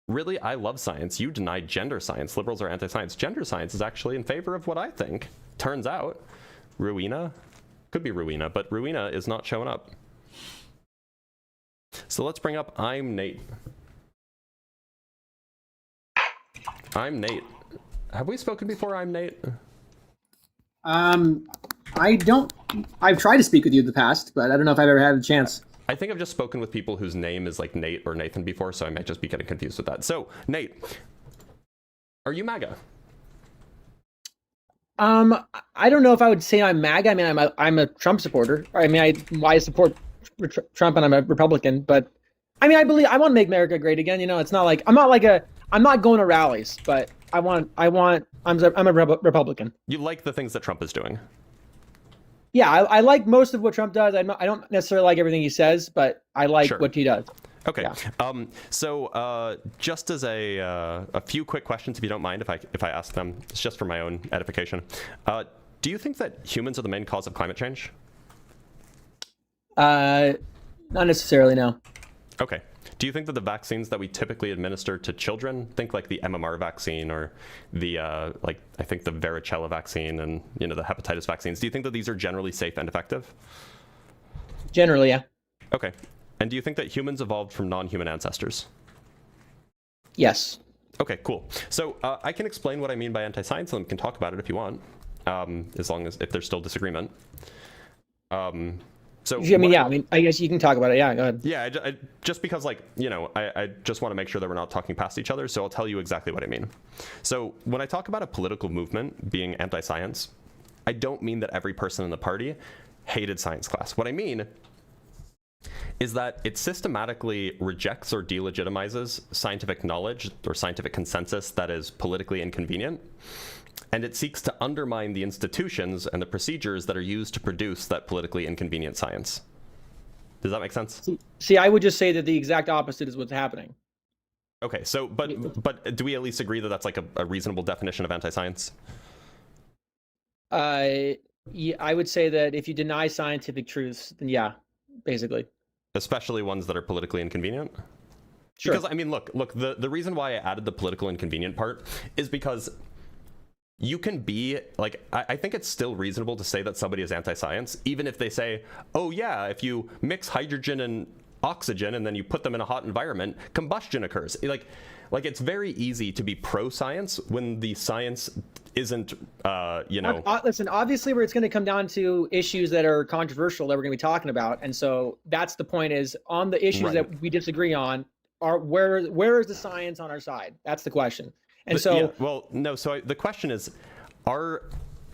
Really, I love science. You deny gender science. Liberals are anti-science. Gender science is actually in favor of what I think. Turns out. Rowena? Could be Rowena, but Rowena is not showing up. So let's bring up I'm Nate. I'm Nate. Have we spoken before, I'm Nate? I've tried to speak with you in the past, but I don't know if I've ever had a chance. I think I've just spoken with people whose name is like Nate or Nathan before, so I might just be getting confused with that. So, Nate, are you MAGA? I don't know if I would say I'm MAGA. I mean, I'm a Trump supporter. I mean, I support Trump and I'm a Republican, but I mean, I want to make America great again. You know, it's not like I'm not going to rallies, but I'm a Republican. You like the things that Trump is doing? Yeah, I like most of what Trump does. I don't necessarily like everything he says, but I like what he does. Okay. Yeah. So just as a few quick questions, if you don't mind, if I ask them, it's just for my own edification. Do you think that humans are the main cause of climate change? Not necessarily, no. Okay. Do you think that the vaccines that we typically administer to children, think like the MMR vaccine or the I think the varicella vaccine and the hepatitis vaccines, do you think that these are generally safe and effective? Generally, yeah. Okay. And do you think that humans evolved from non-human ancestors? Yes. Okay, cool. So I can explain what I mean by anti-science, and we can talk about it if you want, as long as if there's still disagreement. So I guess you can talk about it. Yeah, go ahead. Yeah, just because I just want to make sure that we're not talking past each other, so I'll tell you exactly what I mean. So when I talk about a political movement being anti-science, I don't mean that every person in the party hated science class. What I mean is that it systematically rejects or delegitimizes scientific knowledge or scientific consensus that is politically inconvenient. And it seeks to undermine the institutions and the procedures that are used to produce that politically inconvenient science. Does that make sense? See, I would just say that the exact opposite is what's happening. Okay, so, but do we at least agree that that's like a reasonable definition of anti-science? Yeah, I would say that if you deny scientific truths, then yeah, basically. Especially ones that are politically inconvenient? Sure. Because, I mean, look, the reason why I added the political inconvenient part is because you can be, I think it's still reasonable to say that somebody is anti-science, even if they say, oh yeah, if you mix hydrogen and oxygen and then you put them in a hot environment, combustion occurs. Like it's very easy to be pro-science when the science isn't, Listen, obviously where it's going to come down to issues that are controversial that we're going to be talking about. And so that's the point, is on the issues that we disagree on, where is the science on our side? That's the question. And so, the question is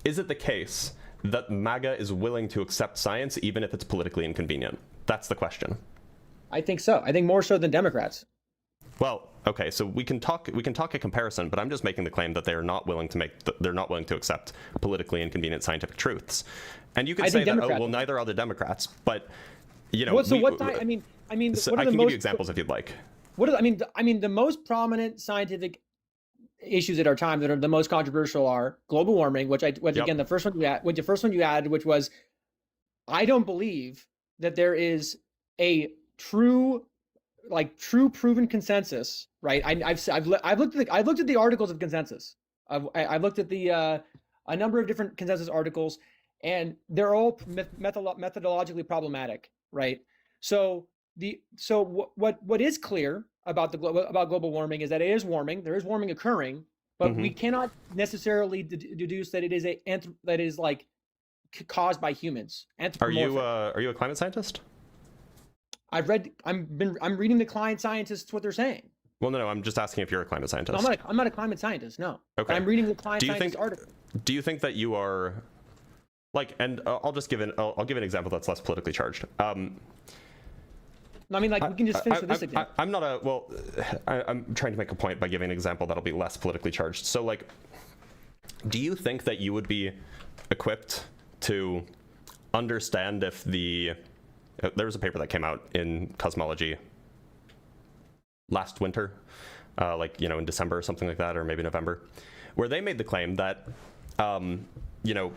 it the case that MAGA is willing to accept science even if it's politically inconvenient? That's the question. I think so. I think more so than Democrats. Well, okay, so we can talk a comparison, but I'm just making the claim that they're not willing to accept politically inconvenient scientific truths. And you can say that, neither are the Democrats, but I can give you examples if you'd like. The most prominent scientific issues at our time that are the most controversial are global warming, again, the first one you added, which was, I don't believe that there is a true like true proven consensus, right? I've looked at the articles of consensus. I've looked at the a number of different consensus articles, and they're all methodologically problematic, right? So what is clear about global warming is that it is warming. There is warming occurring, but we cannot necessarily deduce that it is like caused by humans. Are you a climate scientist? I'm reading the climate scientists what they're saying. Well, no, I'm just asking if you're a climate scientist. No, I'm not a climate scientist. No. Okay. I'm reading the climate scientist article. Do you think that you are, like, and I'll give an example that's less politically charged. I mean, like, we can just finish with this example. I'm trying to make a point by giving an example that'll be less politically charged. So, like, do you think that you would be equipped to understand if there was a paper that came out in Cosmology last winter, like, you know, in December or something like that, or maybe November, where they made the claim that, you know,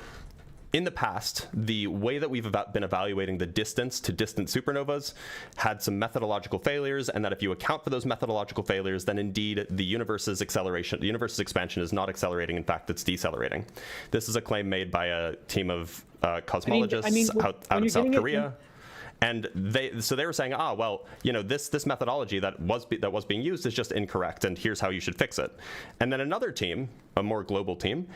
in the past, the way that we've been evaluating the distance to distant supernovas had some methodological failures, and that if you account for those methodological failures, then indeed the universe's expansion is not accelerating. In fact, it's decelerating. This is a claim made by a team of cosmologists out of South Korea. And they were saying, well, you know, this methodology that was being used is just incorrect, and here's how you should fix it. And then another team, a more global team,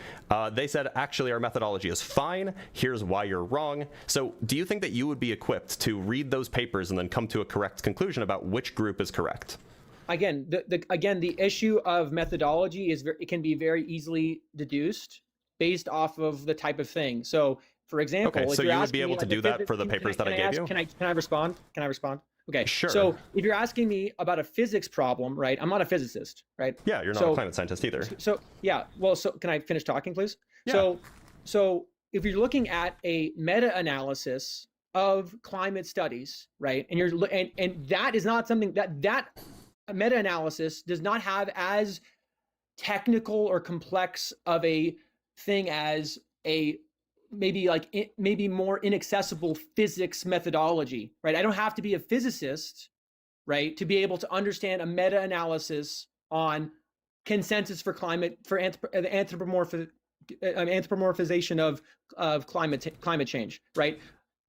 they said, actually, our methodology is fine. Here's why you're wrong. So do you think that you would be equipped to read those papers and then come to a correct conclusion about which group is correct? Again, the issue of methodology it can be very easily deduced based off of the type of thing. So, for example, okay, so you would be able to do that for the papers that I gave you? Can I respond? Okay, sure. So if you're asking me about a physics problem, right? I'm not a physicist, right? Yeah, you're not a climate scientist either. So yeah, well, so can I finish talking, please? Yeah. So if you're looking at a meta-analysis of climate studies, right? And that is not something that meta-analysis does not have as technical or complex of a thing as a maybe more inaccessible physics methodology, right? I don't have to be a physicist, right, to be able to understand a meta-analysis on consensus for climate, for anthropomorphization of climate change, right?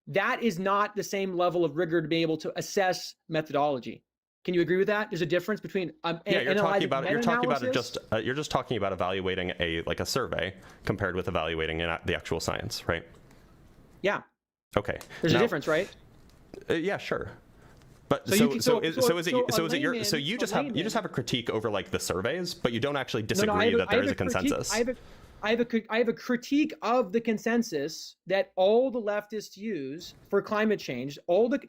That is not the same level of rigor to be able to assess methodology. Can you agree with that? There's a difference between you're talking about you're just talking about evaluating a survey compared with evaluating the actual science, right? Yeah. Okay. There's a difference, right? Yeah, sure. But you just have a critique over like the surveys, but you don't actually disagree that there is a consensus. I have a critique of the consensus that all the leftists use for climate change. All the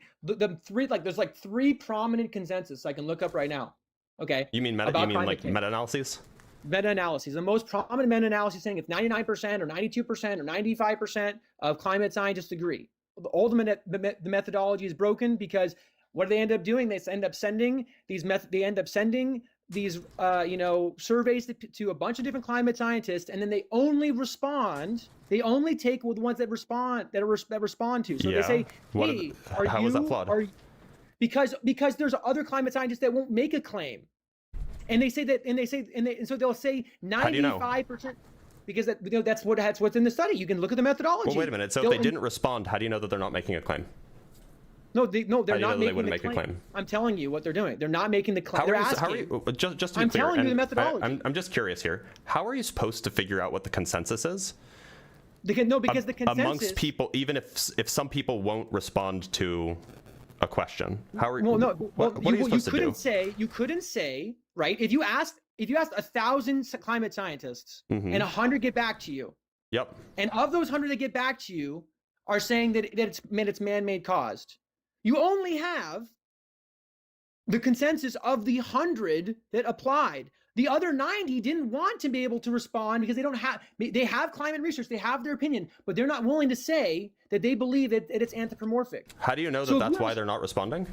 three, like, there's like three prominent consensus I can look up right now. Okay. You mean meta-analyses? Meta-analyses. The most prominent meta-analysis saying if 99% or 92% or 95% of climate scientists agree. All the methodology is broken because what do they end up doing? They end up sending these surveys to a bunch of different climate scientists, and then they only take the ones that respond to. So they say, hey, how is that flawed? Because there's other climate scientists that won't make a claim. And they say that, so they'll say 95%. Because that's what's in the study. You can look at the methodology. Well, wait a minute. So if they didn't respond, how do you know that they're not making a claim? No, they're not making the claim. I'm telling you what they're doing. They're not making the claim. They're asking. Just to be I'm clear, telling you the methodology. I'm just curious here. How are you supposed to figure out what the consensus is? Because the consensus amongst people, even if some people won't respond to a question, how are what are you supposed to do? You couldn't say, right? If you asked 1,000 climate scientists and 100 get back to you. Yep. And of those 100 that get back to you are saying that it's man-made caused. You only have the consensus of the 100 that applied. The other 90 didn't want to be able to respond because they have climate research, they have their opinion, but they're not willing to say that they believe that it's anthropomorphic. How do you know that that's why they're not responding?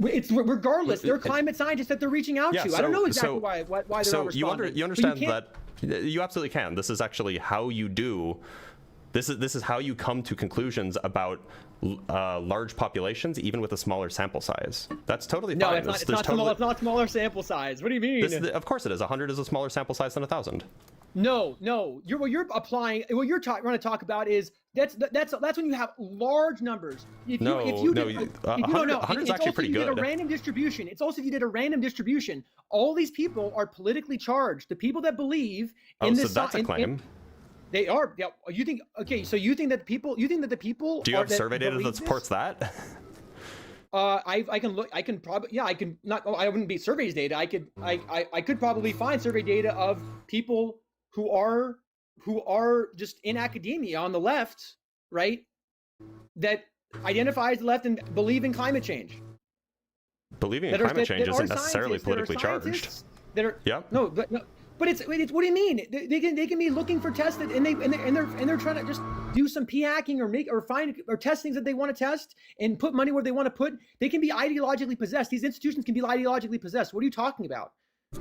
It's regardless. They're climate scientists that they're reaching out to. I don't know exactly why they're not responding. You understand that you absolutely can. This is actually how you do. This is how you come to conclusions about large populations, even with a smaller sample size. That's totally No, fine. it's not smaller sample size. What do you mean? Of course it is. 100 is a smaller sample size than 1,000. No. What you're applying, what you're trying to talk about is that's when you have large numbers. If you, 100 is actually pretty good. Did a random distribution. It's also if you did a random distribution. All these people are politically charged. The people that believe in this. So that's a claim. They are. Yeah. You think? Okay. So you think that people? You think that the people? Do you have survey data that supports that? I can look. I can probably. Yeah. I can not. I wouldn't be surveys data. I could. I could probably find survey data of people who are just in academia on the left, right? That identifies the left and believe in climate change. Believing in climate change isn't necessarily politically charged. That are. Yeah. No. But it's what do you mean? They can be looking for tests that, and they're trying to just do some p-hacking or find test things that they want to test and put money where they want to put. They can be ideologically possessed. These institutions can be ideologically possessed. What are you talking about?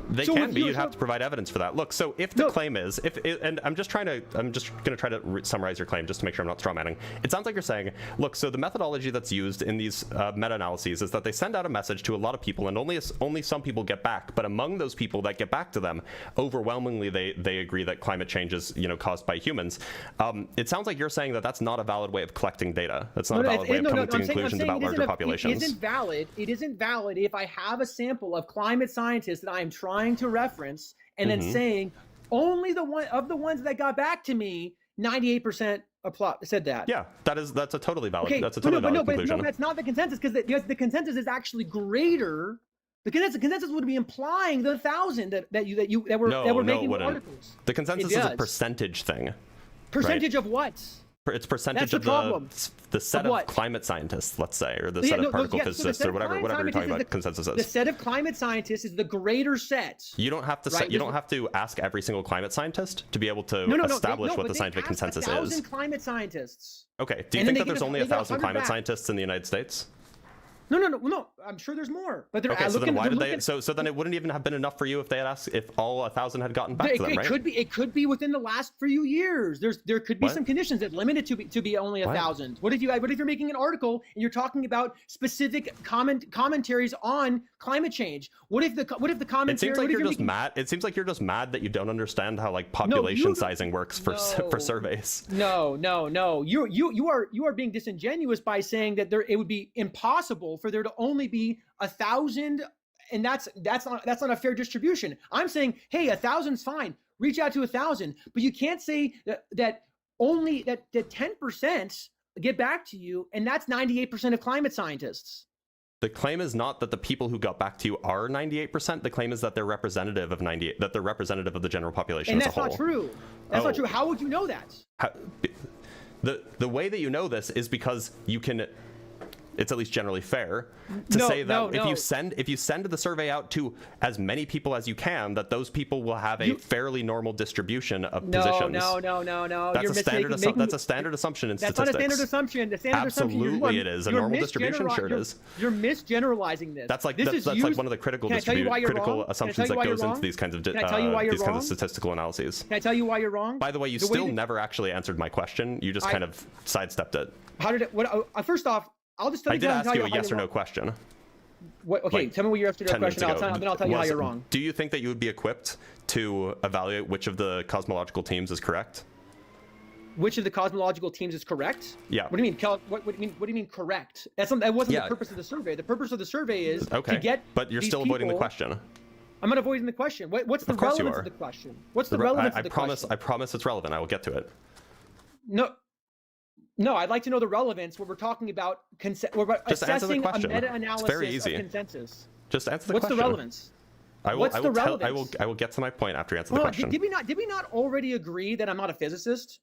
They can be. You'd have to provide evidence for that. Look, so if the claim is, and I'm just going to try to summarize your claim just to make sure I'm not strawmanning. It sounds like you're saying, look, so the methodology that's used in these meta-analyses is that they send out a message to a lot of people, and only some people get back. But among those people that get back to them, overwhelmingly they agree that climate change is caused by humans. It sounds like you're saying that that's not a valid way of collecting data. That's not a valid way of coming to conclusions about larger populations. It isn't valid if I have a sample of climate scientists that I am trying to reference and then saying only the ones that got back to me 98% said that. Yeah, that's a totally valid. Okay, that's a totally valid conclusion. But that's not the consensus because the consensus is actually greater. The consensus would be implying the 1,000 that were making articles. The consensus is a percentage thing. Percentage of what? It's percentage of the set of climate scientists, let's say, or the set of particle physicists, or whatever you're talking about. Consensus is the set of climate scientists is the greater set. You don't have to you don't have to ask every single climate scientist to be able to establish what the scientific consensus is. 1,000 climate scientists. Okay. Do you think that there's only 1,000 climate scientists in the United States? No. I'm sure there's more. But they're okay. So then why did they? So then it wouldn't even have been enough for you if they had asked if all 1,000 had gotten back to them, right? It could be within the last few years. There could be some conditions that limit it to be only 1,000. What if you're making an article and you're talking about specific commentaries on climate change? What if the commentary? It seems like you're just mad. It seems like you're just mad that you don't understand how population sizing works for surveys. No. You are being disingenuous by saying that it would be impossible for there to only be 1,000, and that's not a fair distribution. I'm saying, hey, 1,000's fine. Reach out to 1,000, but you can't say that only 10% get back to you, and that's 98% of climate scientists. The claim is not that the people who got back to you are 98%. The claim is that they're representative of 98. That they're representative of the general population as a whole. And that's not true. That's not true. How would you know that? The way that you know this is because you can. It's at least generally fair to say that if you send the survey out to as many people as you can, that those people will have a fairly normal distribution of positions. No. That's a standard assumption in statistics. That's not a standard assumption. Absolutely, it is a normal distribution. Sure, it is. You're misgeneralizing this. That's like one of the critical assumptions that goes into these kinds of statistical analyses. Can I tell you why you're wrong? By the way, you still never actually answered my question. You just kind of sidestepped it. How did it? First off, I'll just tell you. I did ask you a yes or no question. Okay, tell me what your yes or no question. Then I'll tell you how you're wrong. Do you think that you would be equipped to evaluate which of the cosmological teams is correct? Which of the cosmological teams is correct? Yeah. What do you mean? What do you mean correct? That wasn't the purpose of the survey. The purpose of the survey is to get. But you're still avoiding the question. I'm not avoiding the question. What's the relevance of the question? What's the relevance of the question? I promise it's relevant. I will get to it. No, I'd like to know the relevance when we're talking about assessing a meta-analysis of consensus. Just answer the question. What's the relevance? I will get to my point after you answer the question. Did we not already agree that I'm not a physicist?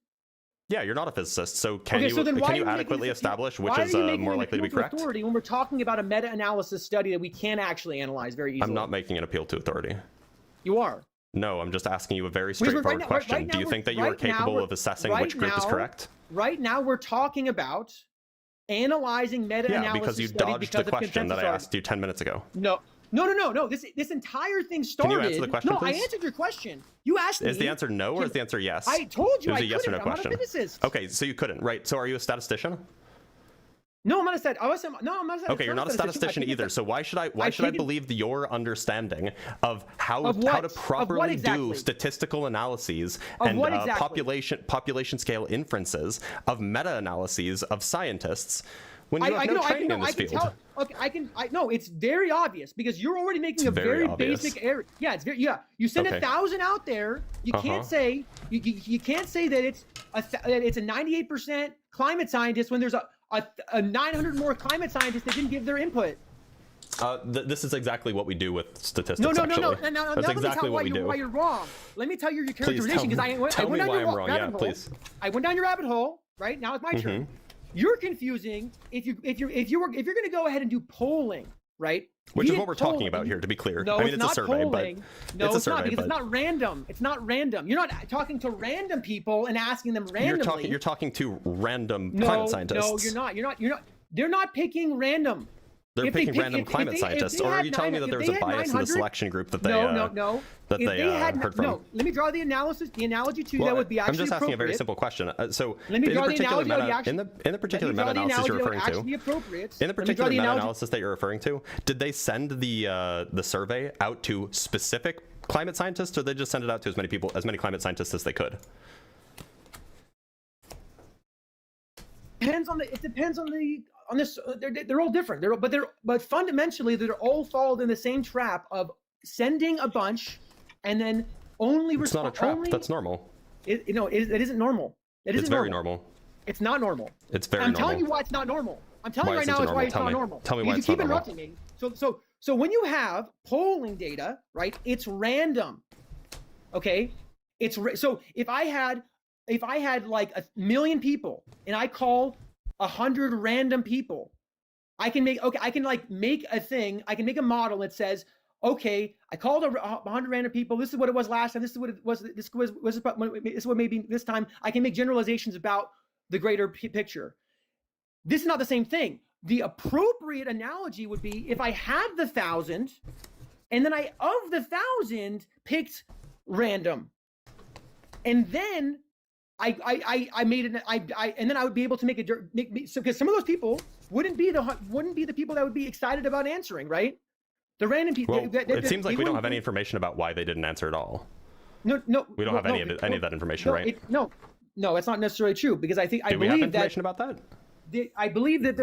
Yeah, you're not a physicist, so can you adequately establish which is more likely to be correct? Authority when we're talking about a meta-analysis study that we can actually analyze very easily. I'm not making an appeal to authority. You are. No, I'm just asking you a very straightforward question. Do you think that you are capable of assessing which group is correct? Right now, we're talking about analyzing meta-analysis. Yeah, because you dodged the question that I asked you 10 minutes ago. No. This entire thing started. Can you answer the question, please? I answered your question. You asked me. Is the answer no or is the answer yes? I told you it was I a yes or no couldn't. question. I'm not a physicist. Okay, so you couldn't, right? So are you a statistician? No, I'm not a stat. No, I'm not a stat. Okay, you're not a statistician either. So why should I believe your understanding of how to properly do statistical analyses and population scale inferences of meta-analyses of scientists when you have no training in this field? No, it's very obvious because you're already making a very basic error. Yeah, it's very You send 1,000 out there. You can't say you can't say that it's a 98% climate scientist when there's a 900 more climate scientists that didn't give their input. This is exactly what we do with statistics. No. That's exactly what we do. Why you're wrong. Let me tell you your characterization because I went down your rabbit hole. I went down your rabbit hole. Right now it's my turn. You're confusing if you're going to go ahead and do polling, right? Which is what we're talking about here, to be clear. No, I mean, it's a survey, polling. but it's not because it's not random. It's not random. You're not talking to random people and asking them randomly. You're talking to random climate scientists. No, you're not. They're not picking random. They're picking random climate scientists, or are you telling me that there was a bias in the selection group that they heard from? No, let me draw the analogy to that would be actually I'm just asking a very simple question. So in the particular meta-analysis you're referring to, in the particular meta-analysis that you're referring to, did they send the survey out to specific climate scientists, or did they just send it out to as many climate scientists as they could? It depends on this. They're all different. But fundamentally they're all followed in the same trap of sending a bunch and then only It's not a trap. That's normal. It isn't normal. It's very normal. It's not normal. It's very normal. I'm telling you why it's not normal. I'm telling you right now why it's not normal. Tell me why it's not normal. You keep interrupting me. So when you have polling data, right? It's random. Okay? So if I had like 1 million people and I call 100 random people, I can make a thing. I can make a model that says, okay, I called 100 random people. This is what it was last time. This is what it was. This is what maybe this time. I can make generalizations about the greater picture. This is not the same thing. The appropriate analogy would be if I had the 1,000, and then of the 1,000 picked random, and then I made it. And then I would be able to make because some of those people wouldn't be the people that would be excited about answering, right? The random people. Well, it seems like we don't have any information about why they didn't answer at all. No. We don't have any of that information, right? No, that's not necessarily true because I believe we have information about that? I believe that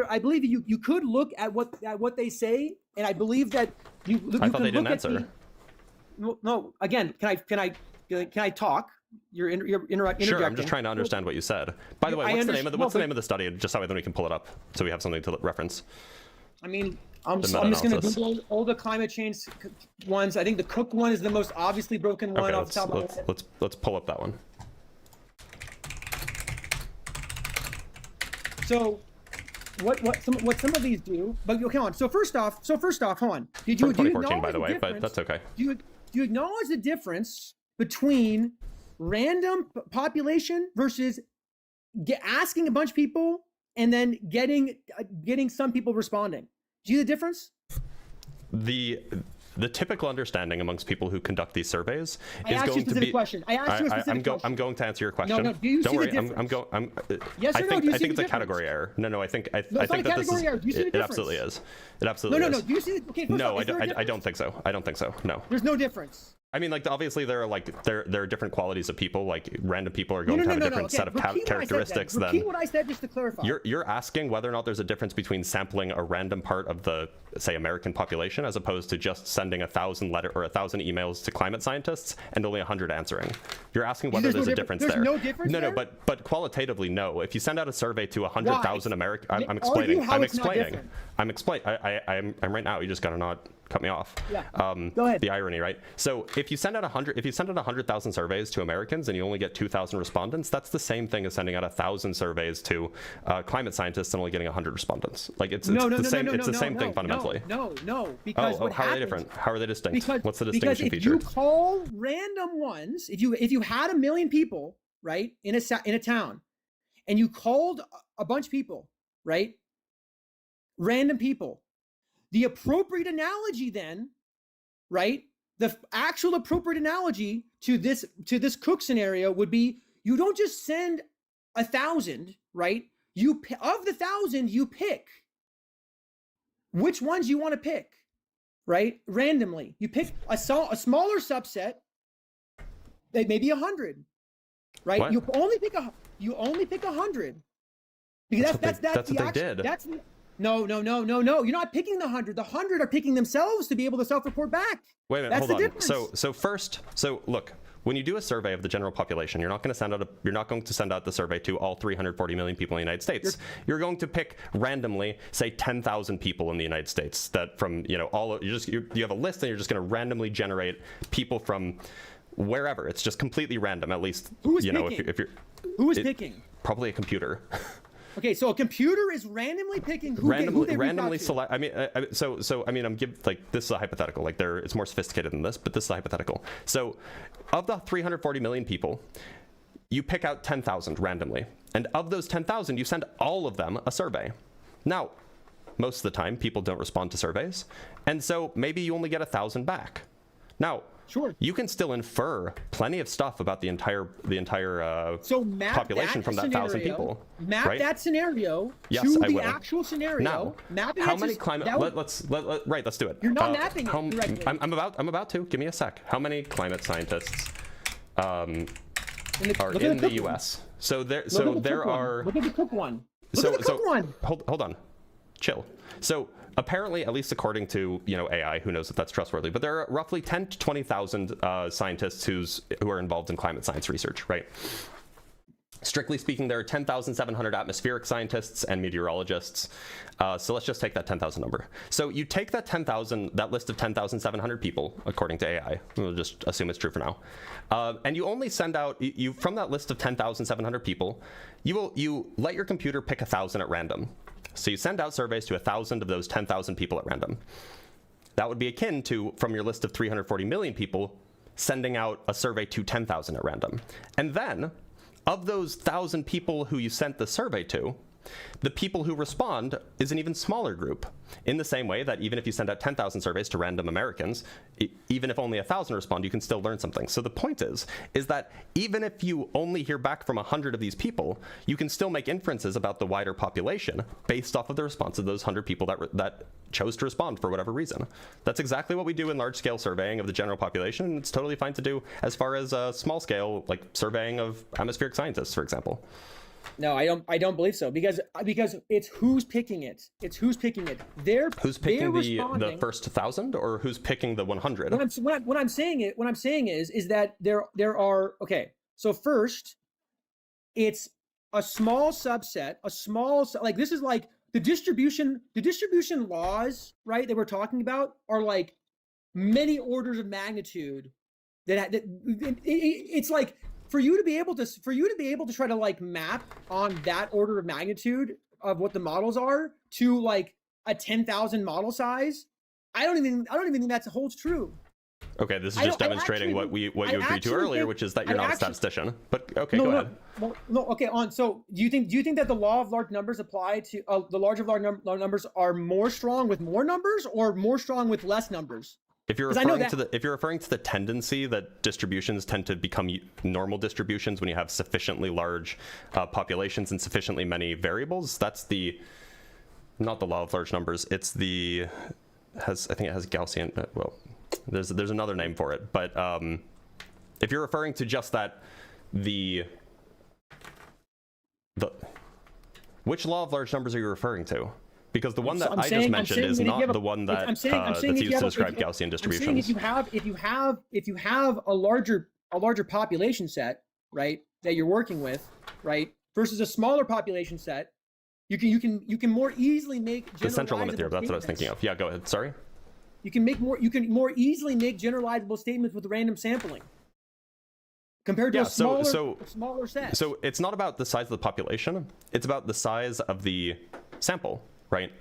you could look at what they say, and I believe that you. I thought they didn't answer. No. Again, can I talk? You're interjecting. Sure, I'm just trying to understand what you said. By the way, what's the name of the study? Just so then we can pull it up, so we have something to reference. I mean, I'm just going to Google all the climate change ones. I think the Cook one is the most obviously broken one. Okay, let's pull up that one. So, what some of these do? But okay, on. So first off, hold on. Do you 2014, by the way, but that's okay. Do you acknowledge the difference between random population versus asking a bunch of people and then getting some people responding? Do you see the difference? The typical understanding amongst people who conduct these surveys is going to be. I'm going to answer your question. No. Do you see the difference? Yes or no? Do you see the difference? I think it's a category error. No. I think that this is. It absolutely is. It absolutely is. No. Do you see? Okay. No, I don't think so. I don't think so. No. There's no difference. I mean, obviously there are different qualities of people. Like random people are going to have a different set of characteristics than. Repeat what I said just to clarify. You're asking whether or not there's a difference between sampling a random part of the, say, American population as opposed to just sending 1,000 emails to climate scientists and only 100 answering. You're asking whether there's a difference there. There's no difference there? No, but qualitatively, no. If you send out a survey to 100,000 Americans, I'm explaining. I'm explaining. I'm right now. You just gotta not cut me off. Yeah. Go ahead. The irony, right? So if you send out 100,000 surveys to Americans and you only get 2,000 respondents, that's the same thing as sending out 1,000 surveys to climate scientists and only getting 100 respondents. Like it's the same thing fundamentally. No. Because how are they different? How are they distinct? What's the distinction feature? Because if you call random ones, if you had 1 million people, right, in a town, and you called a bunch of people, right, random people, the appropriate analogy then, right, the actual appropriate analogy to this Cook scenario would be you don't just send 1,000, right? of the 1,000, you pick which ones you want to pick, right? Randomly, you pick a smaller subset, maybe 100, right? What? You only pick 100 because that's what they did. No. You're not picking the 100. The 100 are picking themselves to be able to self-report back. Wait a minute, That's hold the on. difference. So look, when you do a survey of the general population, you're not going to send out the survey to all 340 million people in the United States. You're going to pick randomly, say 10,000 people in the United States that from, you have a list and you're just going to randomly generate people from wherever. It's just completely random, at least. Who is picking? Who is picking? Probably a computer. Okay, so a computer is randomly picking who randomly select. I mean, this is a hypothetical. Like it's more sophisticated than this, but this is a hypothetical. So, of the 340 million people, you pick out 10,000 randomly, and of those 10,000, you send all of them a survey. Now, most of the time, people don't respond to surveys, and so maybe you only get 1,000 back. Now, sure, you can still infer plenty of stuff about the entire population from that 1,000 people. Map that scenario to the actual scenario. Now, how many climate? Let's do it. You're not mapping it correctly. I'm about to. Give me a sec. How many climate scientists are in the U.S.? So there are. Look at the Cook one. Look at the Cook one. Hold on, chill. So apparently, at least according to AI, who knows if that's trustworthy, but there are roughly 10 to 20,000 scientists who are involved in climate science research, right? Strictly speaking, there are 10,700 atmospheric scientists and meteorologists. So let's just take that 10,000 number. So you take that list of 10,700 people, according to AI. We'll just assume it's true for now. And you only send out, from that list of 10,700 people, you let your computer pick 1,000 at random. So you send out surveys to 1,000 of those 10,000 people at random. That would be akin to, from your list of 340 million people, sending out a survey to 10,000 at random. And then, of those 1,000 people who you sent the survey to, the people who respond is an even smaller group. In the same way that even if you send out 10,000 surveys to random Americans, even if only 1,000 respond, you can still learn something. So the point is that even if you only hear back from 100 of these people, you can still make inferences about the wider population based off of the response of those 100 people that chose to respond for whatever reason. That's exactly what we do in large-scale surveying of the general population, and it's totally fine to do as far as small-scale, like surveying of atmospheric scientists, for example. No, I don't believe so because it's who's picking it. It's who's picking it. Who's picking the first 1,000 or who's picking the 100? What I'm saying is that there are so first, it's a small subset, like this is like the distribution laws, right? That we're talking about are like many orders of magnitude. It's like. For you to be able to try to like map on that order of magnitude of what the models are to like a 10,000 model size, I don't even think that holds true. Okay, this is just demonstrating what you agreed to earlier, which is that you're not a statistician. But okay, go ahead. Okay. So do you think that the law of large numbers apply to the large of large numbers are more strong with more numbers or more strong with less numbers? If you're referring to the tendency that distributions tend to become normal distributions when you have sufficiently large populations and sufficiently many variables, that's not the law of large numbers. It's I think it has Gaussian. Well, there's another name for it, but if you're referring to just that, which law of large numbers are you referring to? Because the one that I just mentioned is not the one that's used to describe Gaussian distributions. I'm saying if you have a larger population set, right, that you're working with, right, versus a smaller population set, you can more easily make the central limit theorem. That's what I was thinking of. Yeah, go ahead. Sorry. You can more easily make generalizable statements with random sampling. Compared to a smaller set. So it's not about the size of the population. It's about the size of the sample. Right.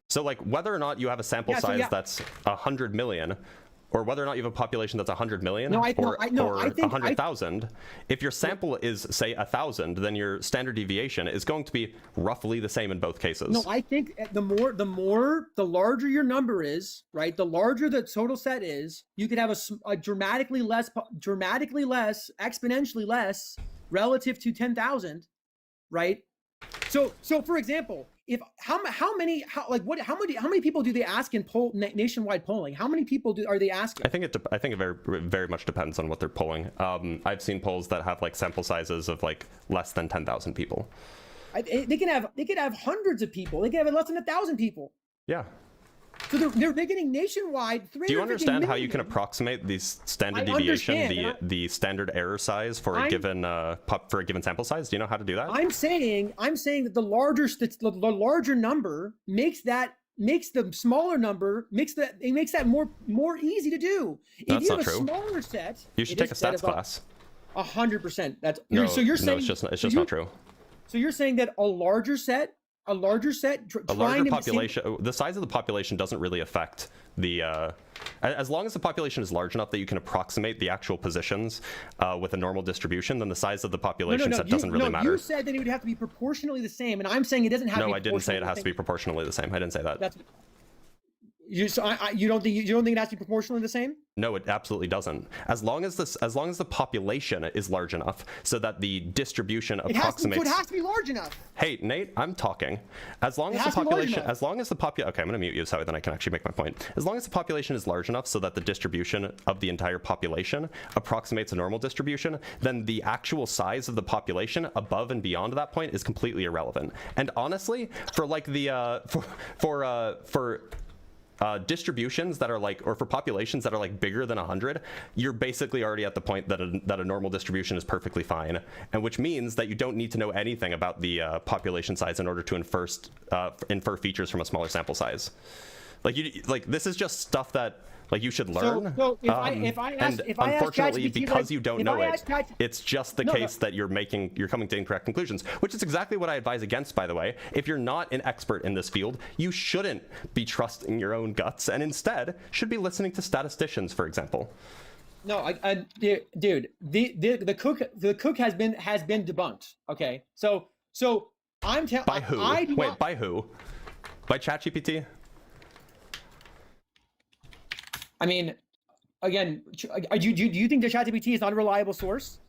So like whether or not you have a sample size that's 100 million, or whether or not you have a population that's 100 million or 100,000, if your sample is say 1,000, then your standard deviation is going to be roughly the same in both cases. No, I think the larger your number is, right? The larger the total set is, you could have a dramatically less, exponentially less relative to 10,000, right? So for example, if how many people do they ask in nationwide polling? How many people are they asking? I think it very very much depends on what they're polling. I've seen polls that have like sample sizes of like less than 10,000 people. They could have hundreds of people. They could have less than 1,000 people. Yeah. So they're getting nationwide. Do you understand how you can approximate the standard deviation, the standard error size for a given sample size? Do you know how to do that? I'm saying that the larger number makes the smaller number makes that more easy to do. That's if you have not a true. smaller set, You should take a stats class. 100%. That's no. So you're saying it's just not true. So you're saying that a larger set. A larger population, the size of the population doesn't really affect the, as long as the population is large enough that you can approximate the actual positions with a normal distribution, then the size of the population set doesn't really matter. You said that it would have to be proportionally the same, and I'm saying it doesn't have to be. No, I didn't say it has to be proportionally the same. I didn't say that. You don't think it has to be proportionally the same? No, it absolutely doesn't. As long as the population is large enough so that the distribution approximates. It has to be large enough. Hey, Nate, I'm talking. As long as the population, okay, I'm going to mute you so then I can actually make my point. As long as the population is large enough so that the distribution of the entire population approximates a normal distribution, then the actual size of the population above and beyond that point is completely irrelevant. And honestly, for like the for distributions that are like, or for populations that are like bigger than 100, you're basically already at the point that a normal distribution is perfectly fine, and which means that you don't need to know anything about the population size in order to infer features from a smaller sample size. Like this is just stuff that like you should learn. So if I ask unfortunately, ChatGPT, because you don't know it, it's just the case that you're coming to incorrect conclusions, which is exactly what I advise against, by the way. If you're not an expert in this field, you shouldn't be trusting your own guts, and instead should be listening to statisticians, for example. No, dude, the cook has been debunked. Okay, so I'm telling. By who? Wait, by who? By ChatGPT? I mean, again, do you think that ChatGPT is not a reliable source?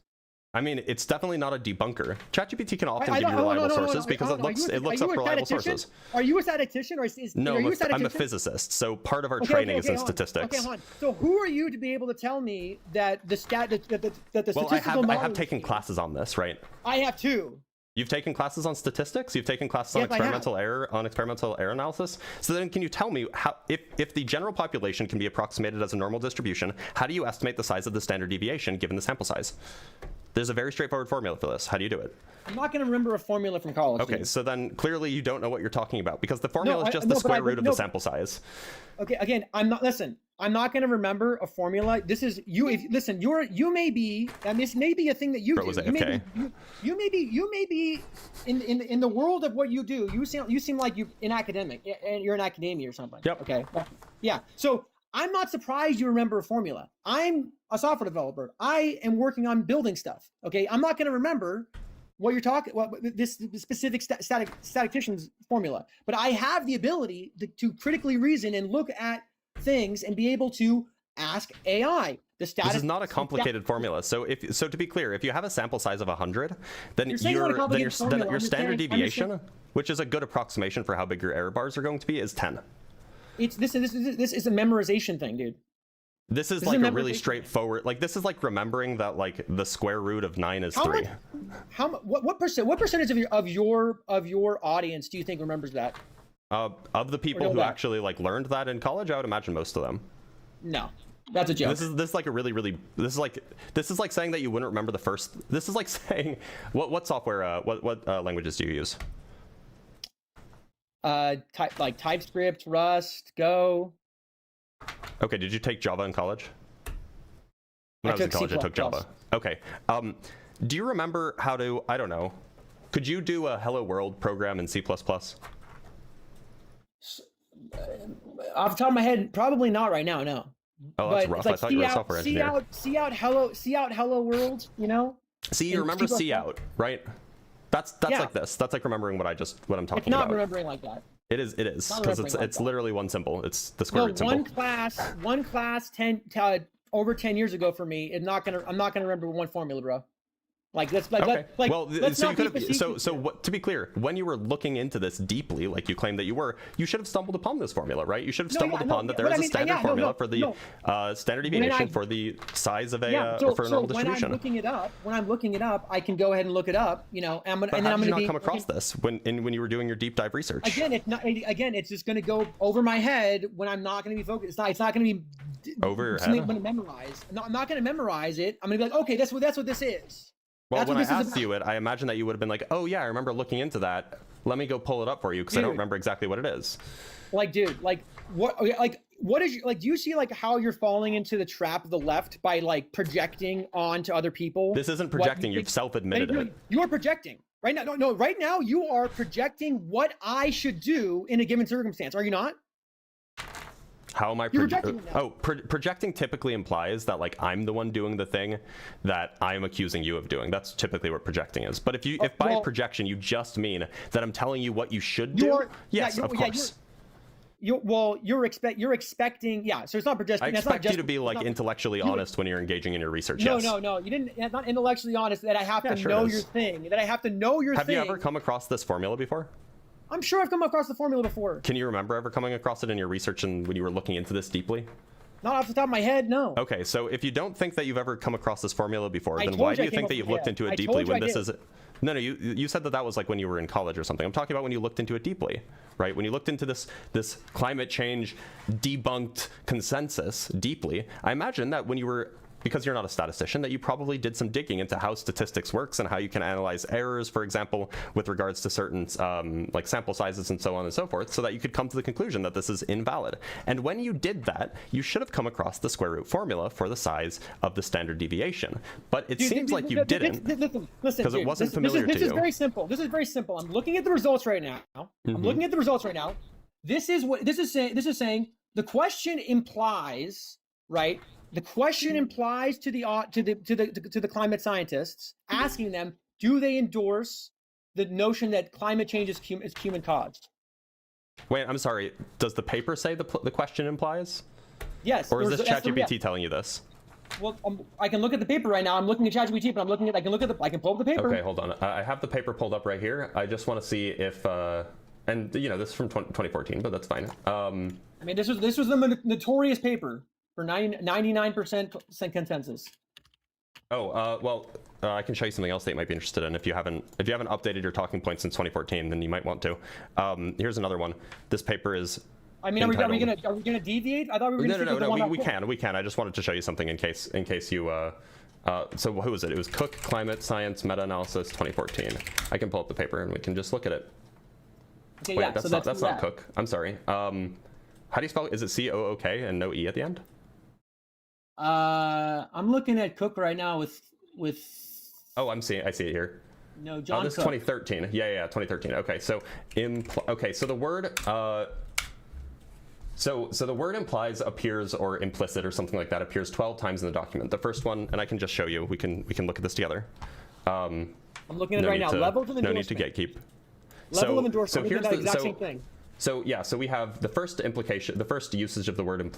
I mean, it's definitely not a debunker. ChatGPT can often give you reliable sources because it looks up reliable sources. Are you a statistician or no? I'm a physicist, so part of our training is in statistics. Okay, hold on. So who are you to be able to tell me that the statistical model? I have taken classes on this, right? I have too. You've taken classes on statistics. You've taken classes on experimental error analysis. So then, can you tell me how, if the general population can be approximated as a normal distribution, how do you estimate the size of the standard deviation given the sample size? There's a very straightforward formula for this. How do you do it? I'm not going to remember a formula from college. Okay, so then clearly you don't know what you're talking about because the formula is just the square root of the sample size. Okay, again, I'm not going to remember a formula. This is you. Listen, you may be, and this may be a thing that you do. You may be in the world of what you do. You seem like you're an academic, and you're in academia or something. Yep. Okay. Yeah. So I'm not surprised you remember a formula. I'm a software developer. I am working on building stuff. Okay. I'm not going to remember what you're talking, this specific statistician's formula, but I have the ability to critically reason and look at things and be able to ask AI. This is not a complicated formula. So to be clear, if you have a sample size of 100, then your standard deviation, which is a good approximation for how big your error bars are going to be, is 10. This is a memorization thing, dude. This is like a really straightforward, like this is like remembering that like the square root of 9 is 3. What percentage of your audience do you think remembers that? Of the people who actually like learned that in college, I would imagine most of them. No, that's a joke. This is like a really this is like saying that you wouldn't remember the first. This is like saying what software what languages do you use? Like TypeScript, Rust, Go. Okay, did you take Java in college? When I was in college, I took Java. Okay. Do you remember how to, I don't know, could you do a Hello World program in C++? Off the top of my head, probably not right now, no. Oh, that's rough. I thought you were a software engineer. See out Hello World, you know? See, you remember C out, right? That's like this. That's like remembering what I'm talking about. It's not remembering like that. It is because it's literally one symbol. It's the square root symbol. One class over 10 years ago for me. I'm not gonna remember one formula, bro. Like let's Okay. Well, let's so not you could be have. facetious So here. what, to be clear, when you were looking into this deeply, like you claimed that you were, you should have stumbled upon this formula, right? You should have stumbled upon that there is a standard formula for the standard deviation for the size of a for a normal distribution. When I'm looking it up, I can go ahead and look it up. You know, and But then how I'm did going you to not come across this when you were doing your deep dive research? Again, it's not. Again, it's just going to go over my head when I'm not going to be focused. It's not going to be over your something head. I'm going to memorize. No, I'm not going to memorize it. I'm going to be like, okay, that's what this is. Well, That's when what I this is asked you it, I imagine that you would have been like, "Oh yeah, I remember looking into that. Let me go pull it up for you because I don't Dude. remember exactly what it is." Like, dude, like what is like? Do you see like how you're falling into the trap of the left by like projecting onto other people? This isn't projecting. You've self-admitted it. You are projecting right now. No, right now you are projecting what I should do in a given circumstance. Are you not? How am I projecting now. projecting typically implies that like I'm the one doing the thing that I'm accusing you of doing. That's typically what projecting is. But if by projection you just mean that I'm telling you what you should do, yes, of course. You're expecting, yeah. So it's not projecting. I expect you to be like intellectually honest when you're engaging in your research. No, yes. no. You didn't. It's not intellectually honest. That I have to know your thing. That I have to know your thing. Have you ever come across this formula before? I'm sure I've come across the formula before. Can you remember ever coming across it in your research and when you were looking into this deeply? Not off the top of my head, no. Okay, so if you don't think that you've ever come across this formula before, then why do you think that you've looked into it deeply when this is... No, you said that was like when you were in college or something. I'm talking about when you looked into it deeply, right? When you looked into this climate change debunked consensus deeply, I imagine that when you were... because you're not a statistician, that you probably did some digging into how statistics works and how you can analyze errors, for example, with regards to certain like sample sizes and so on and so forth, so that you could come to the conclusion that this is invalid. And when you did that, you should have come across the square root formula for the size of the standard deviation. But it seems like you didn't, because it wasn't familiar to you. This is very simple. This is very simple. I'm looking at the results right now. I'm looking at the results right now. This is saying the question implies, right? The question implies to the climate scientists, asking them, do they endorse the notion that climate change is human caused? Wait, I'm sorry. Does the paper say the question implies? Yes. Or is this ChatGPT telling you this? Well, I can look at the paper right now. I'm looking at ChatGPT, but I can pull up the paper. Okay, hold on. I have the paper pulled up right here. I just want to see if, and you know, this is from 2014, but that's fine. I mean, this was the notorious paper for 99% consensus. Oh, well, I can show you something else that you might be interested in if you haven't updated your talking points since 2014, then you might want to. Here's another one. This paper is. I mean, are we gonna deviate? I thought we were gonna. No. We can. I just wanted to show you something in case you. So who was it? It was Cook Climate Science Meta-Analysis 2014. I can pull up the paper and we can just look at it. Okay, wait, yeah, that's not Cook. I'm sorry. How do you spell it? Is it C-O-O-K and no E at the end? I'm looking at Cook right now with. Oh, I see it here. No, John. Oh, this is 2013. Yeah, 2013. Okay, so so the word so the word implies, appears, or implicit, or something like that appears 12 times in the document. The first one, and I can just show you. We can look at this together. I'm looking at it right now. Level of endorsement. No need to gatekeep. Level of endorsement. So here's the exact same thing. So yeah, so we have the first implication, the first usage of the word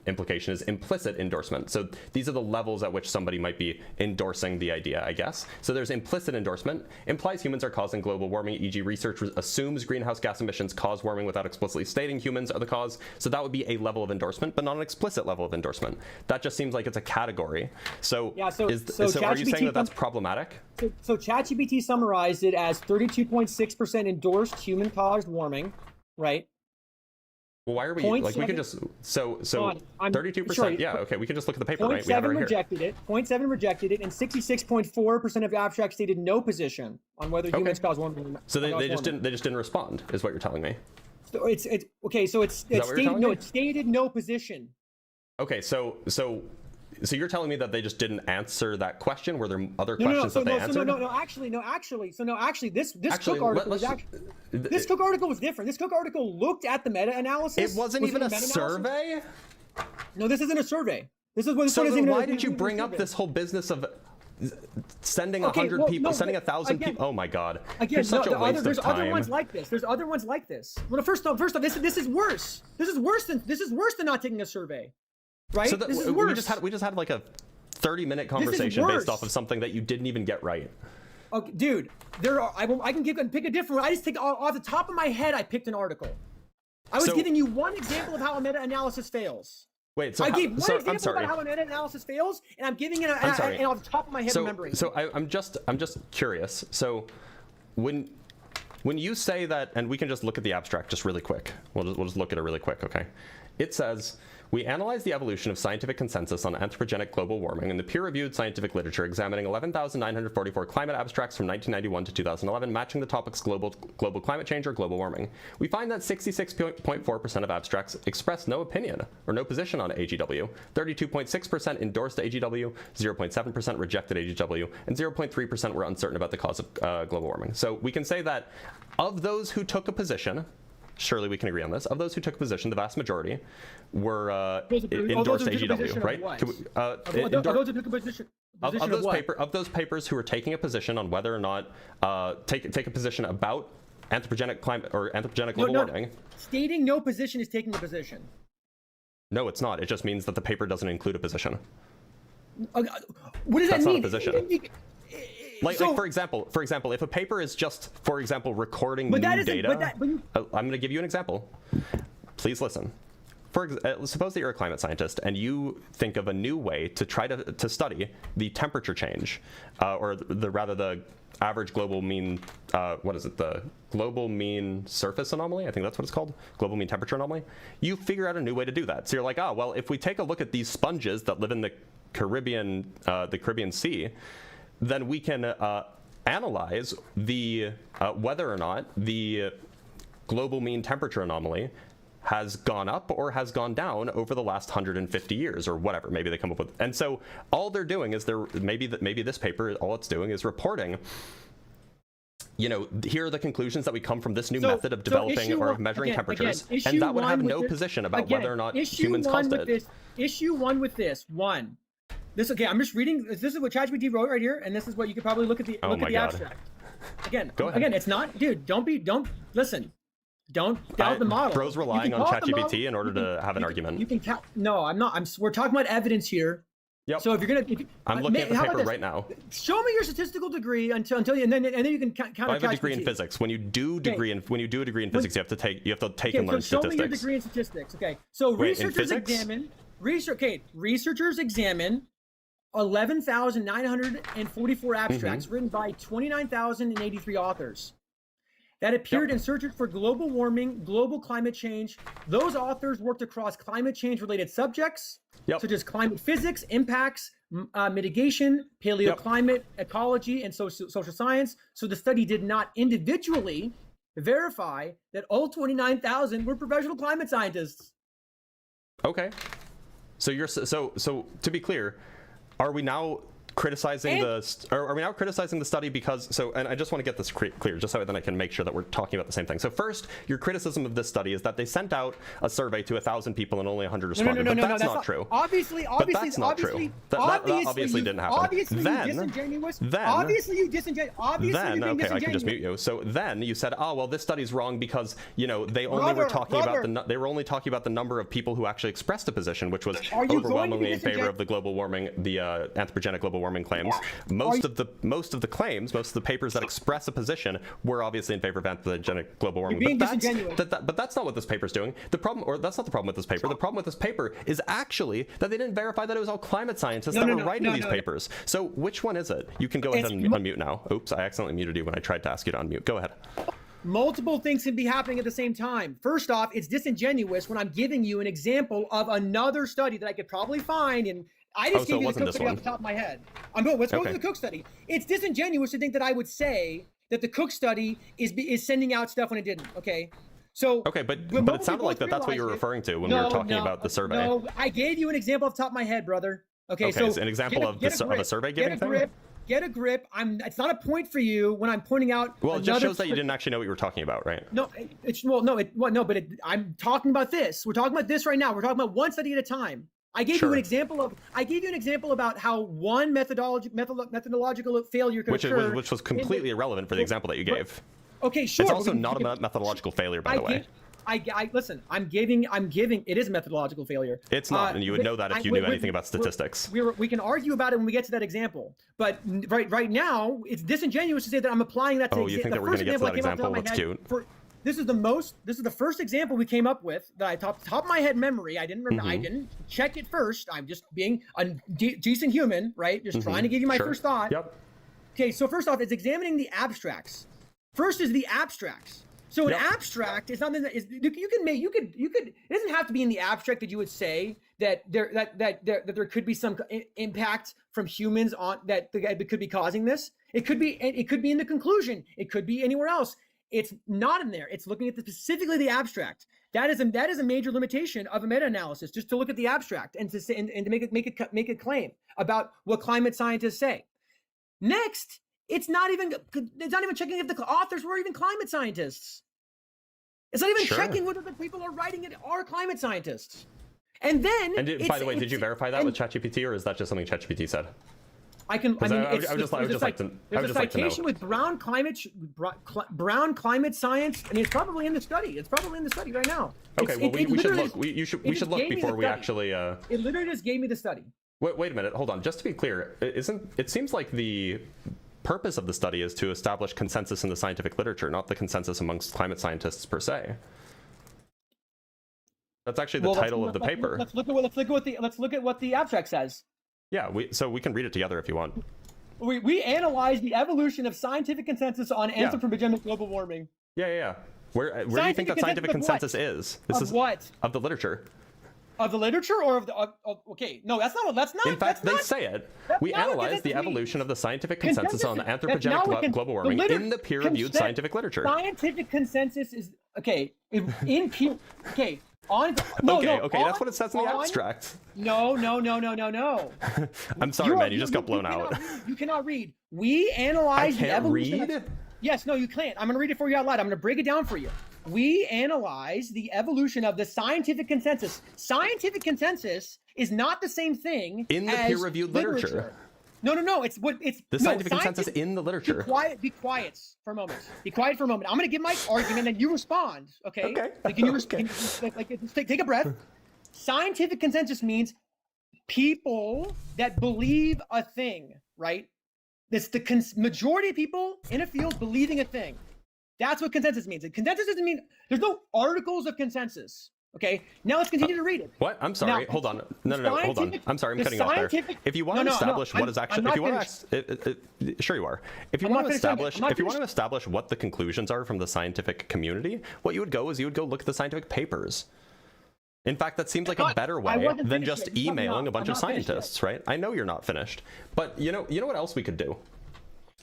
implication is implicit endorsement. So these are the levels at which somebody might be endorsing the idea, I guess. So there's implicit endorsement, implies humans are causing global warming, e.g. research assumes greenhouse gas emissions cause warming without explicitly stating humans are the cause. So that would be a level of endorsement, but not an explicit level of endorsement. That just seems like it's a category. So, yeah, so are you saying that that's problematic? So ChatGPT summarized it as 32.6% endorsed human-caused warming. Right. Well, why are we like we can just so 32%? Yeah, okay, we can just look at the paper, right? We have it right rejected it. 0.7 rejected it, and 66.4% of abstracts stated no position on whether humans cause warming. So they just didn't respond, is what you're telling me. So it's okay. So it stated no position. Okay, so you're telling me that they just didn't answer that question? Were there other questions that they answered? No, actually, this Cook article was this Cook article was different. This Cook article looked at the meta-analysis. It wasn't even a survey? No, this isn't a survey. This is what. So then why did you bring up this whole business of sending 100 people, sending 1,000 people? Oh my God! Again, such a waste there's of time. other ones like this. There's other ones like this. Well, first off, this is worse. This is worse than not taking a survey. Right? So this is worse. we just had like a 30-minute conversation based off of something that you didn't even get right. Okay, dude, I can pick a different one. I just take off the top of my head. I picked an article. I was giving you one example of how a meta-analysis fails. Wait, so I gave one example I'm sorry. about how a meta-analysis fails, and I'm giving it and off the top of my head remembering. So I'm just curious. So when you say that, and we can just look at the abstract just really quick. We'll just look at it really quick, okay? It says, we analyze the evolution of scientific consensus on anthropogenic global warming in the peer-reviewed scientific literature, examining 11,944 climate abstracts from 1991 to 2011, matching the topics global climate change or global warming. We find that 66.4% of abstracts expressed no opinion or no position on AGW, 32.6% endorsed AGW, 0.7% rejected AGW, and 0.3% were uncertain about the cause of global warming. So we can say that of those who took a position, surely we can agree on this, of those who took a position, the vast majority were endorsed AGW, right? Of those papers who were taking a position on whether or not take a position about anthropogenic climate or anthropogenic global warming. Stating no position is taking a position. No, it's not. It just means that the paper doesn't include a position. What does that mean? That's not a position. Like for example, if a paper is just, for example, recording new data, I'm going to give you an example. Please listen. Suppose that you're a climate scientist and you think of a new way to try to study the temperature change, or the average global mean, what is it, the global mean surface anomaly? I think that's what it's called, global mean temperature anomaly. You figure out a new way to do that. So you're like, oh, well, if we take a look at these sponges that live in the Caribbean Sea, then we can analyze the whether or not the global mean temperature anomaly has gone up or has gone down over the last 150 years or whatever. Maybe they come up with. And so all they're doing is maybe this paper, all it's doing is reporting, you know, here are the conclusions that we come from this new method of developing or measuring temperatures, and that would have no position about whether or not humans caused it. Issue one with this one. This, okay, I'm just reading. This is what ChatGPT wrote right here, and this is what you could probably look at the abstract. Again, it's not, dude. Don't listen. Don't doubt the model. Bro's relying on ChatGPT in order to have an argument. You can count. No, I'm not. We're talking about evidence here. Yep. So if you're gonna, I'm looking at the paper right now. Show me your statistical degree until you, and then you can count. I have a degree in physics. When you do a degree in physics, you have to take and learn so statistics. Show me your degree in statistics. Okay. So researchers examine 11,944 abstracts written by 29,083 authors that appeared in Searches for Global Warming, Global Climate Change. Those authors worked across climate change related subjects, such as climate physics, impacts, mitigation, paleoclimate, ecology, and social science. So the study did not individually verify that all 29,000 were professional climate scientists. Okay. So you're so to be clear, are we now criticizing the study because and I just want to get this clear just so then I can make sure that we're talking about the same thing. So first, your criticism of this study is that they sent out a survey to 1,000 people and only 100 responded. No, that's not true. Obviously that's not true. That obviously didn't happen. Obviously you disingenuous. Obviously I can just mute you. So then you said, oh well, this study's wrong because they only were talking about the number of people who actually expressed a position, which was overwhelmingly in favor of the global warming, the anthropogenic global warming claims. Most of the papers that express a position were obviously in favor of anthropogenic global warming. But that's not what this paper is doing. That's not the problem with this paper. The problem with this paper is actually that they didn't verify that it was all climate scientists that were writing these papers. So which one is it? You can go ahead and unmute now. Oops, I accidentally muted you when I tried to ask you to unmute. Go ahead. Multiple things can be happening at the same time. First off, it's disingenuous when I'm giving you an example of another study that I could probably find, and I just gave you the Cook study off the top of my head. Let's go to the Cook study. It's disingenuous to think that I would say that the Cook study is sending out stuff when it didn't. Okay. So but it sounded like that's what you were referring to when we were talking about the survey. No, I gave you an example off the top of my head, brother. Okay, so an example of a survey giving thing? Get a grip. It's not a point for you when I'm pointing out. Well, it just shows that you didn't actually know what you were talking about, right? No, I'm talking about this. We're talking about this right now. We're talking about one study at a time. I gave you an example about how one methodological failure could occur. Which was completely irrelevant for the example that you gave. Okay, sure. It's also not a methodological failure, by the way. I listen. I'm giving. It is a methodological failure. It's not, and you would know that if you knew anything about statistics. We can argue about it when we get to that example, but right now it's disingenuous to say that I'm applying that to. Oh, you think that we're going to get to that example? That's cute. This is the first example we came up with that I top of my head memory. I didn't remember. I didn't check it first. I'm just being a decent human, right? Just trying to give you my first thought. Yep. Okay, so first off, it's examining the abstracts. First is the abstracts. So an abstract is something that is you could it doesn't have to be in the abstract that you would say that there could be some impact from humans on that could be causing this. It could be in the conclusion. It could be anywhere else. It's not in there. It's looking at specifically the abstract. That is a major limitation of a meta-analysis, just to look at the abstract and to say and to make a claim about what climate scientists say. Next, it's not even checking if the authors were even climate scientists. It's not even checking whether the people are writing it are climate scientists. And then, by the way, did you verify that with ChatGPT, or is that just something ChatGPT said? I would just like to know. There's a citation with Brown climate science, and it's probably in the study. It's probably in the study right now. Okay, we should look. We should look before we actually. It literally just gave me the study. Wait a minute. Hold on. Just to be clear, it seems like the purpose of the study is to establish consensus in the scientific literature, not the consensus amongst climate scientists per se. That's actually the title of the paper. Let's look at what the abstract says. Yeah, so we can read it together if you want. We analyze the evolution of scientific consensus on anthropogenic global warming. Yeah. Where do you think that scientific consensus is? What? Of the literature. Of the literature or of the okay, no, that's not. In fact, they say it. We analyze the evolution of the scientific consensus on anthropogenic global warming in the peer-reviewed scientific literature. Scientific consensus is okay in peer. Okay. Okay, that's what it says in the abstract. No. I'm sorry, man, you just got blown out. You cannot read. We analyze the evolution. Read? Yes, no, you can't. I'm going to read it for you out loud. I'm going to break it down for you. We analyze the evolution of the scientific consensus. Scientific consensus is not the same thing in the peer-reviewed literature. No. It's the scientific consensus in the literature. Be quiet for a moment. Be quiet for a moment. I'm going to give my argument and you respond. Okay. Okay. Take a breath. Scientific consensus means people that believe a thing, right? It's the majority of people in a field believing a thing. That's what consensus means. And consensus doesn't mean there's no articles of consensus. Okay, now let's continue to read it. What? I'm sorry. Hold on. No. Hold on. I'm sorry. I'm cutting off there. If you want to establish what is actually, sure you are. If you want to establish what the conclusions are from the scientific community, what you would go is look at the scientific papers. In fact, that seems like a better way than just emailing a bunch of scientists, right? I know you're not finished, but you know what else we could do?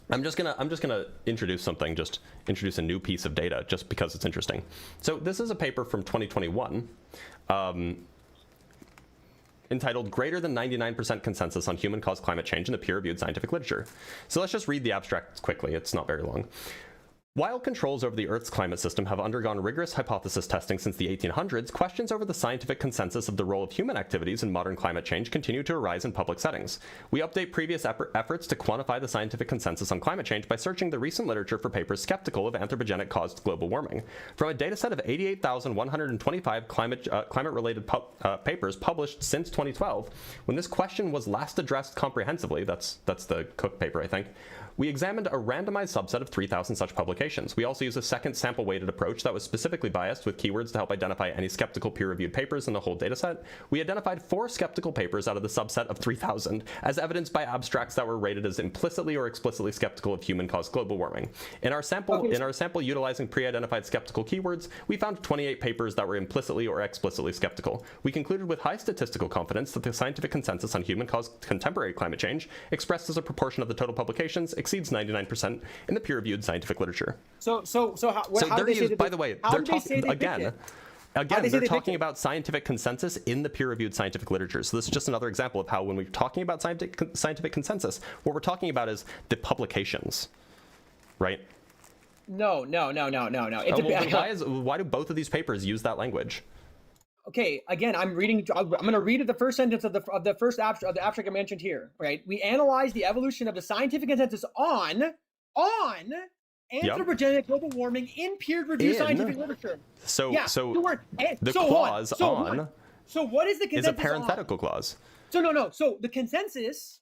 I'm just gonna introduce something, just introduce a new piece of data just because it's interesting. So this is a paper from 2021 entitled Greater Than 99% Consensus on Human-Caused Climate Change in the Peer-Reviewed Scientific Literature. So let's just read the abstract quickly. It's not very long. While controls over the Earth's climate system have undergone rigorous hypothesis testing since the 1800s, questions over the scientific consensus of the role of human activities in modern climate change continue to arise in public settings. We update previous efforts to quantify the scientific consensus on climate change by searching the recent literature for papers skeptical of anthropogenic-caused global warming. From a dataset of 88,125 climate-related papers published since 2012, when this question was last addressed comprehensively, that's the Cook paper, I think, we examined a randomized subset of 3,000 such publications. We also used a second sample-weighted approach that was specifically biased with keywords to help identify any skeptical peer-reviewed papers in the whole dataset. We identified 4 skeptical papers out of the subset of 3,000, as evidenced by abstracts that were rated as implicitly or explicitly skeptical of human-caused global warming. In our sample utilizing pre-identified skeptical keywords, we found 28 papers that were implicitly or explicitly skeptical. We concluded with high statistical confidence that the scientific consensus on human-caused contemporary climate change, expressed as a proportion of the total publications, exceeds 99% in the peer-reviewed scientific literature. So how do they say that? By the way, they're talking again. They're talking about scientific consensus in the peer-reviewed scientific literature. So this is just another example of how when we're talking about scientific consensus, what we're talking about is the publications, right? No. Why do both of these papers use that language? Okay, again, I'm going to read the first sentence of the first abstract I mentioned here, right? We analyze the evolution of the scientific consensus on anthropogenic global warming in peer-reviewed scientific literature. So yeah, so the the clause on So what is the consensus is a parenthetical clause. No. So the consensus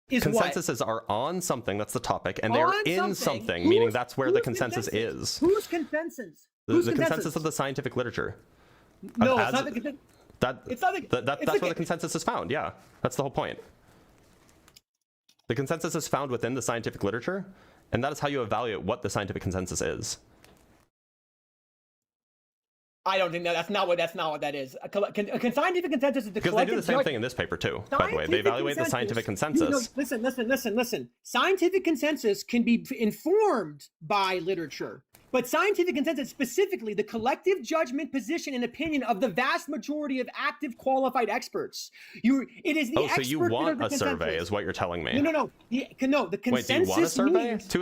is consensuses are on something, that's the topic, and they're in something, Who's, meaning that's where the consensus is. Whose consensus? The consensus of the scientific literature. No, it's not the consensus. That's where the consensus is found, yeah. That's the whole point. The consensus is found within the scientific literature, and that is how you evaluate what the scientific consensus is. I don't think that's not what that is. A scientific consensus is the because they do the same thing in this paper too. By the way, they evaluate the scientific consensus. Listen. Scientific consensus can be informed by literature, but scientific consensus, specifically the collective judgment, position, and opinion of the vast majority of active, qualified experts. It is the so you want a survey, is what you're telling me? No. The consensus. Wait, do you want a survey to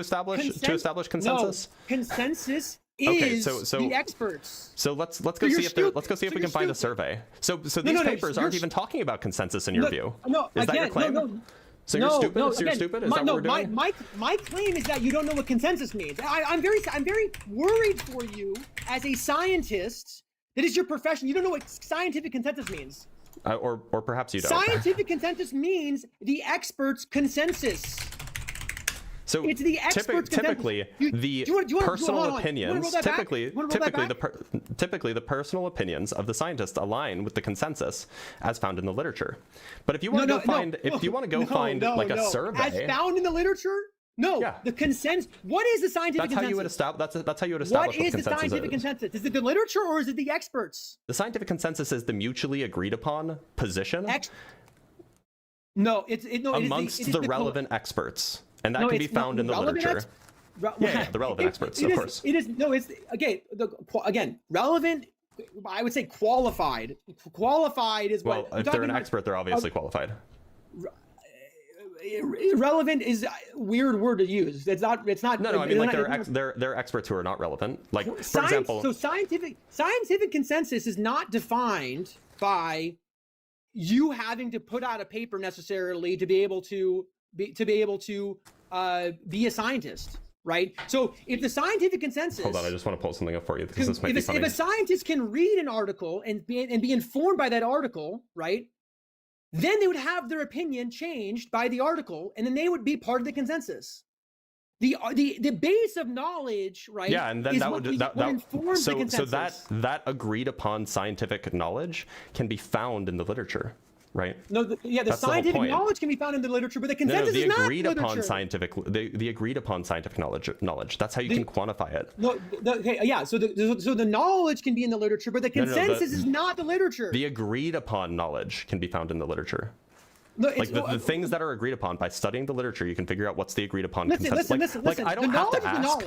establish consensus? No, consensus. Is the experts. So let's go see if we can find a survey. So these papers aren't even talking about consensus in your view. No, is that your claim? So you're stupid. So you're stupid. Is that what we're doing? My claim is that you don't know what consensus means. I'm very worried for you as a scientist. That is your profession. You don't know what scientific consensus means. Or perhaps you don't. Scientific consensus means the experts' consensus. So it's the experts typically the personal opinions. Typically the personal opinions of the scientists align with the consensus as found in the literature. But if you want to find like a survey as found in the literature, the consensus. What is the scientific consensus? That's how you would establish what is the scientific consensus? Is it the literature or is it the experts? The scientific consensus is the mutually agreed upon position. Amongst the relevant experts. And that can be found in the literature. The relevant experts, of course. Again, relevant, I would say qualified. Qualified is what... Well, if they're an expert, they're obviously qualified. Irrelevant is a weird word to use. It's not. No. I mean, like there are experts who are not relevant. Like, for example... So scientific consensus is not defined by you having to put out a paper necessarily to be able to be a scientist, right? So if the scientific consensus... Hold on, I just want to pull something up for you because this might be funny. If a scientist can read an article and be informed by that article, right? Then they would have their opinion changed by the article, and then they would be part of the consensus. The base of knowledge, right? Yeah, and then informs the consensus. So that agreed upon scientific knowledge can be found in the literature. Right. The scientific knowledge can be found in the literature, but the consensus is not literature. The agreed upon scientific knowledge. That's how you can quantify it. So the knowledge can be in the literature, but the consensus is not the literature. The agreed upon knowledge can be found in the literature. The things that are agreed upon by studying the literature, you can figure out what's the agreed upon consensus. Listen. I don't have to ask.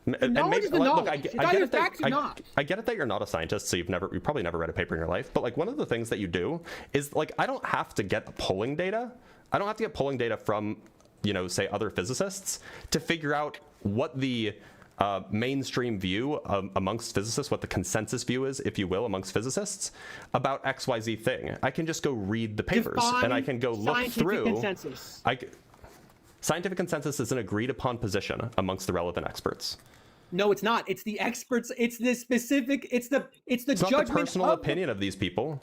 The knowledge is the knowledge. I get it that you're not a scientist, so you probably never read a paper in your life. But like one of the things that you do is like I don't have to get polling data. I don't have to get polling data from say other physicists to figure out what the mainstream view amongst physicists, what the consensus view is, if you will, amongst physicists about XYZ thing. I can just go read the papers and I can go look through. Consensus. Scientific consensus is an agreed upon position amongst the relevant experts. No, it's not. It's the experts. It's the specific. It's the judgment. It's not the personal opinion of these people.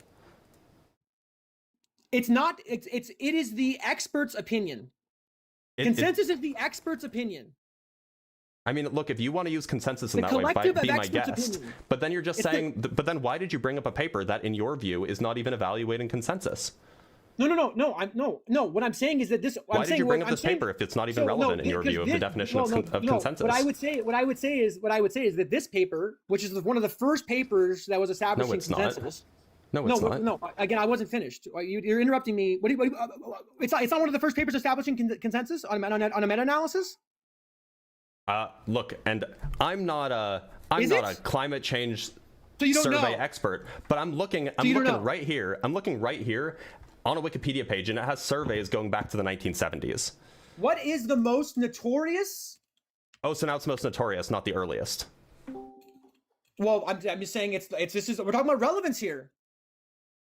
It's not. It is the expert's opinion. Consensus is the expert's opinion. I mean, look, if you want to use consensus in that way, be my guest. Opinion. But then you're just saying. But then why did you bring up a paper that, in your view, is not even evaluating consensus? No. What I'm saying is that this. Why did you bring up this paper if it's not even relevant in your view of the definition of consensus? What I would say is that this paper, which is one of the first papers that was establishing consensus. No, it's not. No. Again, I wasn't finished. You're interrupting me. It's not one of the first papers establishing consensus on a meta-analysis. Look, and I'm not a climate change survey expert, but I'm looking right here. I'm looking right here on a Wikipedia page, and it has surveys going back to the 1970s. What is the most notorious? Oh, so now it's most notorious, not the earliest. Well, I'm just saying we're talking about relevance here.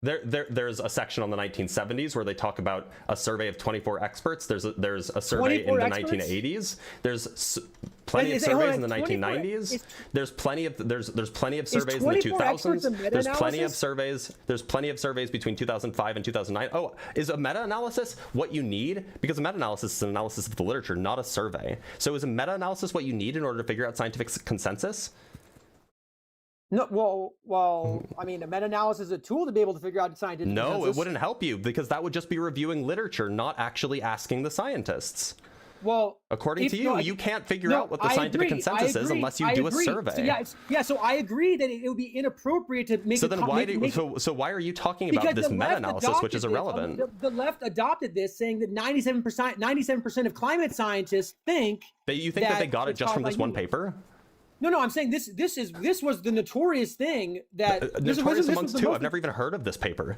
There's a section on the 1970s where they talk about a survey of 24 experts. There's a survey in the 1980s. There's plenty of Is it- hold surveys on, in the 24 1990s. There's plenty of surveys in the 24 experts 2000s. in There's plenty of meta-analysis? surveys. There's plenty of surveys between 2005 and 2009. Oh, is a meta-analysis what you need? Because a meta-analysis is an analysis of the literature, not a survey. So is a meta-analysis what you need in order to figure out scientific consensus? No, well, I mean, a meta-analysis is a tool to be able to figure out scientific No, consensus. it wouldn't help you because that would just be reviewing literature, not actually asking the scientists. Well, According to you, you can't figure out what the scientific consensus is unless you do a survey. So so I agree that it would be inappropriate to make. So then so why are you talking about this meta-analysis, which is irrelevant? The left adopted this, saying that 97% of climate scientists think that they got it just from this one paper. No, I'm saying this was the notorious thing that notorious amongst two. I've never even heard of this paper.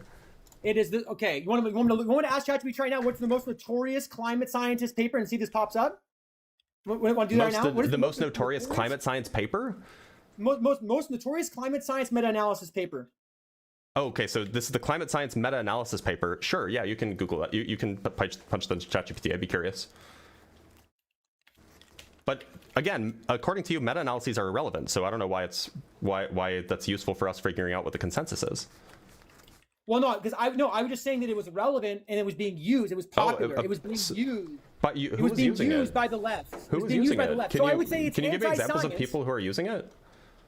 It is okay. You want to ask ChatGPT right now? What's the most notorious climate scientist paper and see this pops up? Want to do that right now? What is the most notorious climate science paper? Most notorious climate science meta-analysis paper. Oh, okay, so this is the climate science meta-analysis paper. Sure, yeah, you can Google that. You can punch the ChatGPT. I'd be curious. But again, according to you, meta-analyses are irrelevant. So I don't know why that's useful for us figuring out what the consensus is. Well, no, because I was just saying that it was relevant and it was being used. It was popular. It was being used. But it was being used by the left. Who was using it? So I would say it's can you give me examples of anti-science. people who are using it?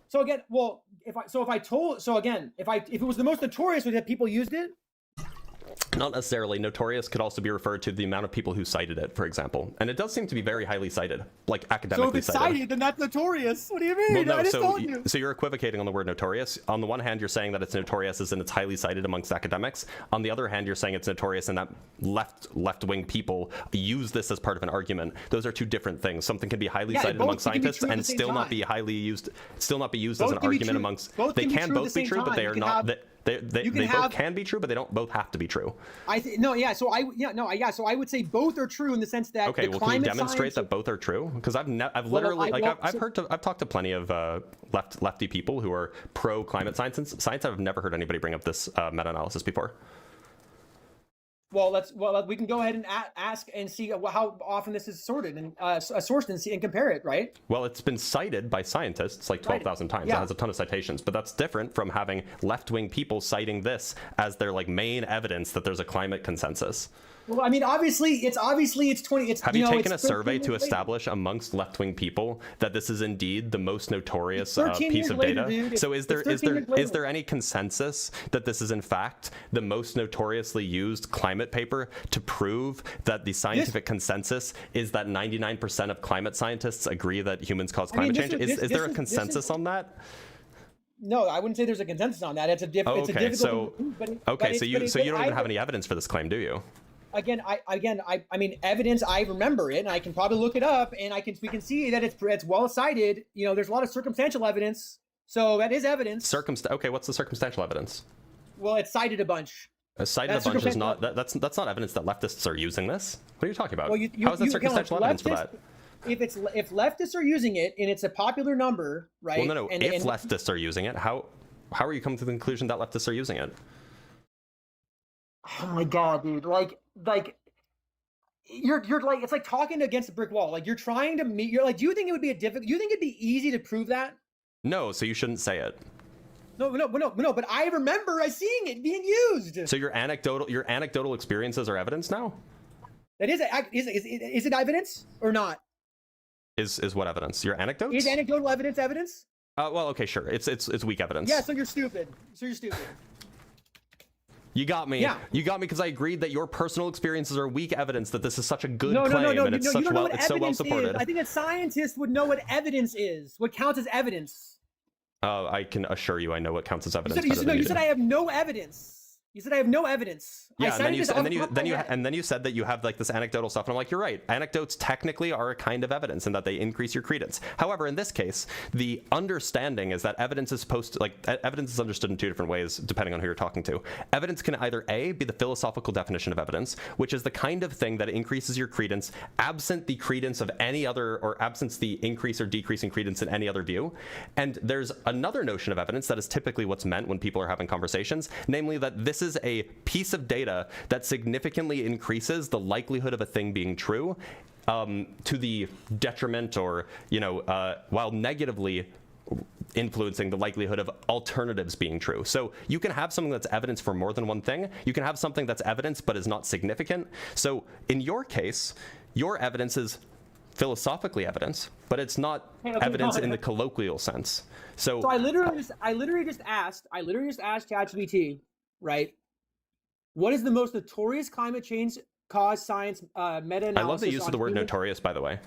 So again, well, if it was the most notorious, would have people used it? Not necessarily. Notorious could also be referred to the amount of people who cited it, for example. And it does seem to be very highly cited, like academically So if it's cited. cited, then that's notorious. What do you mean? Well, no, I just told you. so you're equivocating on the word notorious. On the one hand, you're saying that it's notorious as in it's highly cited amongst academics. On the other hand, you're saying it's notorious in that left-wing people use this as part of an argument. Those are two different things. Something can be highly cited amongst scientists and still not be highly used, as an argument amongst. They can both be true, but they are not. They both can be true, but they don't both have to be true. So I would say both are true in the sense that okay, well, can you demonstrate that both are true? Because I've talked to plenty of lefty people who are pro climate science. I've never heard anybody bring up this meta-analysis before. Well, we can go ahead and ask and see how often this is sorted and sourced and see and compare it, right? Well, it's been cited by scientists like 12,000 times. Yeah. It has a ton of citations, but that's different from having left-wing people citing this as their main evidence that there's a climate consensus. Well, I mean, obviously it's 20. Have you taken a survey to establish amongst left-wing people that this is indeed the most notorious piece of data? Dude. So is there any consensus that this is in fact the most notoriously used climate paper to prove that the scientific consensus is that 99% of climate scientists agree that humans cause climate change? Is there a consensus on that? No, I wouldn't say there's a consensus on that. It's a difficult. So you don't even have any evidence for this claim, do you? I mean, evidence. I remember it, and I can probably look it up, and we can see that it's well cited. You know, there's a lot of circumstantial evidence, so that is evidence. Okay, what's the circumstantial evidence? Well, it's cited a bunch. Cited a bunch is not that's not evidence that leftists are using this. What are you talking about? Well, how is that circumstantial evidence for that? If leftists are using it and it's a popular number, right? Well, no. If leftists are using it, how are you coming to the conclusion that leftists are using it? Oh my god, dude! Like you're like, it's like talking against a brick wall. Like you're trying to meet. You're like, do you think it would be do you think it'd be easy to prove that? No, so you shouldn't say it. No. But I remember seeing it being used. So your anecdotal experiences are evidence now? That is it evidence or not? Is what evidence? Your anecdotes? Is anecdotal evidence? Well, okay, sure. It's weak evidence. Yeah. So you're stupid. You got me. Yeah. You got me because I agreed that your personal experiences are weak evidence that this is such a good claim and it's so well supported. I think that scientists would know what evidence is. What counts as evidence? I can assure you I know what counts as evidence. You said I have no evidence. You said I have no evidence. Yeah, and then you said that you have like this anecdotal stuff, and I'm like, you're right. Anecdotes technically are a kind of evidence, in that they increase your credence. However, in this case, the understanding is that evidence is supposed to evidence is understood in two different ways depending on who you're talking to. Evidence can either A, be the philosophical definition of evidence, which is the kind of thing that increases your credence absent the credence of any other, or absent the increase or decrease in credence in any other view. And there's another notion of evidence that is typically what's meant when people are having conversations, namely that this is a piece of data that significantly increases the likelihood of a thing being true to the detriment or, while negatively influencing the likelihood of alternatives being true. So you can have something that's evidence for more than one thing. You can have something that's evidence but is not significant. So in your case, your evidence is philosophically evidence, but it's not evidence in the colloquial sense. So I literally just asked ChatGPT, right? What is the most notorious climate change cause science meta-analysis? I love the use of the word notorious, by the way.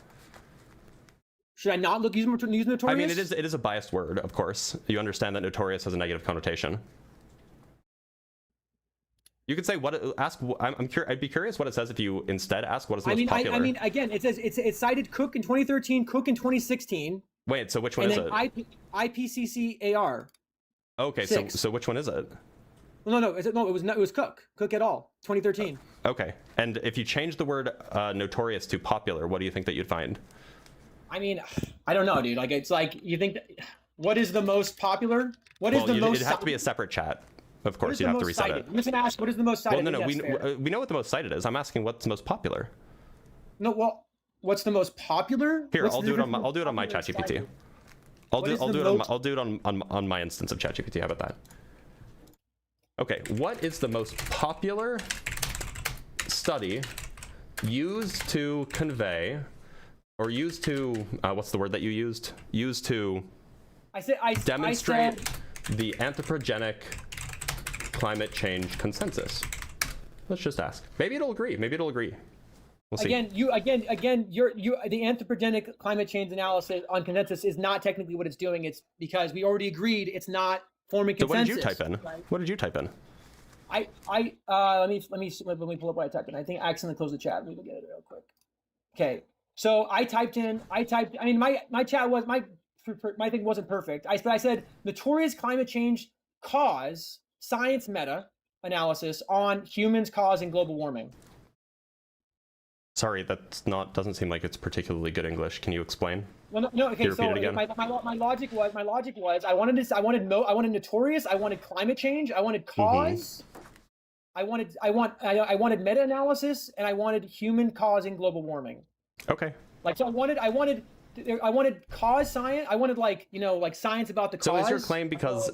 Should I not use notorious? I mean, it is a biased word, of course. You understand that notorious has a negative connotation. You could say I'd be curious what it says if you instead ask what is the most popular. I mean, again, it says it cited Cook in 2013, Cook in 2016. Wait, so which one is it? IPCC AR. Okay, so which one is it? No, it was Cook et al. 2013. Okay, and if you change the word notorious to popular, what do you think that you'd find? I mean, I don't know, dude. Like, it's like you think, what is the most popular? It'd have to be a separate chat. Of course, you'd have to reset it. I'm just gonna ask, what is the most cited? Well, no, we know what the most cited is. I'm asking what's the most popular. No, well, what's the most popular? Here, I'll do it on my ChatGPT. I'll do it on my instance of ChatGPT. How about that? Okay, what is the most popular study used to convey, or used to, what's the word that you used? Used to demonstrate the anthropogenic climate change consensus. Let's just ask. Maybe it'll agree. We'll see. Again, the anthropogenic climate change analysis on consensus is not technically what it's doing. It's because we already agreed it's not forming consensus. So what did you type in? Right? What did you type in? Let me pull up what I typed in. I think I accidentally closed the chat. Let me get it real quick. Okay, so I mean, my chat was my thing wasn't perfect. I said notorious climate change cause science meta analysis on humans causing global warming. Sorry, doesn't seem like it's particularly good English. Can you explain? Well, no. Okay, so my logic was I wanted notorious, I wanted climate change, I wanted cause, I wanted meta analysis, and I wanted human causing global warming. Okay. Like, so I wanted cause science. I wanted like science about the cause. So is your claim because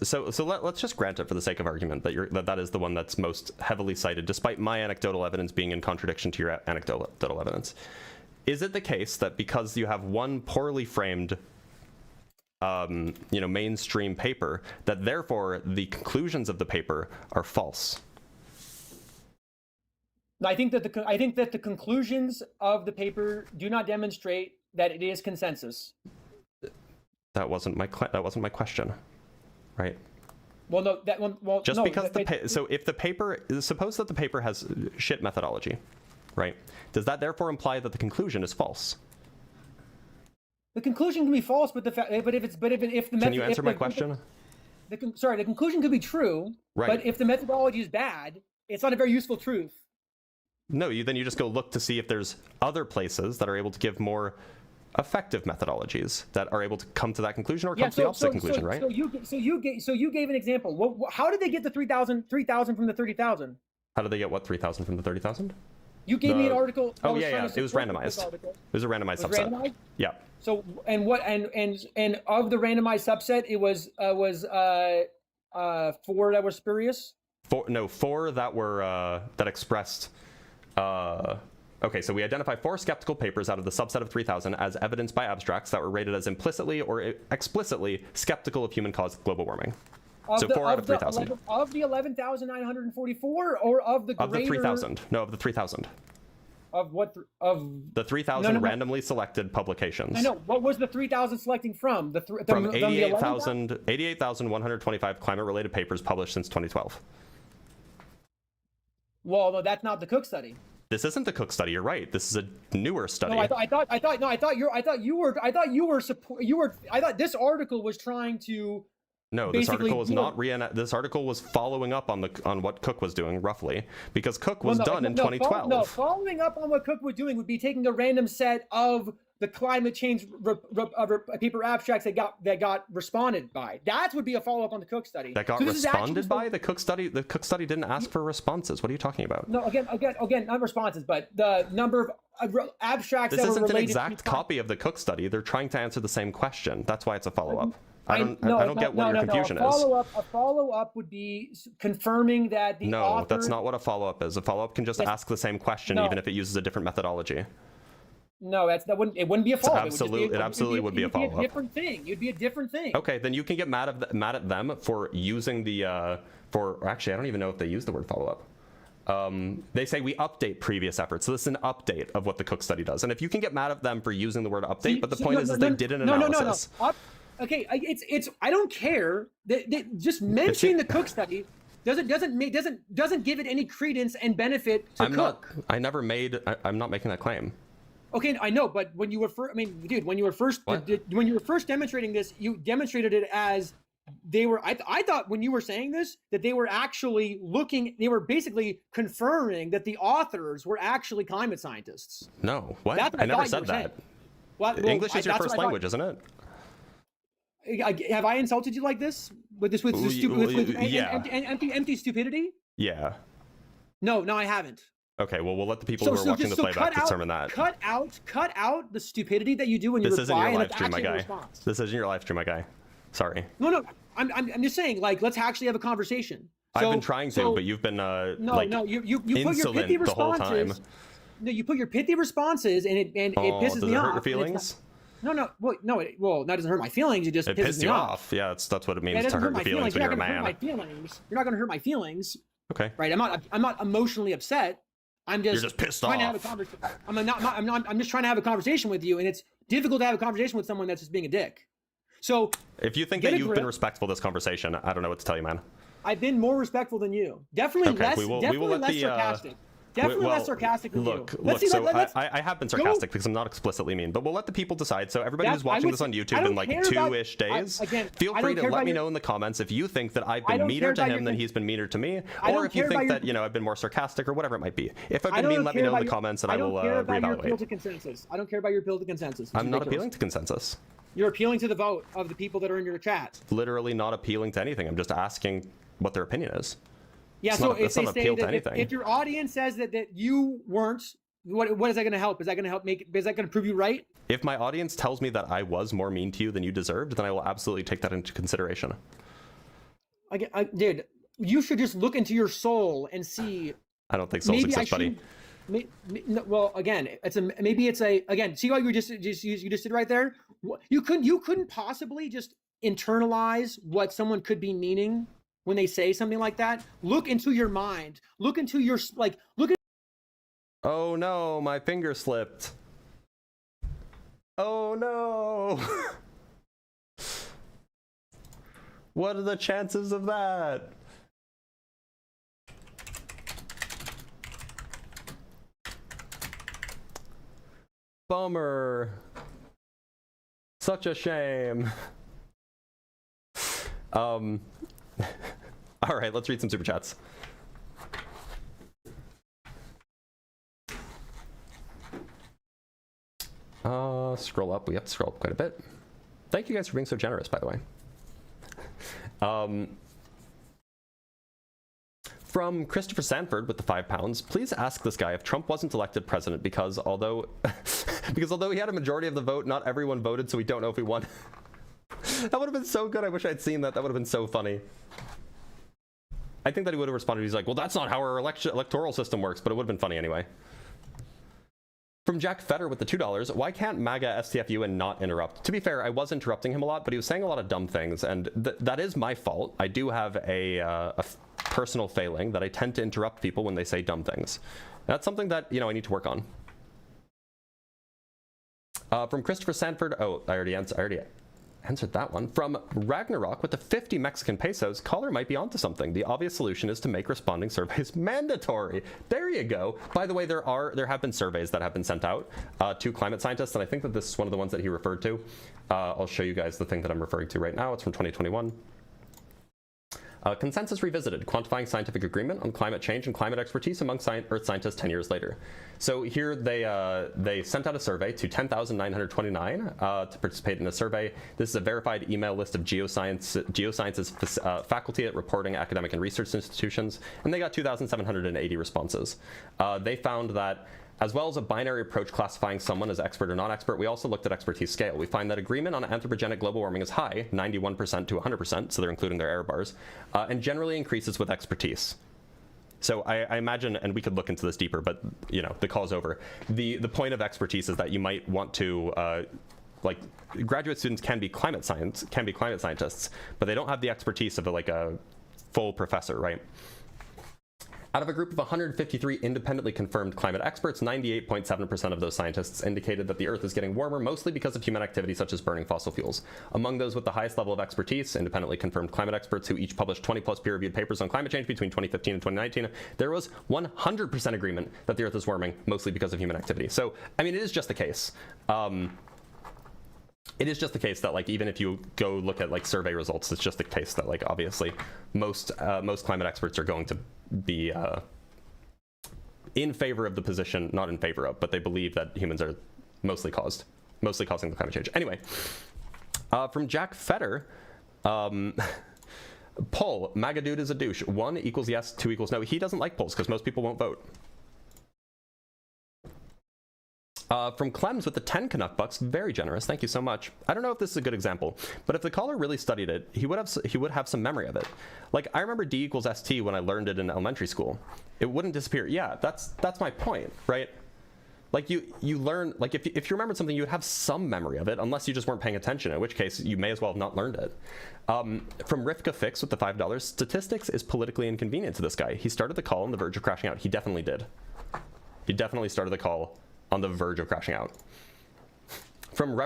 let's just grant it for the sake of argument that is the one that's most heavily cited, despite my anecdotal evidence being in contradiction to your anecdotal evidence. Is it the case that because you have one poorly framed, mainstream paper, that therefore the conclusions of the paper are false? I think that the conclusions of the paper do not demonstrate that it is consensus. That wasn't my question, right? Well, no, that one. Well, just no, because suppose that the paper has shit methodology, right? Does that therefore imply that the conclusion is false? The conclusion can be false, but if the can you answer my question? The conclusion could be true, right? But if the methodology is bad, it's not a very useful truth. No, then you just go look to see if there's other places that are able to give more effective methodologies that are able to come to that conclusion or come to the opposite conclusion, right? So you gave an example. How did they get the 3,000 from the 30,000? How did they get what 3,000 from the 30,000? You gave me an article. Oh yeah, it was randomized. It was a randomized subset. Randomized? Yeah. So and of the randomized subset, it was 4 that were spurious. 4 that were that expressed. Okay, so we identify 4 skeptical papers out of the subset of 3,000 as evidenced by abstracts that were rated as implicitly or explicitly skeptical of human-caused global warming. So 4 out of 3,000. Of the 11,944, or of the greater... Of the 3,000. No, of the 3,000. Of what? Of the 3,000 randomly selected publications. I know. What was the 3,000 selecting from? From 88,125 climate-related papers published since 2012. Well, no, that's not the Cook study. This isn't the Cook study. You're right. This is a newer study. No, I thought this article was trying to. No, this article was not this article was following up on what Cook was doing roughly, because Cook was done in 2012. Following up on what Cook was doing would be taking a random set of the climate change paper abstracts that got responded by. That would be a follow-up on the Cook study. That got responded by? The Cook study didn't ask for responses. What are you talking about? No, again, not responses, but the number of abstracts This that were isn't an related exact to copy of the Cook study. They're trying to answer the same question. That's why it's a follow-up. I don't get what your confusion is. A follow-up would be confirming that the author... that's not what a follow-up is. A follow-up can just ask the same question even if it uses a different methodology. No, it wouldn't be a follow-up. It absolutely would be a follow-up. It'd be a different thing. It'd be a different thing. Okay, then you can get mad at them for using the actually I don't even know if they use the word follow-up. They say we update previous efforts. So this is an update of what the Cook study does. And if you can get mad at them for using the word update, but the point is they did an analysis. Okay, it's I don't care. Just mentioning the Cook study doesn't give it any credence and benefit to Cook. I'm not making that claim. Okay, I know, but when you were first, when you were first demonstrating this, you demonstrated it as they were. I thought when you were saying this that they were actually they were basically confirming that the authors were actually climate scientists. No, what? I never said that. English is your first language, isn't it? Have I insulted you like this? With empty stupidity? Yeah. No, I haven't. Okay, well, we'll let the people who are watching the playback determine that. Cut out the stupidity that you do when you reply. This isn't your live stream, my guy. This isn't your live stream, my guy. Sorry. No. I'm just saying, like, let's actually have a a conversation. I've been trying to, but you've been you put your pithy responses. The whole time. No, you put your pithy responses, and it pisses me off. Does it hurt your feelings? No. Well, that doesn't hurt my feelings. It just pisses me off. Yeah, that's what it means to hurt your feelings when you're a man. You're not going to hurt my feelings. Okay. Right. I'm not emotionally upset. You're just pissed trying off. To have a conversation. I'm just trying to have a conversation with you, and it's difficult to have a conversation with someone that's just being a dick. So if you think that you've been respectful this conversation, I don't know what to tell you, man. I've been more respectful than you. Definitely less. Definitely less sarcastic. Definitely less sarcastic than you. I have been sarcastic because I'm not explicitly mean, but we'll let the people decide. So everybody who's watching this on YouTube in like 2-ish days, feel free to let me know in the comments if you think that I've been meaner to him than he's been meaner to me, or if you think that I've been more sarcastic or whatever it might be. If I've been mean, let me know in the comments and I will reevaluate. I don't care about your appeal to consensus. I'm not appealing to consensus. You're appealing to the vote of the people that are in your chat. Literally not appealing to anything. I'm just asking what their opinion is. Yeah, so if they say that if your audience says that you weren't, what is that going to help? Is that going to help is that going to prove you right? If my audience tells me that I was more mean to you than you deserved, then I will absolutely take that into consideration. Dude, you should just look into your soul and see. I don't think souls exist, buddy. Well, again, again. See what you just did right there. You couldn't possibly just internalize what someone could be meaning when they say something like that. Look into your mind. Look into your Oh no, my finger slipped. Oh no. What are the chances of that? Bummer. Such a shame. All right, let's read some super chats. Scroll up. We have to scroll up quite a bit. Thank you guys for being so generous, by the way. From Christopher Sanford with the £5, please ask this guy if Trump wasn't elected president because although he had a majority of the vote, not everyone voted, so we don't know if he won. That would have been so good. I wish I'd seen that. That would have been so funny. I think that he would have responded. He's like, well, that's not how our electoral system works, but it would have been funny anyway. From Jack Fetter with the $2, why can't MAGA STFU and not interrupt? To be fair, I was interrupting him a lot, but he was saying a lot of dumb things, and that is my fault. I do have a personal failing that I tend to interrupt people when they say dumb things. That's something that, I need to work on. From Christopher Sanford, I already answered that one. From Ragnarok with the 50 Mexican pesos, caller might be onto something. The obvious solution is to make responding surveys mandatory. There you go. By the way, there have been surveys that have been sent out to climate scientists, and I think that this is one of the ones that he referred to. I'll show you guys the thing that I'm referring to right now. It's from 2021. Consensus revisited, quantifying scientific agreement on climate change and climate expertise among Earth scientists 10 years later. So here they sent out a survey to 10,929 to participate in a survey. This is a verified email list of geosciences faculty at reporting academic and research institutions, and they got 2,780 responses. They found that as well as a binary approach classifying someone as expert or non-expert, we also looked at expertise scale. We find that agreement on anthropogenic global warming is high, 91% to 100%, so they're including their error bars, and generally increases with expertise. So I imagine, and we could look into this deeper, but you know, the call's over. The point of expertise is that you might want to, like, graduate students can be climate scientists, but they don't have the expertise of like a full professor, right? Out of a group of 153 independently confirmed climate experts, 98.7% of those scientists indicated that the Earth is getting warmer, mostly because of human activity such as burning fossil fuels. Among those with the highest level of expertise, independently confirmed climate experts who each published 20+ peer-reviewed papers on climate change between 2015 and 2019, there was 100% agreement that the Earth is warming, mostly because of human activity. So, I mean, it is just the case. It is just the case that, like, even if you go look at like survey results, it's just the case that, like, obviously most climate experts are going to be in favor of the position, not in favor of, but they believe that humans are mostly causing the climate change. Anyway, from Jack Fetter, poll, MAGA dude is a douche. 1 equals yes, 2 equals no. He doesn't like polls because most people won't vote. From Clems with the 10 Canuck bucks, very generous, thank you so much. I don't know if this is a good example, but if the caller really studied it, he would have some memory of it. Like, I remember D equals ST when I learned it in elementary school. It wouldn't disappear. Yeah, that's my point, right? Like, you learn, like, if you remembered something, you would have some memory of it, unless you just weren't paying attention, in which case you may as well have not learned it. From Rivka Fix with the $5, statistics is politically inconvenient to this guy. He started the call on the verge of crashing out. He definitely did. He definitely started the call on the verge of crashing out. From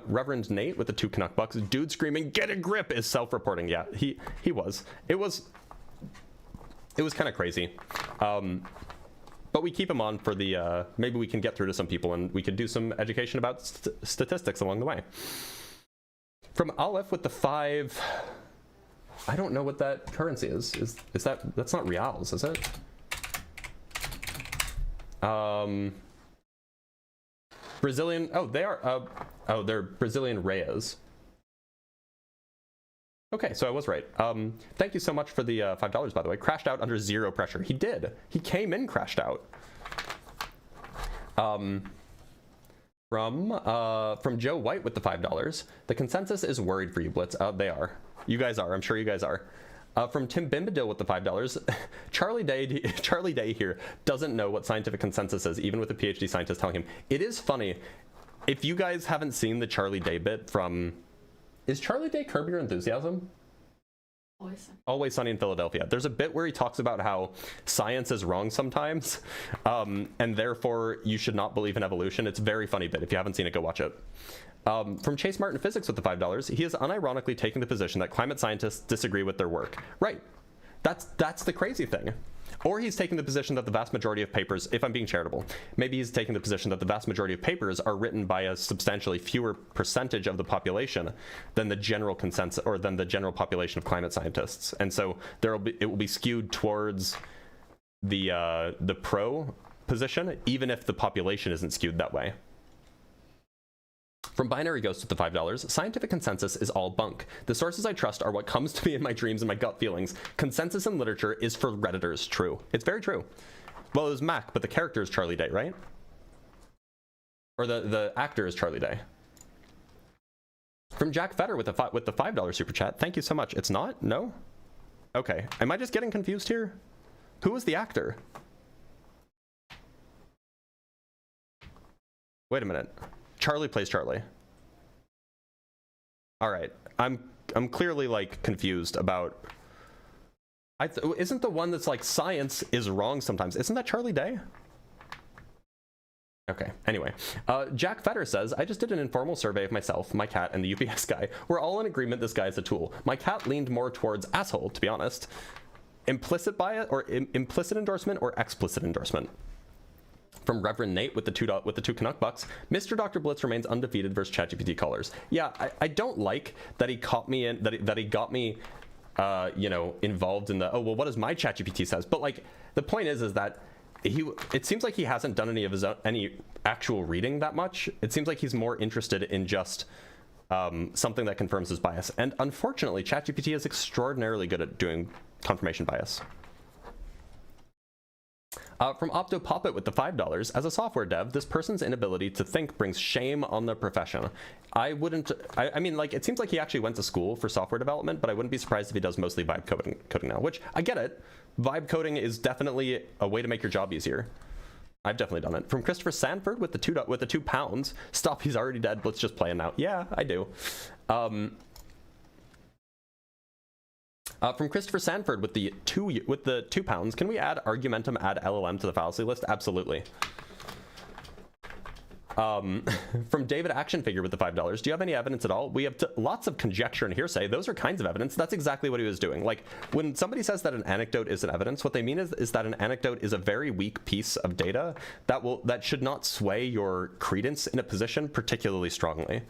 Reverend Nate with the 2 Canuck bucks, dude screaming, "Get a grip!" is self-reporting. Yeah, he was. It was kind of crazy. But we keep him on for the, maybe we can get through to some people and we could do some education about statistics along the way. From Aleph with the 5, I don't know what that currency is. That's not reals, is it? Brazilian, oh, they are, oh, they're Brazilian reais. Okay, so I was right. Thank you so much for the $5, by the way. Crashed out under 0 pressure. He did. He came in crashed out. From Joe White with the $5, the consensus is worried for you, Blitz. They are. You guys are. I'm sure you guys are. From Tim Bimbadil with the $5, Charlie Day here doesn't know what scientific consensus is, even with a PhD scientist telling him. It is funny. If you guys haven't seen the Charlie Day bit from... Is Charlie Day Curb Your Enthusiasm? Always Sunny in Philadelphia. There's a bit where he talks about how science is wrong sometimes, and therefore you should not believe in evolution. It's a very funny bit. If you haven't seen it, go watch it. From Chase Martin Physics with the $5, he is unironically taking the position that climate scientists disagree with their work. Right. That's the crazy thing. Or he's taking the position that the vast majority of papers, if I'm being charitable, maybe he's taking the position that the vast majority of papers are written by a substantially fewer percentage of the population than the general consensus, or than the general population of climate scientists. And so it will be skewed towards the pro position, even if the population isn't skewed that way. From Binary Ghost with the $5, scientific consensus is all bunk. The sources I trust are what comes to me in my dreams and my gut feelings. Consensus in literature is for Redditors. True. It's very true. Well, it was Mac, but the character is Charlie Day, right? Or the actor is Charlie Day. From Jack Fetter with the $5 super chat. Thank you so much. It's not? No? Okay. Am I just getting confused here? Who was the actor? Wait a minute. Charlie plays Charlie. All right, I'm clearly like confused about. Isn't the one that's like science is wrong sometimes? Isn't that Charlie Day? Okay. Anyway, Jack Fetter says, I just did an informal survey of myself, my cat, and the UPS guy. We're all in agreement this guy is a tool. My cat leaned more towards asshole, to be honest. Implicit bias or implicit endorsement or explicit endorsement. From Reverend Nate with the 2 Canuck bucks, Mr. Dr. Blitz remains undefeated versus ChatGPT callers. Yeah, I don't like that he caught me in, that he got me you know, involved in the, oh, well, what does my ChatGPT says? But like, the point is that it seems like he hasn't done any of his any actual reading that much. It seems like he's more interested in just something that confirms his bias. And unfortunately, ChatGPT is extraordinarily good at doing confirmation bias. From Opto Poppet with the $5, as a software dev, this person's inability to think brings shame on their profession. I mean, like, it seems like he actually went to school for software development, but I wouldn't be surprised if he does mostly vibe coding now, which I get it. Vibe coding is definitely a way to make your job easier. I've definitely done it. From Christopher Sanford with the £2. Stop, he's already dead. Let's just play him now. Yeah, I do. From Christopher Sanford with the £2, can we add Argumentum add LLM to the fallacy list? Absolutely. From David Action Figure with the $5, do you have any evidence at all? We have lots of conjecture and hearsay. Those are kinds of evidence. That's exactly what he was doing. Like, when somebody says that an anecdote is an evidence, what they mean is that an anecdote is a very weak piece of data that should not sway your credence in a position particularly strongly.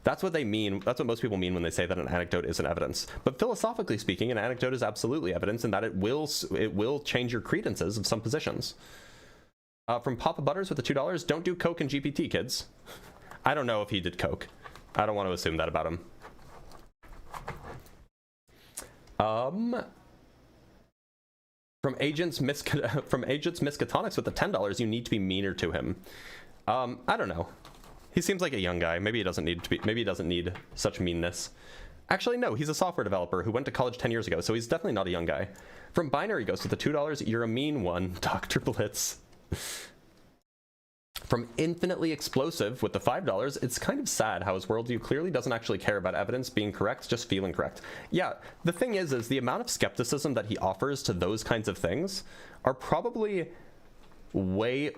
That's what they mean. That's what most people mean when they say that an anecdote isn't evidence. But philosophically speaking, an anecdote is absolutely evidence in that it will change your credences of some positions. From Papa Butters with the $2, don't do coke and GPT, kids. I don't know if he did coke. I don't want to assume that about him. From Agents Miskatonics with the $10, you need to be meaner to him. I don't know. He seems like a young guy. Maybe he doesn't need to be. Maybe he doesn't need such meanness. Actually, no. He's a software developer who went to college 10 years ago, so he's definitely not a young guy. From Binary Ghost with the $2, you're a mean one, Dr. Blitz. From Infinitely Explosive with the $5, it's kind of sad how his worldview clearly doesn't actually care about evidence being correct, just feeling correct. Yeah, the thing is the amount of skepticism that he offers to those kinds of things are probably way...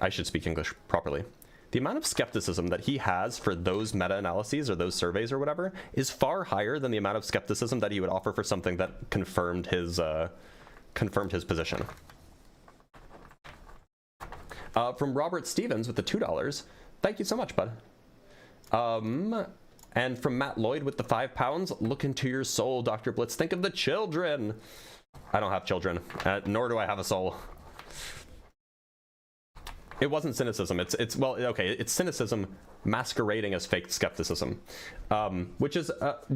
I should speak English properly. The amount of skepticism that he has for those meta-analyses or those surveys or whatever is far higher than the amount of skepticism that he would offer for something that confirmed his position. From Robert Stevens with the $2, thank you so much, bud. And from Matt Lloyd with the £5, look into your soul, Dr. Blitz. Think of the children. I don't have children, nor do I have a soul. It wasn't cynicism. Well, okay, it's cynicism masquerading as fake skepticism, which is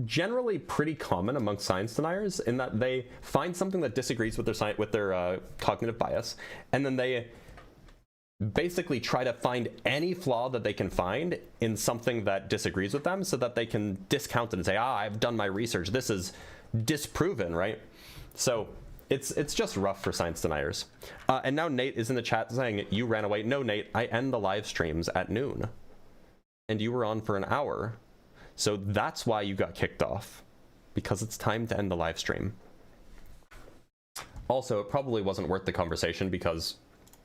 generally pretty common amongst science deniers in that they find something that disagrees with their cognitive bias, and then they basically try to find any flaw that they can find in something that disagrees with them so that they can discount it and say, I've done my research. This is disproven, right? So it's just rough for science deniers. And now Nate is in the chat saying, you ran away. No, Nate, I end the live streams at noon. And you were on for an hour. So that's why you got kicked off. Because it's time to end the live stream. Also, it probably wasn't worth the conversation because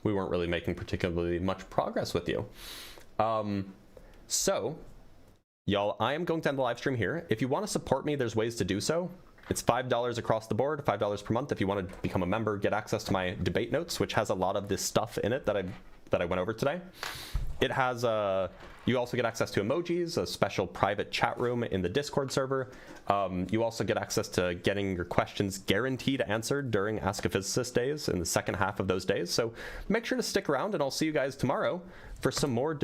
we weren't really making particularly much progress with you. So, y'all, I am going to end the live stream here. If you want to support me, there's ways to do so. It's $5 across the board, $5 per month. If you want to become a member, get access to my debate notes, which has a lot of this stuff in it that I went over today. It has you also get access to emojis, a special private chat room in the Discord server. You also get access to getting your questions guaranteed answered during Ask a Physicist days in the second half of those days. So make sure to stick around, and I'll see you guys tomorrow for some more